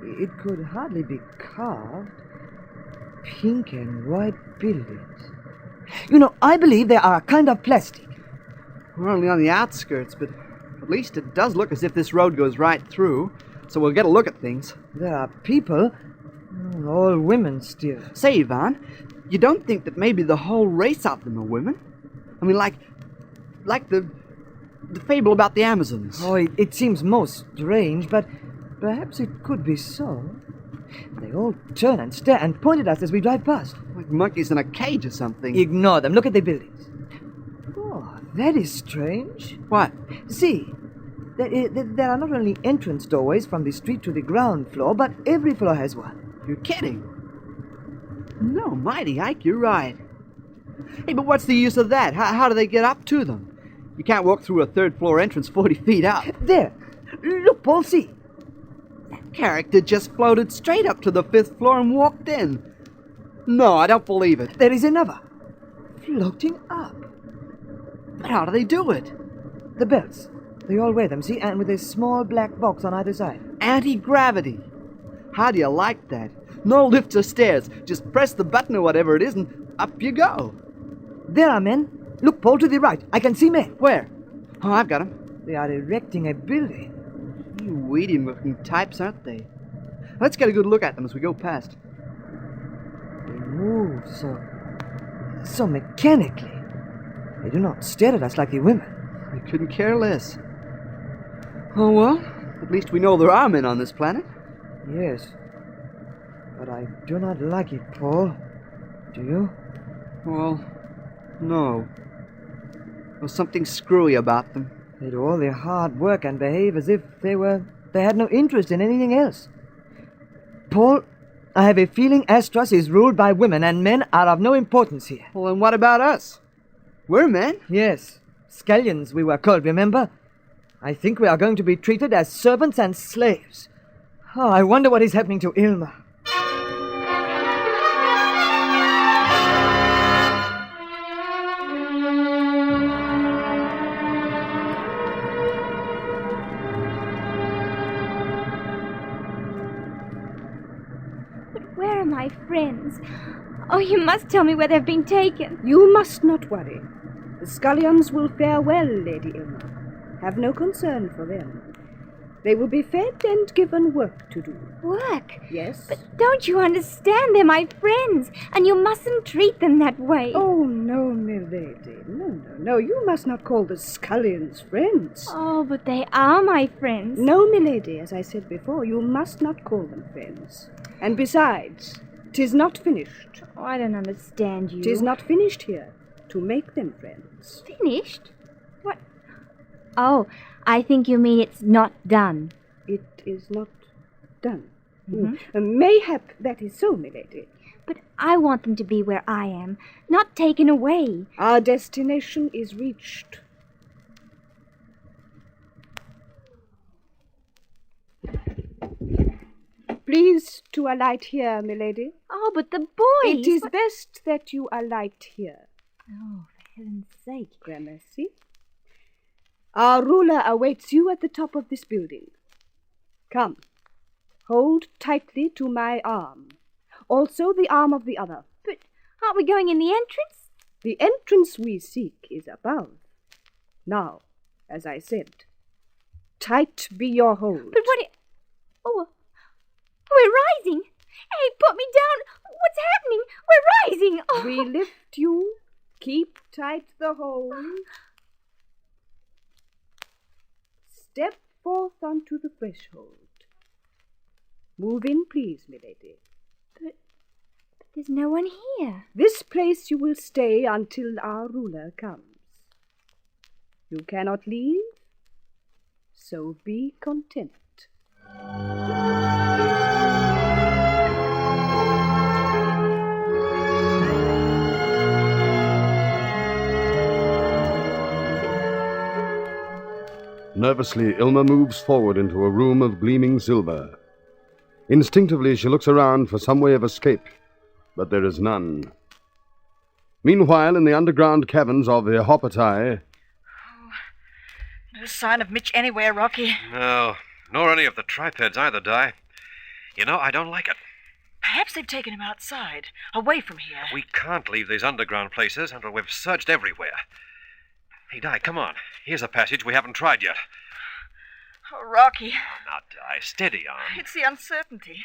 It could hardly be carved. Pink and white buildings. You know, I believe they are a kind of plastic. We're only on the outskirts, but at least it does look as if this road goes right through, so we'll get a look at things. There are people, all women still. Say, Ivan, you don't think that maybe the whole race of them are women? I mean, like the fable about the Amazons. Oh, it seems most strange, but perhaps it could be so. They all turn and stare and point at us as we drive past. Like monkeys in a cage or something. Ignore them. Look at the buildings. Oh, that is strange. What? See, there are not only entrance doorways from the street to the ground floor, but every floor has one. You're kidding. No, mighty Ike, you're right. Hey, but what's the use of that? How do they get up to them? You can't walk through a third-floor entrance 40 feet up. There. Look, Paul, see. That character just floated straight up to the 5th floor and walked in. No, I don't believe it. There is another. Floating up. But how do they do it? The belts. They all wear them, see? And with a small black box on either side. Anti-gravity. How do you like that? No lifts or stairs. Just press the button or whatever it is and up you go. There are men. Look, Paul, to the right. I can see men. Where? Oh, I've got them. They are erecting a building. Weedy-looking types, aren't they? Let's get a good look at them as we go past. They move so mechanically. They do not stare at us like the women. I couldn't care less. Oh, well, at least we know there are men on this planet. Yes. But I do not like it, Paul. Do you? Well, no. There's something screwy about them. They do all their hard work and behave as if they had no interest in anything else. Paul, I have a feeling Astros is ruled by women and men are of no importance here. Well, then what about us? We're men? Yes. Scallions we were called, remember? I think we are going to be treated as servants and slaves. Oh, I wonder what is happening to Ilma. Where are my friends? Oh, you must tell me where they've been taken. You must not worry. The scullions will fare well, Lady Ilma. Have no concern for them. They will be fed and given work to do. Work? Yes. But don't you understand? They're my friends, and you mustn't treat them that way. Oh, no, milady. No. You must not call the scullions friends. Oh, but they are my friends. No, milady. As I said before, you must not call them friends. And besides, 'tis not finished. Oh, I don't understand you. 'Tis not finished here to make them friends. Finished? What? Oh, I think you mean it's not done. It is not done. Mm-hmm. Mayhap that is so, milady. But I want them to be where I am, not taken away. Our destination is reached. Please to alight here, milady. Oh, but the boys... It is best that you alight here. Oh, for heaven's sake. Gramercy. Our ruler awaits you at the top of this building. Come. Hold tightly to my arm. Also the arm of the other. But aren't we going in the entrance? The entrance we seek is above. Now, as I said, tight be your hold. But what... Oh, we're rising. Hey, put me down. What's happening? We're rising. Oh. We lift you. Keep tight the hold. Step forth onto the threshold. Move in, please, milady. But There's no one here. This place you will stay until our ruler comes. You cannot leave, so be content. Nervously, Ilma moves forward into a room of gleaming silver. Instinctively, she looks around for some way of escape, but there is none. Meanwhile, in the underground caverns of the Hopotai... No sign of Mitch anywhere, Rocky. No, nor any of the tripeds either, Di. You know, I don't like it. Perhaps they've taken him outside, away from here. We can't leave these underground places until we've searched everywhere. Hey, Di, come on. Here's a passage we haven't tried yet. Oh, Rocky. Oh, now, Di, steady on. It's the uncertainty.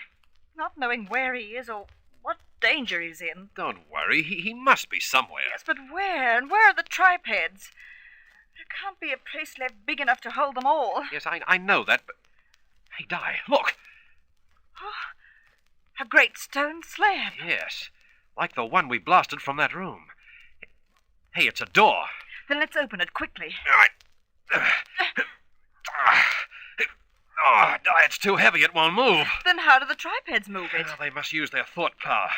Not knowing where he is or what danger he's in. Don't worry. He must be somewhere. Yes, but where? And where are the tripeds? There can't be a place left big enough to hold them all. Yes, I know that, but... Hey, Di, look. Oh, a great stone slab. Yes, like the one we blasted from that room. Hey, it's a door. Then let's open it quickly. Oh, Di, it's too heavy. It won't move. Then how do the tripeds move it? They must use their thought power.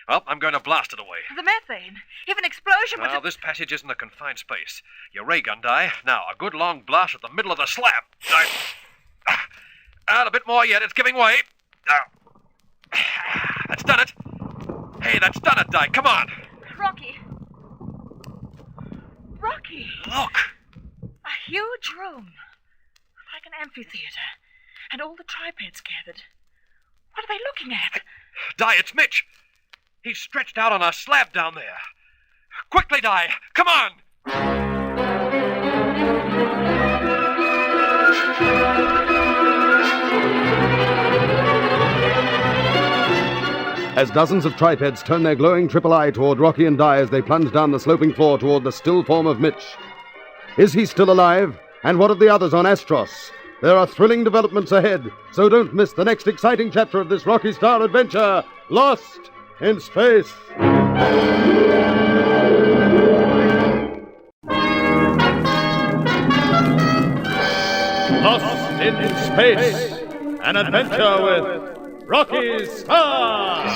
Well, I'm going to blast it away. The methane. If an explosion was... Well, this passage isn't a confined space. Your ray gun, Di. Now, a good long blast at the middle of the slab. And a bit more yet. It's giving way. That's done it. Hey, that's done it, Di. Come on. Rocky. Rocky. Look. A huge room. Like an amphitheater. And all the tripeds gathered. What are they looking at? Di, it's Mitch. He's stretched out on a slab down there. Quickly, Di. Come on. As dozens of tripeds turn their glowing triple eye toward Rocky and Di as they plunge down the sloping floor toward the still form of Mitch. Is he still alive? And what of the others on Astros? There are thrilling developments ahead, so don't miss the next exciting chapter of this Rocky Starr adventure, Lost in Space. Lost in Space, an adventure with Rocky Starr.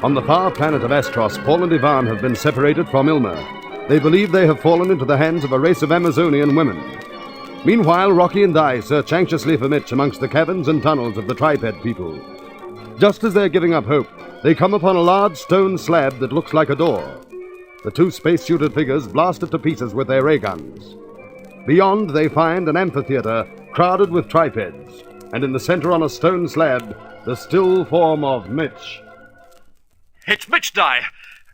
On the far planet of Astros, Paul and Ivan have been separated from Ilma. They believe they have fallen into the hands of a race of Amazonian women. Meanwhile, Rocky and Di search anxiously for Mitch amongst the caverns and tunnels of the triped people. Just as they're giving up hope, they come upon a large stone slab that looks like a door. The two spacesuited figures blast it to pieces with their ray guns. Beyond, they find an amphitheater crowded with tripeds, and in the center on a stone slab, the still form of Mitch. It's Mitch, Di.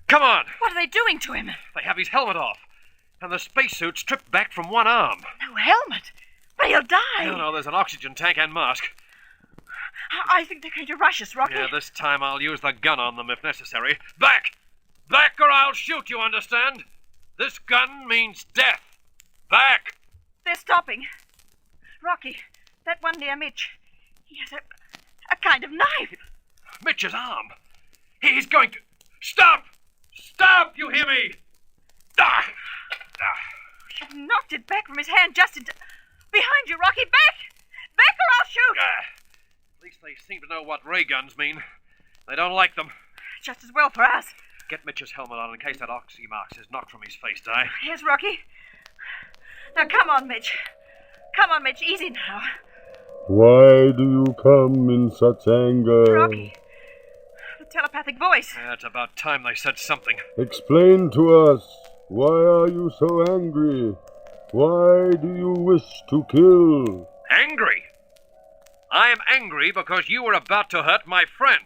Come on. What are they doing to him? They have his helmet off, and the spacesuit stripped back from one arm. No helmet. But he'll die. No, there's an oxygen tank and mask. I think they're going to rush us, Rocky. Yeah, this time I'll use the gun on them if necessary. Back! Back or I'll shoot, you understand? This gun means death. Back! They're stopping. Rocky, that one near Mitch. He has a kind of knife. Mitch's arm. He's going to... Stop! Stop! You hear me? Ah! You've knocked it back from his hand just into... Behind you, Rocky! Back! Back or I'll shoot! At least they seem to know what ray guns mean. They don't like them. Just as well for us. Get Mitch's helmet on in case that oxymarks is knocked from his face, Di. Yes, Rocky. Now, come on, Mitch. Come on, Mitch. Easy now. Why do you come in such anger? Rocky. The telepathic voice. It's about time they said something. Explain to us. Why are you so angry? Why do you wish to kill? Angry? I am angry because you were about to hurt my friend.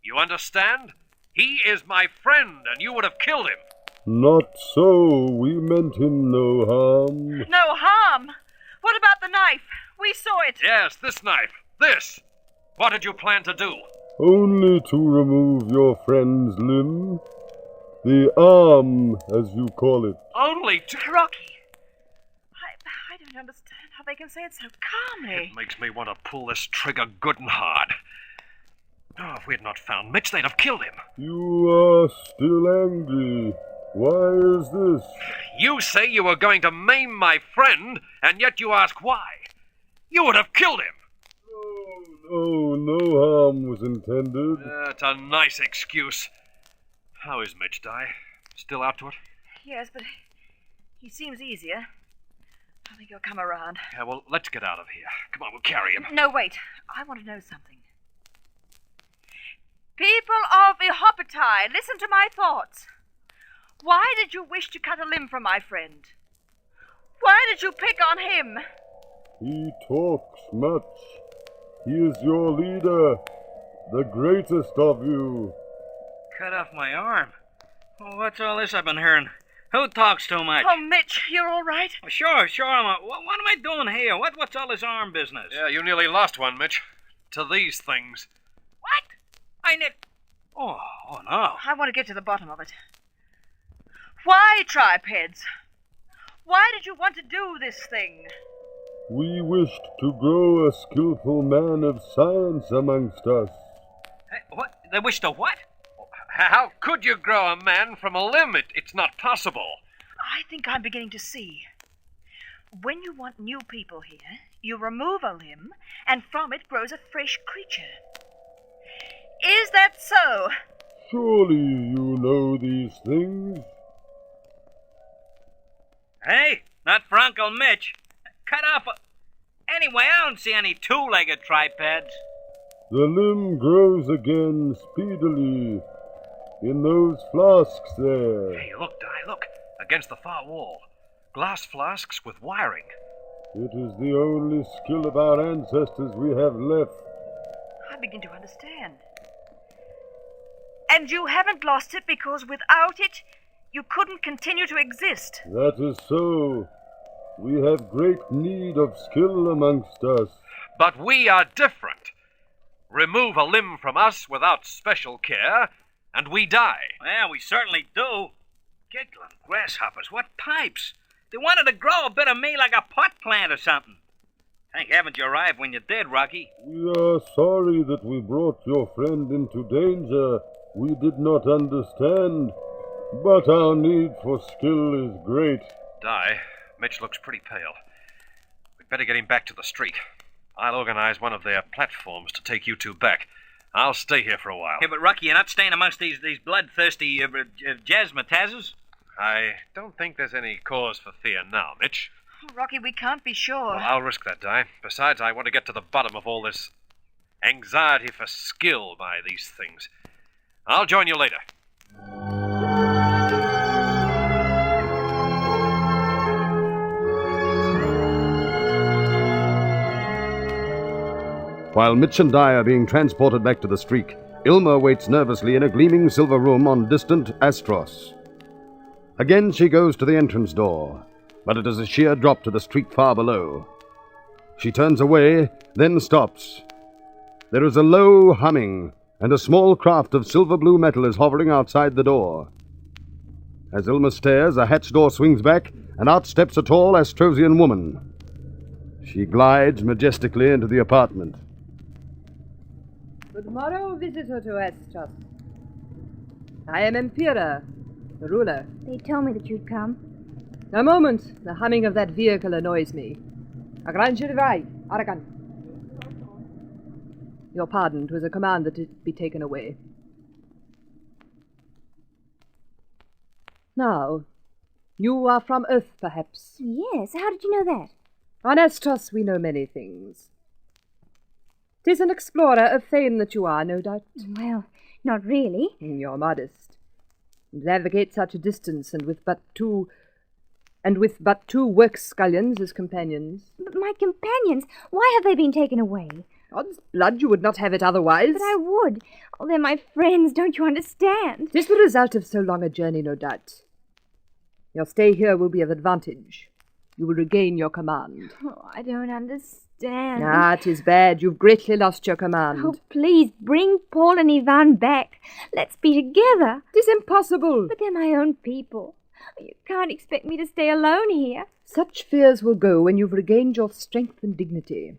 You understand? He is my friend, and you would have killed him. Not so. We meant him no harm. No harm? What about the knife? We saw it. Yes, this knife. This. What did you plan to do? Only to remove your friend's limb. The arm, as you call it. Only Rocky, I don't understand how they can say it so calmly. It makes me want to pull this trigger good and hard. Oh, if we had not found Mitch, they'd have killed him. You are still angry. Why is this? You say you were going to maim my friend, and yet you ask why. You would have killed him. No harm was intended. That's a nice excuse. How is Mitch, Di? Still out to it? Yes, but he seems easier. I think he'll come around. Yeah, well, let's get out of here. Come on, we'll carry him. No, wait. I want to know something. People of Ihopitai, listen to my thoughts. Why did you wish to cut a limb from my friend? Why did you pick on him? He talks much. He is your leader, the greatest of you. cut off my arm. Well, what's all this I've been hearing? Who talks too much? Oh, Mitch, you're all right? Oh, sure. What am I doing here? What's all this arm business? Yeah, you nearly lost one, Mitch. To these things. Oh, no. I want to get to the bottom of it. Why tripeds? Why did you want to do this thing? We wished to grow a skillful man of science amongst us. What? They wish to what? How could you grow a man from a limb? It's not possible. I think I'm beginning to see. When you want new people here, you remove a limb, and from it grows a fresh creature. Is that so? Surely you know these things. Hey, not for Uncle Mitch. Cut off Anyway, I don't see any two-legged tripeds. The limb grows again speedily in those flasks there. Hey, look, Di, look. Against the far wall. Glass flasks with wiring. It is the only skill of our ancestors we have left. I begin to understand. And you haven't lost it because without it, you couldn't continue to exist. That is so. We have great need of skill amongst us. But we are different. Remove a limb from us without special care, and we die. Yeah, we certainly do. Giggling grasshoppers, what pipes? They wanted to grow a bit of me like a pot plant or something. Thank heavens you arrived when you did, Rocky. We are sorry that we brought your friend into danger. We did not understand, but our need for skill is great. Di, Mitch looks pretty pale. We'd better get him back to the street. I'll organize one of their platforms to take you two back. I'll stay here for a while. Yeah, but Rocky, you're not staying amongst these bloodthirsty jazzmatazes? I don't think there's any cause for fear now, Mitch. Oh, Rocky, we can't be sure. Well, I'll risk that, Di. Besides, I want to get to the bottom of all this anxiety for skill by these things. I'll join you later. While Mitch and Di are being transported back to the streak, Ilma waits nervously in a gleaming silver room on distant Astros. Again she goes to the entrance door, but it is a sheer drop to the street far below. She turns away, then stops. There is a low humming, and a small craft of silver-blue metal is hovering outside the door. As Ilma stares, a hatch door swings back, and out steps a tall Astrosian woman. She glides majestically into the apartment. Good morrow, visitor to Astros. I am Empira, the ruler. They told me that you'd come. A moment. The humming of that vehicle annoys me. Agranjirvai, Arakan. Your pardon, 'twas a command that it be taken away. Now, you are from Earth, perhaps? Yes, how did you know that? On Astros we know many things. 'Tis an explorer of fame that you are, no doubt. Well, not really. You're modest. Navigate such a distance, and with but two work scullions as companions. But my companions, why have they been taken away? Odds blood, you would not have it otherwise. But I would. Oh, they're my friends, don't you understand? 'Tis the result of so long a journey, no doubt. Your stay here will be of advantage. You will regain your command. Oh, I don't understand. Ah, it is bad. You've greatly lost your command. Oh, please, bring Paul and Ivan back. Let's be together. It is impossible. But they're my own people. You can't expect me to stay alone here. Such fears will go when you've regained your strength and dignity.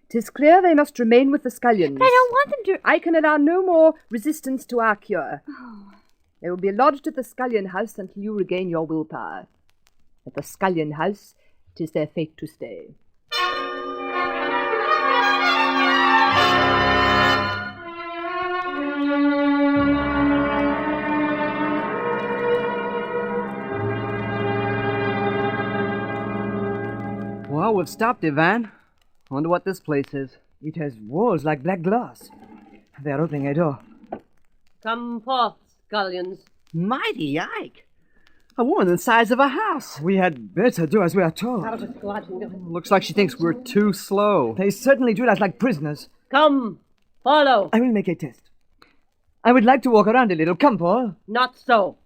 'Tis clear they must remain with the scullions. But I don't want them to... I can allow no more resistance to our cure. They will be lodged at the scullion house until you regain your willpower. At the scullion house, 'tis their fate to stay. Well, we've stopped, Ivan. Wonder what this place is. It has walls like black glass. They're opening a door. Come forth, scullions. Mighty Ike! A woman the size of a house. We had better do as we are told. Looks like she thinks we're too slow. They certainly treat us like prisoners. Come, follow. I will make a test. I would like to walk around a little. Come, Paul. Not so.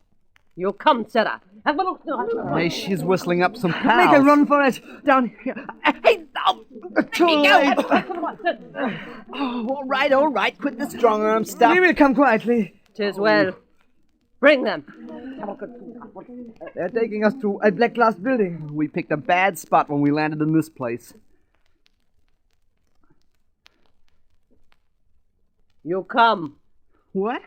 You come, Sarah. Hey, she's whistling up some pals. Make a run for it. Down here. Hey, too late. Oh, all right. Quit the strong arm stuff. We will come quietly. 'Tis well. Bring them. They're taking us to a black glass building. We picked a bad spot when we landed in this place. You come. What?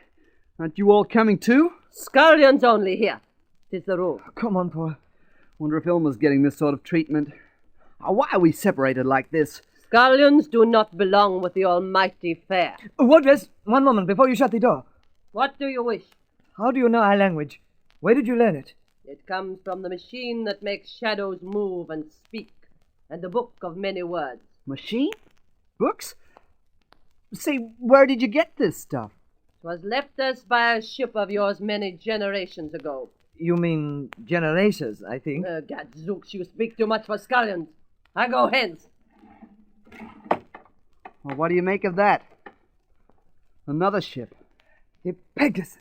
Aren't you all coming too? Scullions only here. 'Tis the rule. Come on, Paul. Wonder if Ilma's getting this sort of treatment. Why are we separated like this? Scullions do not belong with the almighty fair. Wardress, one moment before you shut the door. What do you wish? How do you know our language? Where did you learn it? It comes from the machine that makes shadows move and speak, and the book of many words. Machine? Books? Say, where did you get this stuff? 'Twas left us by a ship of yours many generations ago. You mean generations, I think. Gadzooks, you speak too much for scullions. I go hence. Well, what do you make of that? Another ship. The Pegasus.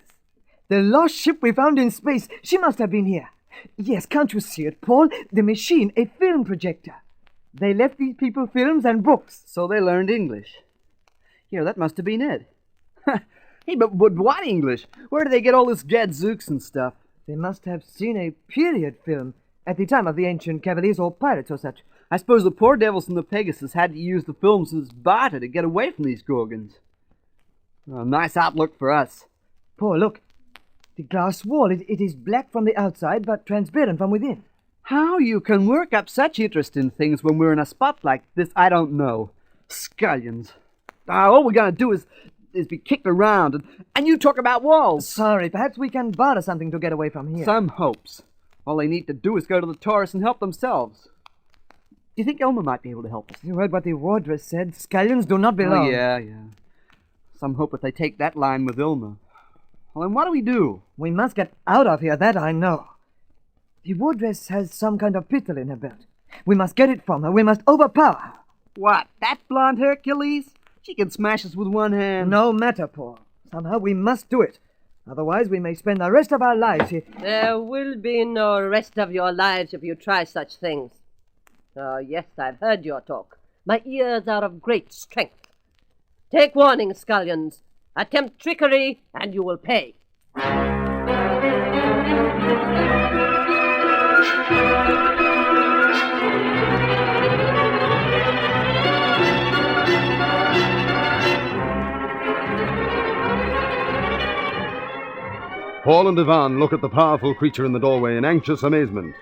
The lost ship we found in space. She must have been here. Yes, can't you see it, Paul? The machine, a film projector. They left these people films and books. So they learned English. Here, that must have been it. Hey, but what English? Where do they get all this gadzooks and stuff? They must have seen a period film at the time of the ancient cavaliers or pirates or such. I suppose the poor devils from the Pegasus had to use the films as barter to get away from these Gorgons. A nice outlook for us. Paul, look. The glass wall, it is black from the outside, but transparent from within. How you can work up such interest in things when we're in a spot like this, I don't know. Scullions. All we're going to do is be kicked around, and you talk about walls. Sorry, perhaps we can barter something to get away from here. Some hopes. All they need to do is go to the Taurus and help themselves. Do you think Elmer might be able to help us? You heard what the wardress said. Scullions do not belong. Oh, yeah. Some hope if they take that line with Ilma. Well, then what do we do? We must get out of here, that I know. The wardress has some kind of pistol in her belt. We must get it from her. We must overpower her. What, that blonde Hercules? She can smash us with one hand. No matter, Paul. Somehow we must do it. Otherwise we may spend the rest of our lives here. There will be no rest of your lives if you try such things. Oh, yes, I've heard your talk. My ears are of great strength. Take warning, scullions. Attempt trickery, and you will pay. Paul and Ivan look at the powerful creature in the doorway in anxious amazement.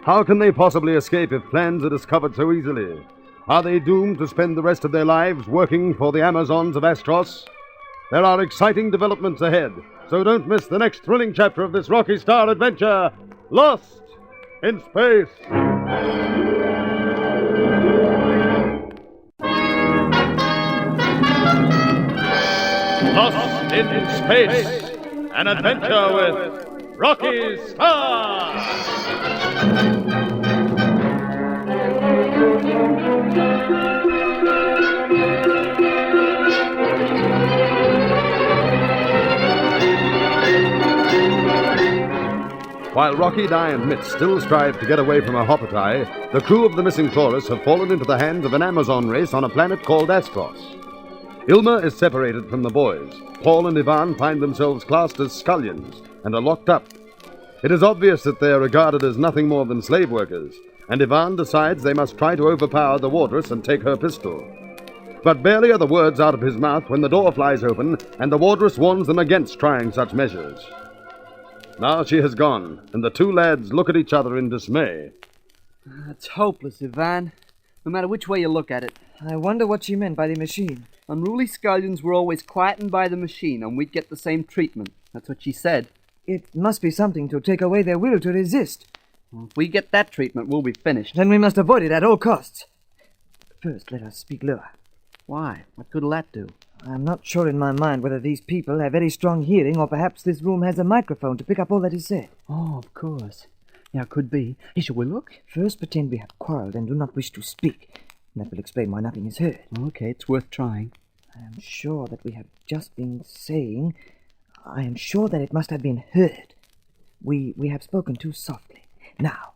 How can they possibly escape if plans are discovered so easily? Are they doomed to spend the rest of their lives working for the Amazons of Astros? There are exciting developments ahead, so don't miss the next thrilling chapter of this Rocky Starr adventure, Lost in Space. Lost in Space, an adventure with Rocky Starr. While Rocky, Di, and Mitch still strive to get away from a Hopotai, the crew of the missing Chorus have fallen into the hands of an Amazon race on a planet called Astros. Ilma is separated from the boys. Paul and Ivan find themselves classed as scullions and are locked up. It is obvious that they are regarded as nothing more than slave workers, and Ivan decides they must try to overpower the wardress and take her pistol. But barely are the words out of his mouth when the door flies open and the wardress warns them against trying such measures. Now she has gone, and the two lads look at each other in dismay. It's hopeless, Ivan. No matter which way you look at it. I wonder what she meant by the machine. Unruly scullions were always quietened by the machine, and we'd get the same treatment. That's what she said. It must be something to take away their will to resist. Well, if we get that treatment, we'll be finished. Then we must avoid it at all costs. First, let us speak lower. Why? What good'll that do? I'm not sure in my mind whether these people have very strong hearing, or perhaps this room has a microphone to pick up all that is said. Oh, of course. Yeah, could be. Hey, shall we look? First, pretend we have quarreled and do not wish to speak. And that will explain why nothing is heard. Okay, it's worth trying. I am sure that we have just been saying... I am sure that it must have been heard. We have spoken too softly. Now.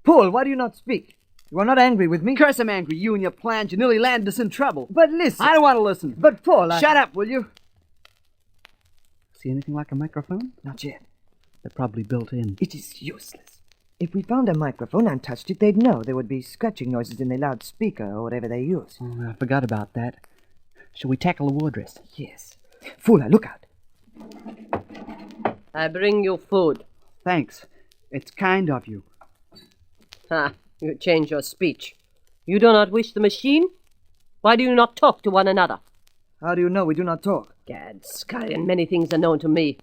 Paul, why do you not speak? You are not angry with me? Of course I'm angry. You and your plans, you nearly landed us in trouble. But listen. I don't want to listen. But Paul, Shut up, will you? See anything like a microphone? Not yet. They're probably built in. It is useless. If we found a microphone and touched it, they'd know. There would be scratching noises in the loudspeaker or whatever they use. Oh, I forgot about that. Shall we tackle the wardress? Yes. Fula, look out. I bring you food. Thanks. It's kind of you. Ha, you change your speech. You do not wish the machine? Why do you not talk to one another? How do you know we do not talk? Gad, scullion, many things are known to me.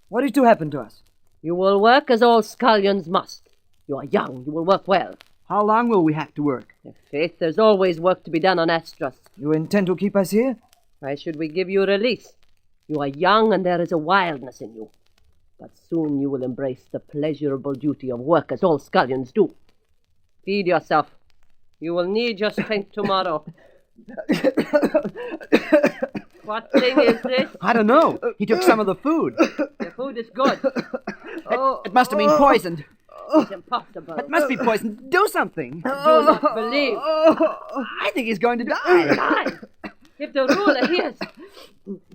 What is to happen to us? You will work as all scullions must. You are young, you will work well. How long will we have to work? Faith, there's always work to be done on Astros. You intend to keep us here? Why should we give you release? You are young and there is a wildness in you. But soon you will embrace the pleasurable duty of work as all scullions do. Feed yourself. You will need your strength tomorrow. What thing is this? I don't know. He took some of the food. The food is good. It must have been poisoned. It's impossible. It must be poisoned. Do something. Do not believe. I think he's going to die. Die. If the ruler hears...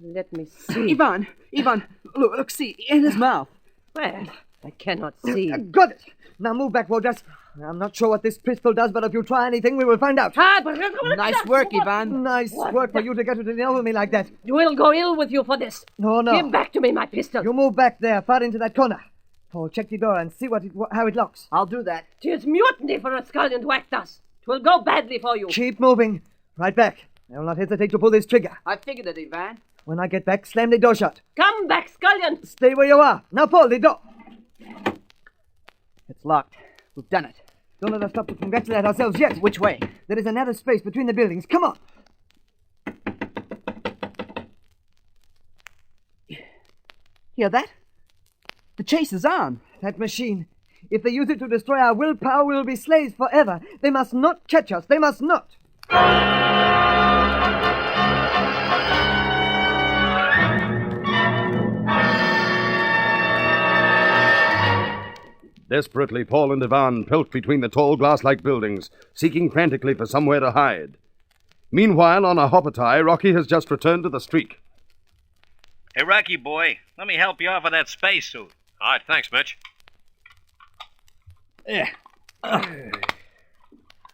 Let me see. Ivan, look, see, in his mouth. Well, I cannot see. Got it. Now move back, Wodras. I'm not sure what this pistol does, but if you try anything, we will find out. Nice work, Ivan. Nice work for you to get to the nail with me like that. It will go ill with you for this. No. Give back to me my pistol. You move back there, far into that corner. Oh, check the door and see how it locks. I'll do that. 'Tis mutiny for a scullion to act thus. 'Twill go badly for you. Keep moving. Right back. I will not hesitate to pull this trigger. I figured it, Ivan. When I get back, slam the door shut. Come back, scullion. Stay where you are. Now pull the door. It's locked. We've done it. Don't let us stop to congratulate ourselves yet. Which way? There is a narrow space between the buildings. Come on. Hear that? The chase is on. That machine. If they use it to destroy our willpower, we will be slaves forever. They must not catch us. They must not. Desperately, Paul and Ivan pelt between the tall glass-like buildings, seeking frantically for somewhere to hide. Meanwhile, on a Hopotai, Rocky has just returned to the streak. Hey, Rocky boy, let me help you off of that spacesuit. All right, thanks, Mitch. Yeah.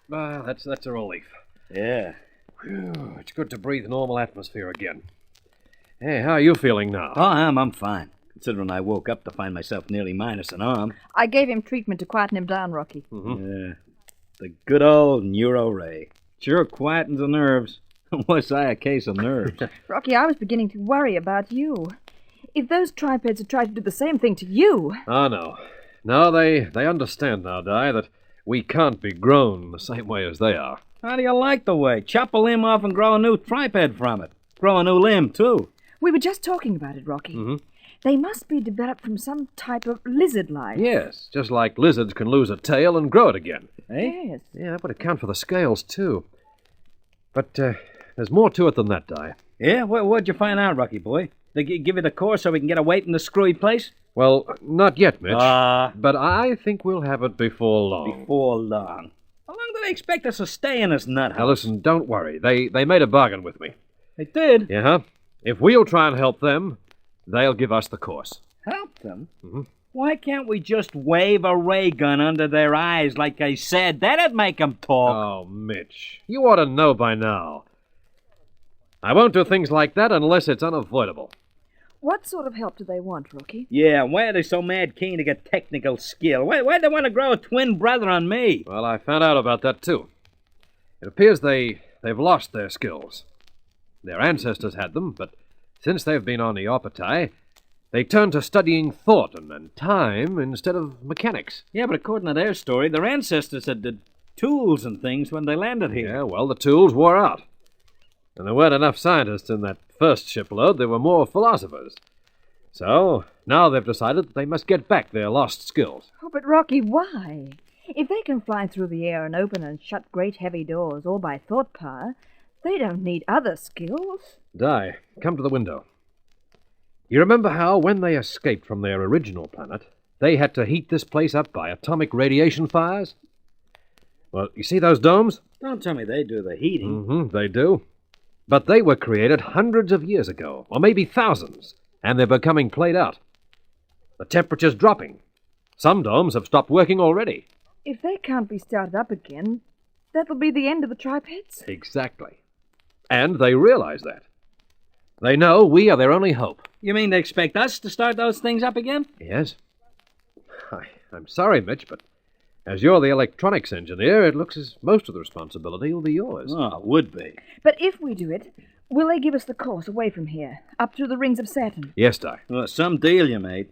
Well, that's a relief. Yeah. Whew, it's good to breathe normal atmosphere again. Hey, how are you feeling now? Oh, I'm fine. Considering I woke up to find myself nearly minus an arm. I gave him treatment to quieten him down, Rocky. Yeah. The good old neuro ray. Sure quietens the nerves. Was I a case of nerves? Rocky, I was beginning to worry about you. If those tripeds had tried to do the same thing to you... Oh, no. No, they understand now, Di, that we can't be grown the same way as they are. How do you like the way? Chop a limb off and grow a new triped from it. Grow a new limb, too. We were just talking about it, Rocky. Mm-hmm. They must be developed from some type of lizard-like. Yes, just like lizards can lose a tail and grow it again. Eh? Yes. Yeah, that would account for the scales, too. But there's more to it than that, Di. Yeah? What'd you find out, Rocky boy? They give you the course so we can get a weight in the screwy place? Well, not yet, Mitch. But I think we'll have it before long. Before long? How long do they expect us to stay in this nut house? Now listen, don't worry. They made a bargain with me. They did? Yeah. If we'll try and help them, they'll give us the course. Help them? Mm-hmm. Why can't we just wave a ray gun under their eyes like I said? That'd make them talk. Oh, Mitch, you ought to know by now. I won't do things like that unless it's unavoidable. What sort of help do they want, Rocky? Yeah, why are they so mad keen to get technical skill? Why'd they want to grow a twin brother on me? Well, I found out about that, too. It appears they've lost their skills. Their ancestors had them, but since they've been on the Operatai, they turned to studying thought and time instead of mechanics. Yeah, but according to their story, their ancestors had the tools and things when they landed here. Yeah, well, the tools wore out. And there weren't enough scientists in that first shipload. There were more philosophers. So, now they've decided that they must get back their lost skills. Oh, but Rocky, why? If they can fly through the air and open and shut great heavy doors all by thought power, they don't need other skills. Di, come to the window. You remember how, when they escaped from their original planet, they had to heat this place up by atomic radiation fires? Well, you see those domes? Don't tell me they do the heating. Mm-hmm, they do. But they were created hundreds of years ago, or maybe thousands, and they're becoming played out. The temperature's dropping. Some domes have stopped working already. If they can't be started up again, that'll be the end of the tripeds. Exactly. And they realize that. They know we are their only hope. You mean they expect us to start those things up again? Yes. I'm sorry, Mitch, but as you're the electronics engineer, it looks as most of the responsibility will be yours. Oh, it would be. But if we do it, will they give us the course away from here, up through the rings of Saturn? Yes, Di. Well, some deal you made.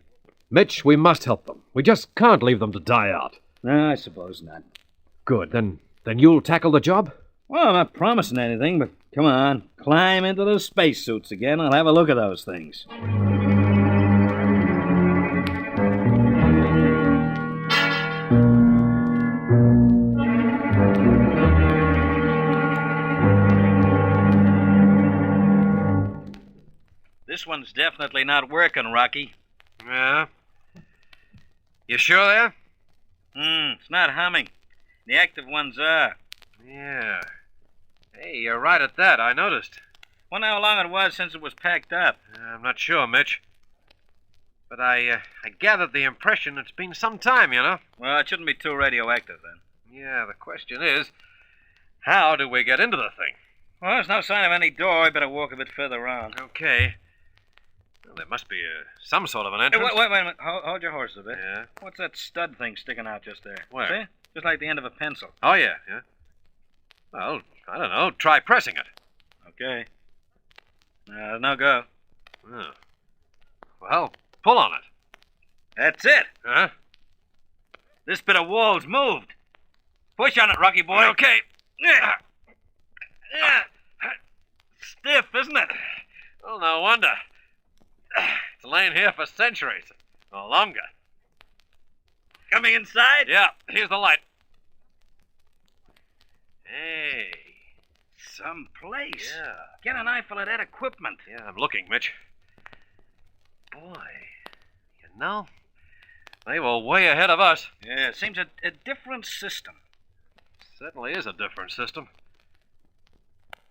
Mitch, we must help them. We just can't leave them to die out. No, I suppose not. Good. Then you'll tackle the job? Well, I'm not promising anything, but come on. Climb into those spacesuits again. I'll have a look at those things. This one's definitely not working, Rocky. Yeah? You sure there? It's not humming. The active ones are. Yeah. Hey, you're right at that. I noticed. Wonder how long it was since it was packed up. I'm not sure, Mitch. But I gathered the impression it's been some time, you know. Well, it shouldn't be too radioactive, then. Yeah, the question is, how do we get into the thing? Well, there's no sign of any door. I better walk a bit further on. Okay. Well, there must be some sort of an entrance. Wait a minute. Hold your horse a bit. Yeah? What's that stud thing sticking out just there? Where? See? Just like the end of a pencil. Oh, yeah. Well, I don't know. Try pressing it. Okay. No go. Oh. Well, pull on it. That's it. Huh? This bit of wall's moved. Push on it, Rocky boy. Okay. Stiff, isn't it? Well, no wonder. It's lain here for centuries. Or longer. Coming inside? Yeah, here's the light. Hey, some place. Yeah. Get an eyeful of that equipment. Yeah, I'm looking, Mitch. Boy, you know, they were way ahead of us. Yeah, it seems a different system. Certainly is a different system.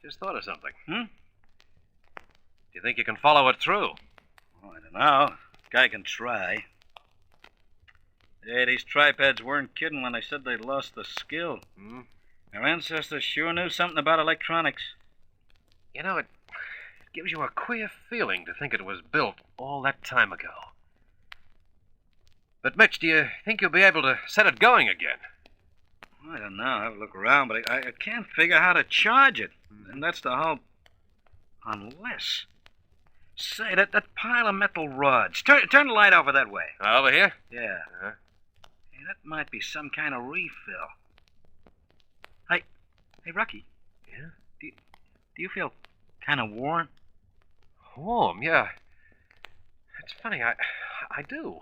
Just thought of something. Do you think you can follow it through? Oh, I don't know. Guy can try. Yeah, these tripeds weren't kidding when they said they'd lost the skill. Our ancestors sure knew something about electronics. You know, it gives you a queer feeling to think it was built all that time ago. But, Mitch, do you think you'll be able to set it going again? I don't know. I'll have a look around, but I can't figure how to charge it. And that's the whole... Unless... Say, that pile of metal rods. Turn the light over that way. Over here? Yeah. Uh-huh. Hey, that might be some kind of refill. Hey, Rocky. Yeah? Do you feel kind of warm? Warm, yeah. It's funny, I do.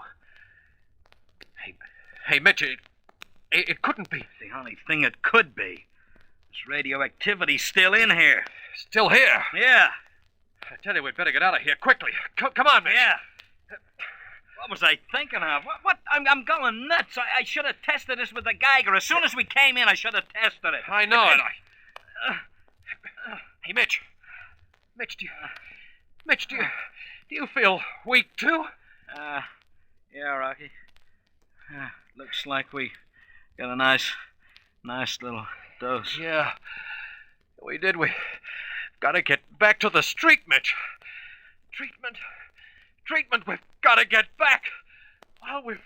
Hey, Mitch, it couldn't be. The only thing it could be. This radioactivity's still in here. Still here? Yeah. I tell you, we'd better get out of here quickly. Come on, Mitch. Yeah. What was I thinking of? What? I'm going nuts. I should have tested this with the Geiger. As soon as we came in, I should have tested it. I know it. Hey, Mitch. Mitch, do you feel weak, too? Yeah, Rocky. Looks like we got a nice little dose. Yeah, we did. We got to get back to the street, Mitch. Treatment, we've got to get back while we've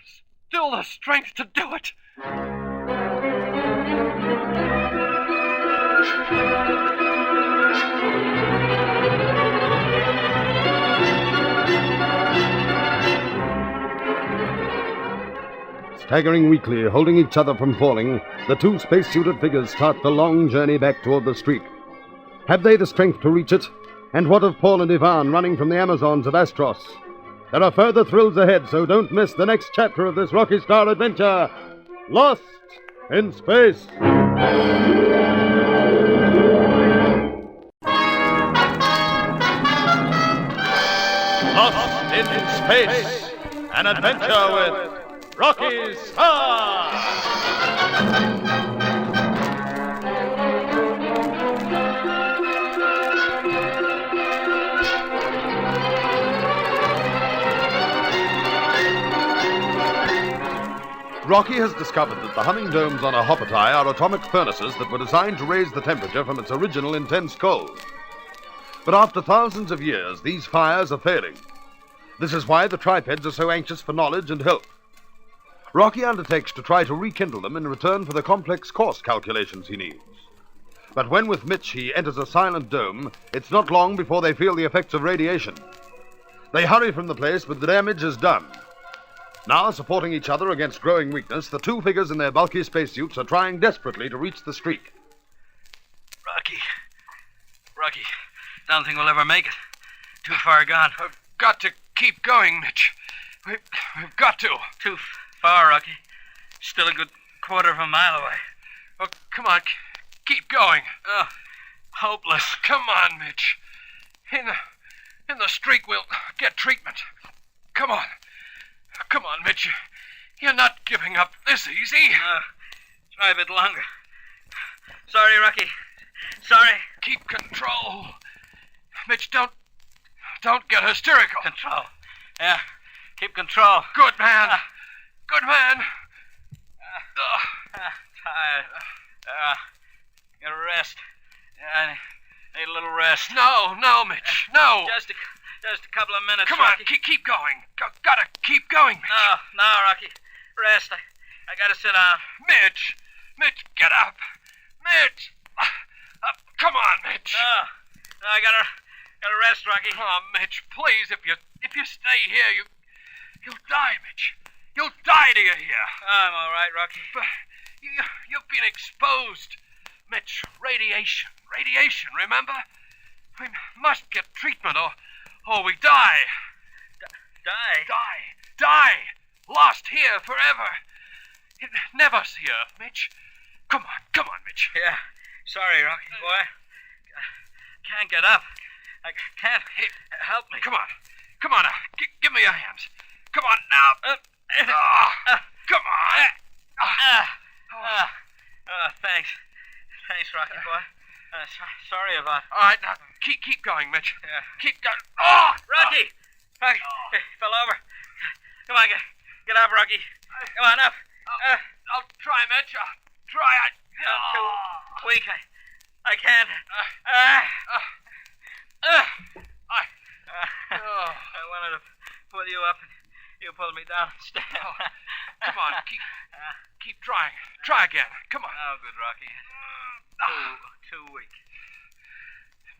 still the strength to do it. Staggering weakly, holding each other from falling, the two spacesuited figures start the long journey back toward the streak. Have they the strength to reach it? And what of Paul and Ivan running from the Amazons of Astros? There are further thrills ahead, so don't miss the next chapter of this Rocky Starr adventure, Lost in Space. Lost in Space, an adventure with Rocky Starr. Rocky has discovered that the humming domes on a Hoppertai are atomic furnaces that were designed to raise the temperature from its original intense cold. But after thousands of years, these fires are failing. This is why the tripeds are so anxious for knowledge and help. Rocky undertakes to try to rekindle them in return for the complex course calculations he needs. But when with Mitch he enters a silent dome, it's not long before they feel the effects of radiation. They hurry from the place, but the damage is done. Now, supporting each other against growing weakness, the two figures in their bulky spacesuits are trying desperately to reach the streak. Rocky, don't think we'll ever make it. Too far gone. We've got to keep going, Mitch. We've got to. Too far, Rocky. Still a good quarter of a mile away. Oh, come on, keep going. Oh, hopeless. Come on, Mitch. In the streak, we'll get treatment. Come on. Come on, Mitch. You're not giving up this easy. Try a bit longer. Sorry, Rocky. Sorry. Keep control. Mitch, don't get hysterical. Control. Yeah, keep control. Good man. Good man. Tired. Gotta rest. I need a little rest. No, Mitch. No. Just a couple of minutes. Come Rocky. on, keep going. Gotta keep going, Mitch. No, Rocky. Rest. I gotta sit down. Mitch, get up. Mitch. Come on, Mitch. No, I gotta rest, Rocky. Oh, Mitch, please, if you stay here, you'll die, Mitch. You'll die to you here. I'm all right, Rocky. But you've been exposed. Mitch, radiation, remember? We must get treatment or we die. Die? Die. Lost here forever. Never see Earth, Mitch. Come on, Mitch. Yeah. Sorry, Rocky boy. Can't get up. I can't. Help me. Come on now. Give me your hands. Come on now. Come on. Thanks. Thanks, Rocky boy. Sorry about it. All right, now, keep going, Mitch. Yeah. Keep going. Oh! Rocky! Rocky, fell over. Come on, get up, Rocky. Come on, up. I'll try, Mitch. I'll try. I'm too weak. I can't. I wanted to pull you up, and you pulled me down instead. Come on, keep trying. Try again. Come on. Oh, good, Rocky. Too weak.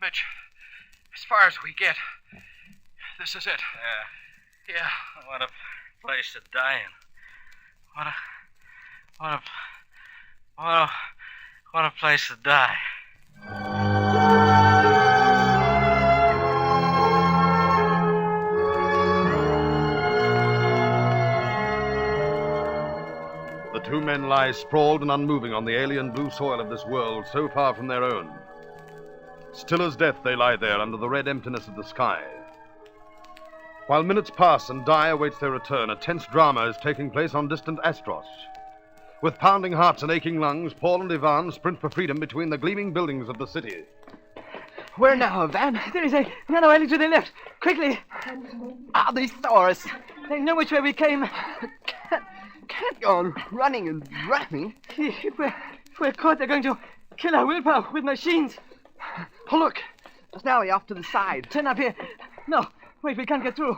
Mitch, as far as we get, this is it. Yeah. What a place to die in. What a place to die. The two men lie sprawled and unmoving on the alien blue soil of this world so far from their own. Still as death they lie there under the red emptiness of the sky. While minutes pass and Di awaits their return, a tense drama is taking place on distant Astros. With pounding hearts and aching lungs, Paul and Ivan sprint for freedom between the gleaming buildings of the city. Where now, Van? There is a narrow alley to the left. Quickly! They saw us. They know which way we came. Can't go on running and running. If we're caught, they're going to kill our willpower with machines. Oh, look. There's an alley off to the side. Turn up here. No, wait, we can't get through.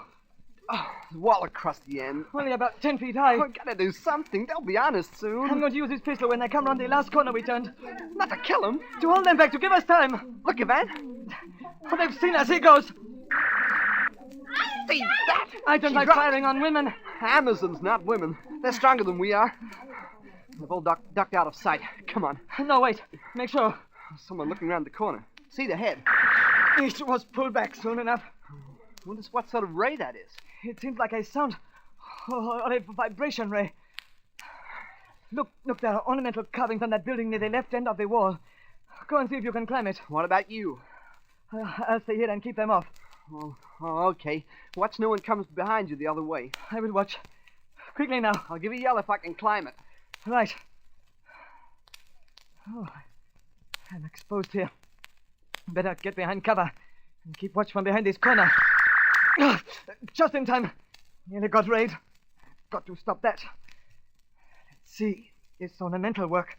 Oh, the wall across the end. Only about 10 feet high. We gotta do something. They'll be honest soon. I'm going to use this pistol when they come round the last corner we turned. Not to kill them. To hold them back, to give us time. Look, Ivan. Oh, they've seen us. Here goes. See that? I don't like firing on women. Amazons, not women. They're stronger than we are. They've all ducked out of sight. Come on. No, wait. Make sure. Someone looking around the corner. See the head. It was pulled back soon enough. Wonder what sort of ray that is. It seems like a sound or a vibration ray. Look, there are ornamental carvings on that building near the left end of the wall. Go and see if you can climb it. What about you? I'll stay here and keep them off. Oh, okay. Watch no one comes behind you the other way. I will watch. Quickly now. I'll give you a yell if I can climb it. Right. Oh, I'm exposed here. Better get behind cover and keep watch from behind this corner. Just in time. Nearly got raid. Got to stop that. Let's see. It's ornamental work.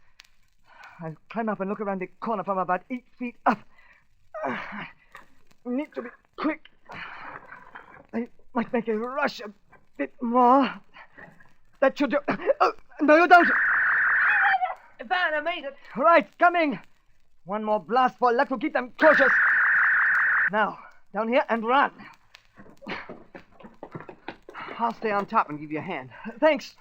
I'll climb up and look around the corner from about 8 feet up. Need to be quick. I might make a rush a bit more. That should do. Oh, no, you don't. Van, I made it. Right, coming. One more blast for luck to keep them cautious. Now, down here and run. I'll stay on top and give you a hand. Thanks.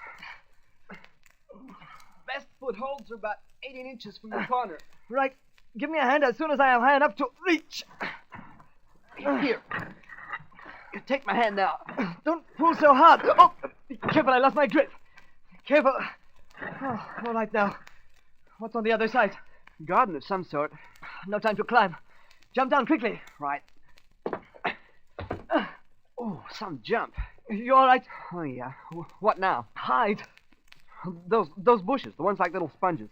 Best footholds are about 18 inches from the corner. Right. Give me a hand as soon as I am high enough to reach. Here. You take my hand now. Don't pull so hard. Oh, be careful, I lost my grip. Careful. Oh, all right now. What's on the other side? Garden of some sort. No time to climb. Jump down quickly. Right. Oh, some jump. You all right? Oh, yeah. What now? Hide. Those bushes, the ones like little sponges.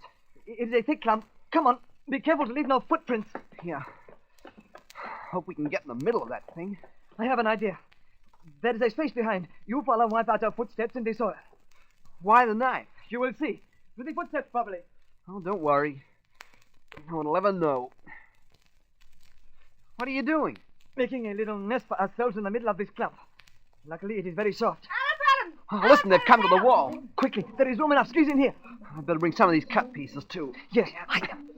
It's a thick clump. Come on. Be careful to leave no footprints. Yeah. Hope we can get in the middle of that thing. I have an idea. There is a space behind. You follow and wipe out our footsteps in the soil. Why the knife? You will see. With the footsteps, probably. Oh, don't worry. No one will ever know. What are you doing? Making a little nest for ourselves in the middle of this clump. Luckily, it is very soft. Oh, listen, they've come to the wall. Quickly, there is room enough. Squeeze in here. I'd better bring some of these cut pieces, too. Yes, hide them.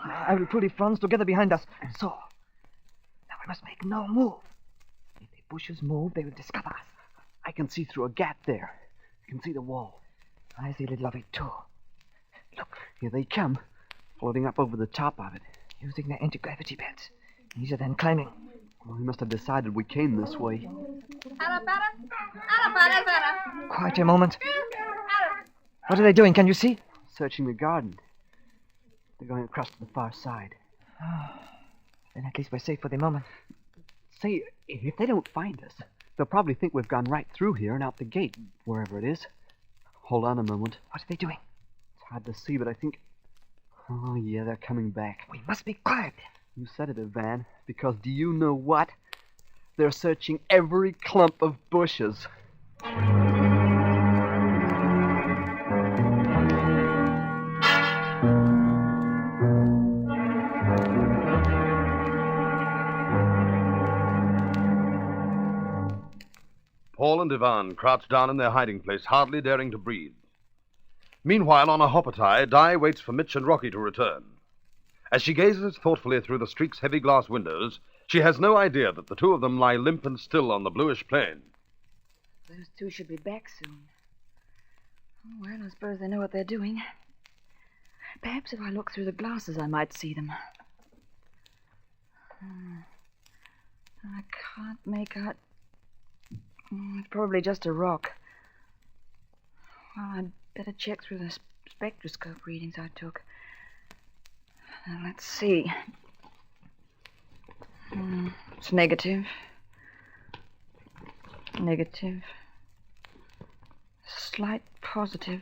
I will pull the fronds together behind us. So, now we must make no move. If the bushes move, they will discover us. I can see through a gap there. I can see the wall. I see a little of it, too. Look, here they come, floating up over the top of it. Using their anti-gravity belts. Easier than climbing. Well, we must have decided we came this way. Quiet a moment. What are they doing? Can you see? Searching the garden. They're going across to the far side. Then at least we're safe for the moment. Say, if they don't find us, they'll probably think we've gone right through here and out the gate, wherever it is. Hold on a moment. What are they doing? It's hard to see, but I think... Oh, yeah, they're coming back. We must be quiet. You said it, Van, because do you know what? They're searching every clump of bushes. Paul and Ivan crouch down in their hiding place, hardly daring to breathe. Meanwhile, on a hopotai, Di waits for Mitch and Rocky to return. As she gazes thoughtfully through the street's heavy glass windows, she has no idea that the two of them lie limp and still on the bluish plain. Those two should be back soon. Oh, well, I suppose they know what they're doing. Perhaps if I look through the glasses, I might see them. I can't make out... it's probably just a rock. Well, I'd better check through the spectroscope readings I took. Now, let's see. It's negative. Negative. Slight positive.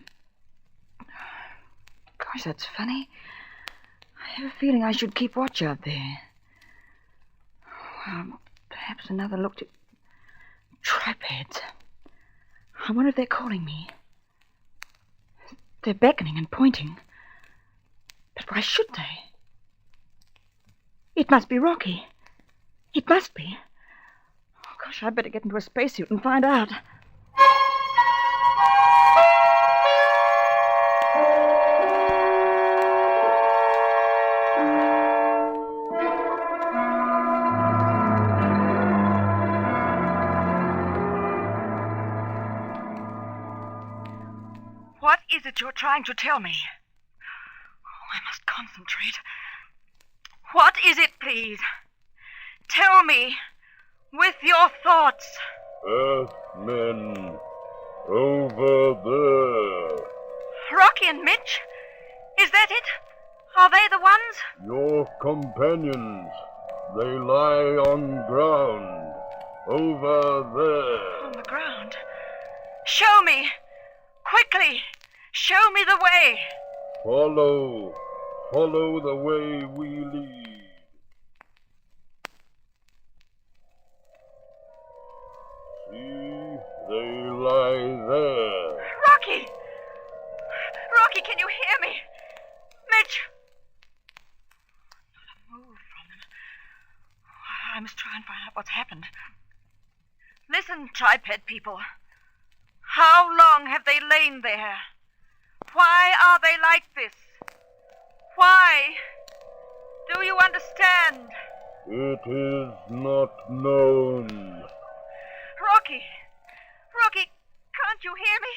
Gosh, that's funny. I have a feeling I should keep watch out there. Well, perhaps another look at tripeds. I wonder if they're calling me. They're beckoning and pointing. But why should they? It must be Rocky. It must be. Oh, gosh, I'd better get into a spacesuit and find out. What is it you're trying to tell me? Oh, I must concentrate. What is it, please? Tell me, with your thoughts. Earthmen, over there. Rocky and Mitch? Is that it? Are they the ones? Your companions. They lie on ground. Over there. On the ground. Show me. Quickly. Show me the way. Follow. Follow the way we lead. See, they lie there. Rocky! Rocky, can you hear me? Mitch! Not a move from them. I must try and find out what's happened. Listen, triped people. How long have they lain there? Why are they like this? Why? Do you understand? It is not known. Rocky! Rocky, can't you hear me?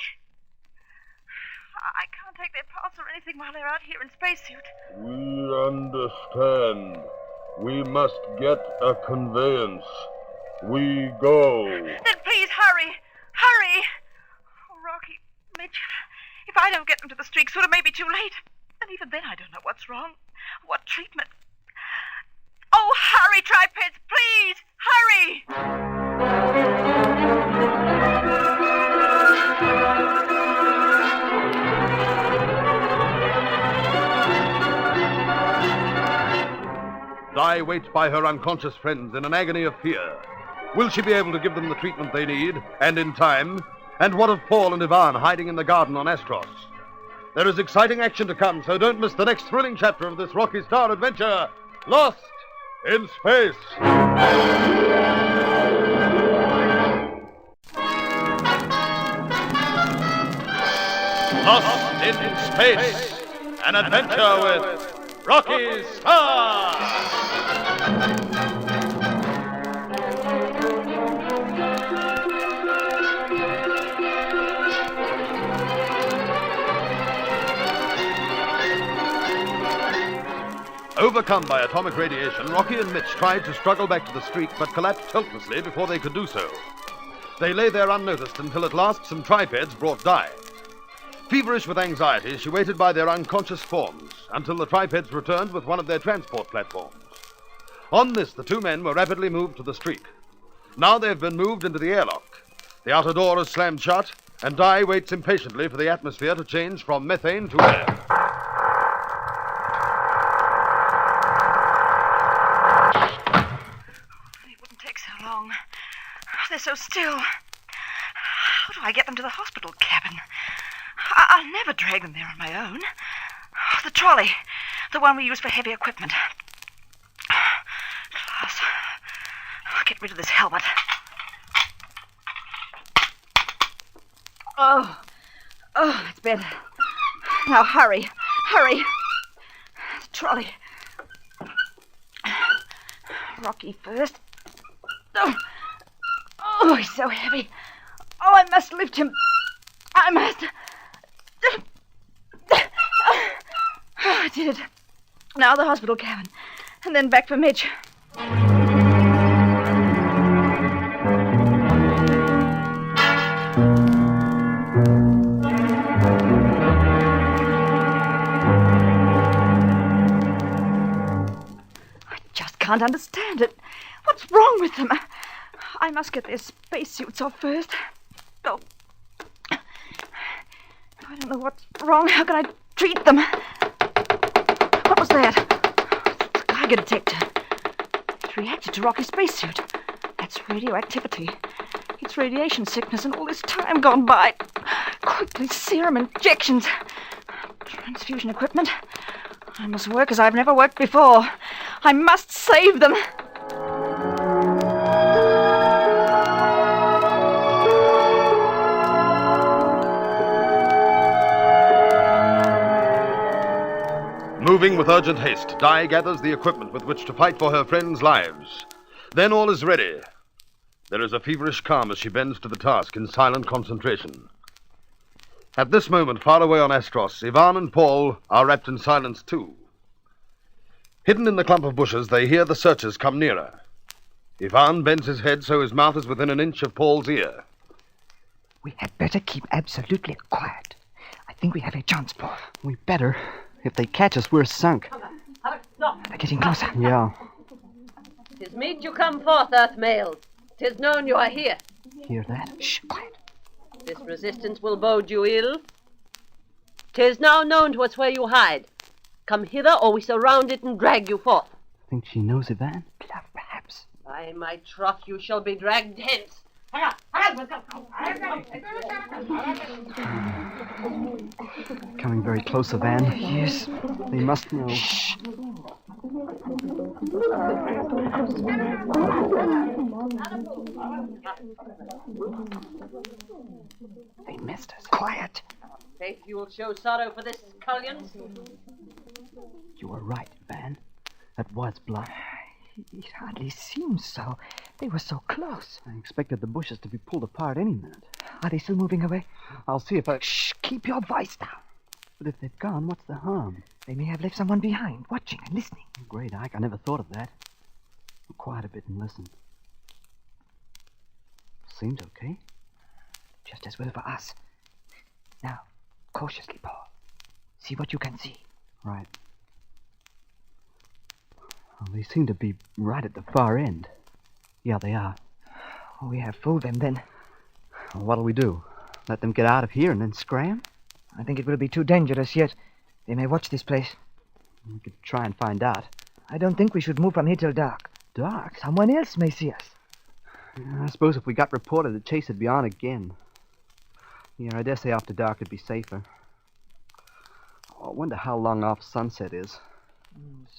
I can't take their pulse or anything while they're out here in spacesuit. We understand. We must get a conveyance. We go. Then please hurry. Hurry! Oh, Rocky, Mitch, if I don't get them to the streak suit, it may be too late. And even then I don't know what's wrong. What treatment. Oh, hurry, tripeds, please! Hurry! Di waits by her unconscious friends in an agony of fear. Will she be able to give them the treatment they need, and in time? And what of Paul and Ivan hiding in the garden on Astros? There is exciting action to come, so don't miss the next thrilling chapter of this Rocky Starr adventure, Lost in Space. Lost in Space, an adventure with Rocky Starr. Overcome by atomic radiation, Rocky and Mitch tried to struggle back to the streak, but collapsed helplessly before they could do so. They lay there unnoticed until at last some tripeds brought Di. Feverish with anxiety, she waited by their unconscious forms until the tripeds returned with one of their transport platforms. On this, the two men were rapidly moved to the streak. Now they've been moved into the airlock. The outer door is slammed shut, and Di waits impatiently for the atmosphere to change from methane to air. Long. They're so still. How do I get them to the hospital cabin? I'll never drag them there on my own. The trolley. The one we use for heavy equipment. Glass. I'll get rid of this helmet. Oh, that's better. Now hurry. Hurry. The trolley. Rocky first. Oh, he's so heavy. Oh, I must lift him. I must. I did it. Now the hospital cabin. And then back for Mitch. I just can't understand it. What's wrong with them? I must get their spacesuits off first. Oh. I don't know what's wrong. How can I treat them? What was that? It's a Geiger detector. It reacted to Rocky's spacesuit. That's radioactivity. It's radiation sickness and all this time gone by. Quickly, serum injections. Transfusion equipment. I must work as I've never worked before. I must save them. Moving with urgent haste, Di gathers the equipment with which to fight for her friends' lives. Then all is ready. There is a feverish calm as she bends to the task in silent concentration. At this moment, far away on Astros, Ivan and Paul are wrapped in silence too. Hidden in the clump of bushes, they hear the searchers come nearer. Ivan bends his head so his mouth is within an inch of Paul's ear. We had better keep absolutely quiet. I think we have a chance, Paul. We better. If they catch us, we're sunk. They're getting closer. Yeah. 'Tis meet you come forth, Earth males. 'Tis known you are here. Hear that? Shh, quiet. This resistance will bode you ill. 'Tis now known to us where you hide. Come hither, or we surround it and drag you forth. Think she knows Ivan? Bluff, perhaps. By my troth, you shall be dragged hence. Coming very close, Ivan. Yes. They must know. Shh. They missed us. Quiet. Faith, you will show sorrow for this, scullions. You were right, Van. That was bluff. It hardly seems so. They were so close. I expected the bushes to be pulled apart any minute. Are they still moving away? I'll see if I... Shh, keep your voice down. But if they've gone, what's the harm? They may have left someone behind, watching and listening. Great, Ike. I never thought of that. Be quiet a bit and listen. Seems okay. Just as well for us. Now, cautiously, Paul. See what you can see. Right. Well, they seem to be right at the far end. Yeah, they are. We have fooled them, then. Well, what'll we do? Let them get out of here and then scram? I think it will be too dangerous yet. They may watch this place. We could try and find out. I don't think we should move from here till dark. Dark? Someone else may see us. I suppose if we got reported, the chase would be on again. Yeah, I dare say after dark it'd be safer. Oh, I wonder how long off sunset is.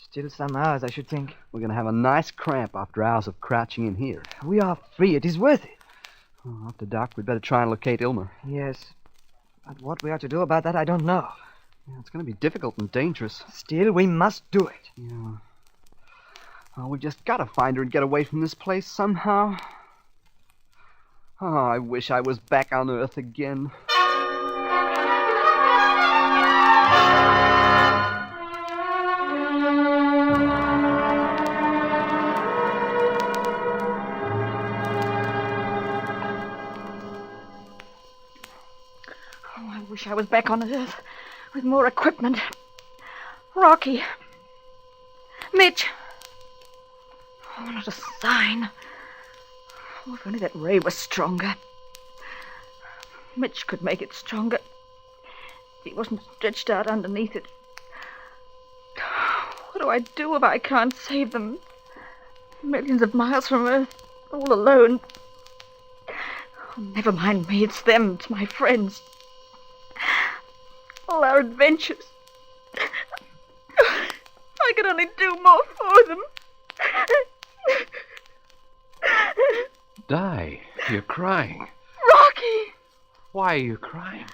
Still some hours, I should think. We're going to have a nice cramp after hours of crouching in here. We are free. It is worth it. Oh, after dark, we'd better try and locate Ilmer. Yes. But what we are to do about that, I don't know. Yeah, it's going to be difficult and dangerous. Still, we must do it. Yeah. Oh, we've just got to find her and get away from this place somehow. Oh, I wish I was back on Earth again. I wish I was back on Earth with more equipment. Rocky. Mitch. Oh, not a sign. Oh, if only that ray was stronger. Mitch could make it stronger. If he wasn't stretched out underneath it. What do I do if I can't save them? Millions of miles from Earth, all alone. Oh, never mind me, it's them, it's my friends. All our adventures. I could only do more for them. Di, you're crying. Rocky! Why are you crying?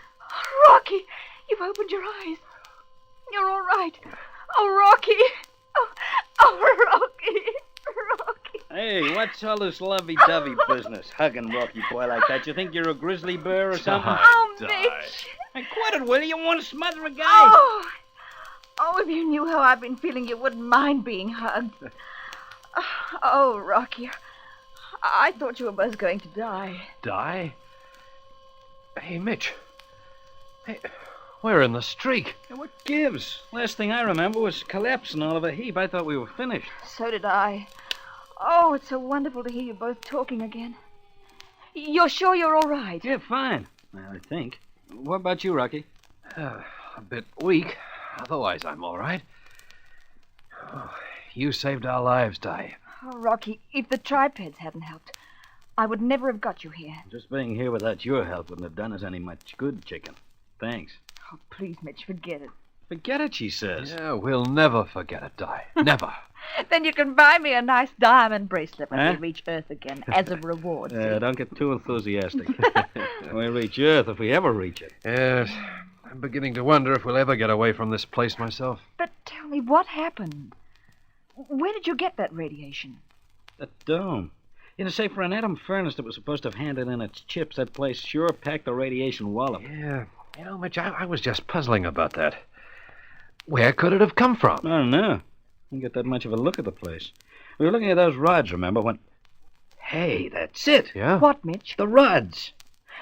Rocky, you've opened your eyes. You're all right. Oh, Rocky. Oh, Rocky. Rocky. Hey, what's all this lovey-dovey business? Hugging Rocky boy like that. You think you're a grizzly bear or something? Oh, Mitch. Hey, quit it, will you? You want to smother a guy? Oh, if you knew how I've been feeling, you wouldn't mind being hugged. Oh, Rocky. I thought you were both going to die. Die? Hey, Mitch. Hey, we're in the streak. Hey, what gives? Last thing I remember was collapsing all of a heap. I thought we were finished. So did I. Oh, it's so wonderful to hear you both talking again. You're sure you're all right? Yeah, fine. I think. What about you, Rocky? A bit weak. Otherwise, I'm all right. Oh, you saved our lives, Di. Oh, Rocky, if the tripeds hadn't helped, I would never have got you here. Just being here without your help wouldn't have done us any much good, chicken. Thanks. Oh, please, Mitch, forget it. Forget it, she says. Yeah, we'll never forget it, Di. Never. Then you can buy me a nice diamond bracelet when Huh? we reach Earth again, as a reward. Don't get too enthusiastic. We reach Earth if we ever reach it. Yes. I'm beginning to wonder if we'll ever get away from this place myself. But tell me, what happened? Where did you get that radiation? That dome. You know, say, for an atom furnace that was supposed to have handed in its chips, that place sure packed a radiation wallop. Yeah. You know, Mitch, I was just puzzling about that. Where could it have come from? I don't know. Didn't get that much of a look at the place. We were looking at those rods, remember, when... Hey, that's it. Yeah? What, Mitch? The rods.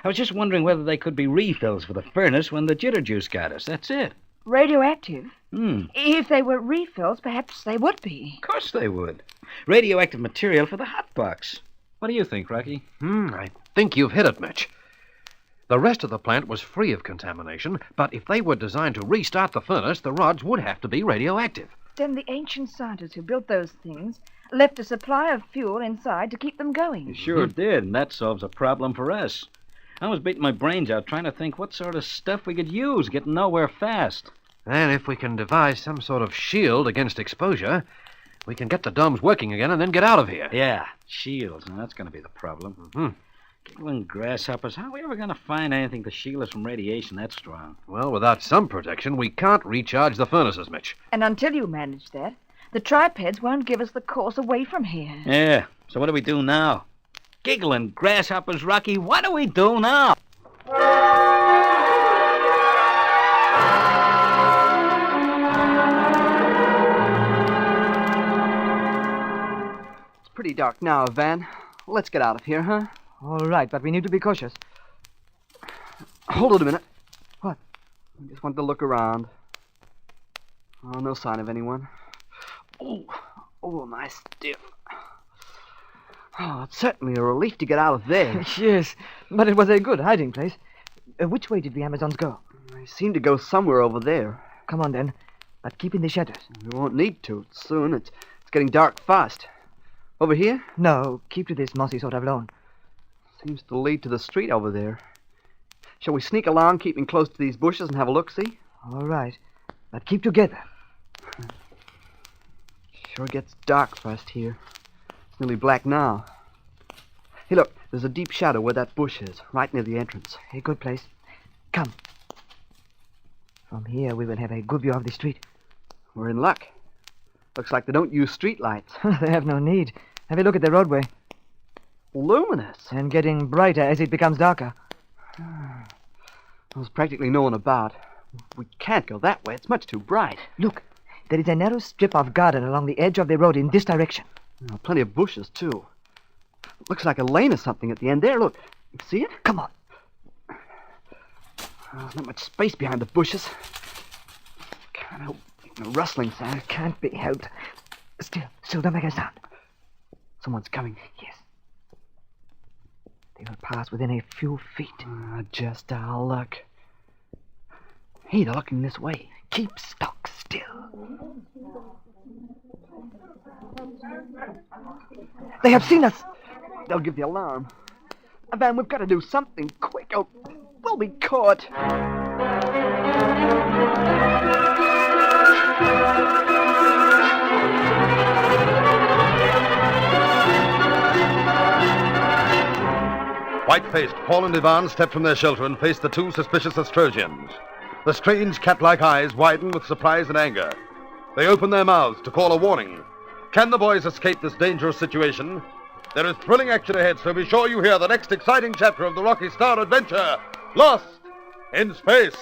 I was just wondering whether they could be refills for the furnace when the jitter juice got us. That's it. Radioactive? Hmm. If they were refills, perhaps they would be. Of course they would. Radioactive material for the hot box. What do you think, Rocky? I think you've hit it, Mitch. The rest of the plant was free of contamination, but if they were designed to restart the furnace, the rods would have to be radioactive. Then the ancient scientists who built those things left a supply of fuel inside to keep them going. You sure did, and that solves a problem for us. I was beating my brains out trying to think what sort of stuff we could use, getting nowhere fast. And if we can devise some sort of shield against exposure, we can get the domes working again and then get out of here. Yeah, shields. Now, that's going to be the problem. Giggling grasshoppers, how are we ever going to find anything to shield us from radiation that strong? Well, without some protection, we can't recharge the furnaces, Mitch. And until you manage that, the tripeds won't give us the course away from here. Yeah, so what do we do now? Giggling grasshoppers, Rocky, what do we do now? It's pretty dark now, Van. Let's get out of here, huh? All right, but we need to be cautious. Hold it a minute. What? I just wanted to look around. Oh, no sign of anyone. Oh, nice stiff. Oh, it's certainly a relief to get out of there. Yes, but it was a good hiding place. Which way did the Amazons go? They seem to go somewhere over there. Come on, then. But keep in the shadows. We won't need to soon. It's getting dark fast. Over here? No, keep to this mossy sort of lawn. Seems to lead to the street over there. Shall we sneak along, keeping close to these bushes, and have a look-see? All right, but keep together. Sure gets dark fast here. It's nearly black now. Hey, look, there's a deep shadow where that bush is, right near the entrance. A good place. Come. From here, we will have a good view of the street. We're in luck. Looks like they don't use street lights. They have no need. Have a look at the roadway. Luminous. And getting brighter as it becomes darker. There's practically no one about. We can't go that way. It's much too bright. Look, there is a narrow strip of garden along the edge of the road in this direction. Plenty of bushes, too. Looks like a lane or something at the end there. Look, see it? Come on. There's not much space behind the bushes. Can't help the rustling sound. Can't be helped. Still don't make a sound. Someone's coming. Yes. They will pass within a few feet. Just our luck. Hey, they're looking this way. Keep stock still. They have seen us. They'll give the alarm. Van, we've got to do something quick. Oh, we'll be caught. White-faced, Paul and Ivan stepped from their shelter and faced the two suspicious Astrosians. The strange cat-like eyes widened with surprise and anger. They opened their mouths to call a warning. Can the boys escape this dangerous situation? There is thrilling action ahead, so be sure you hear the next exciting chapter of the Rocky Starr adventure, Lost in Space.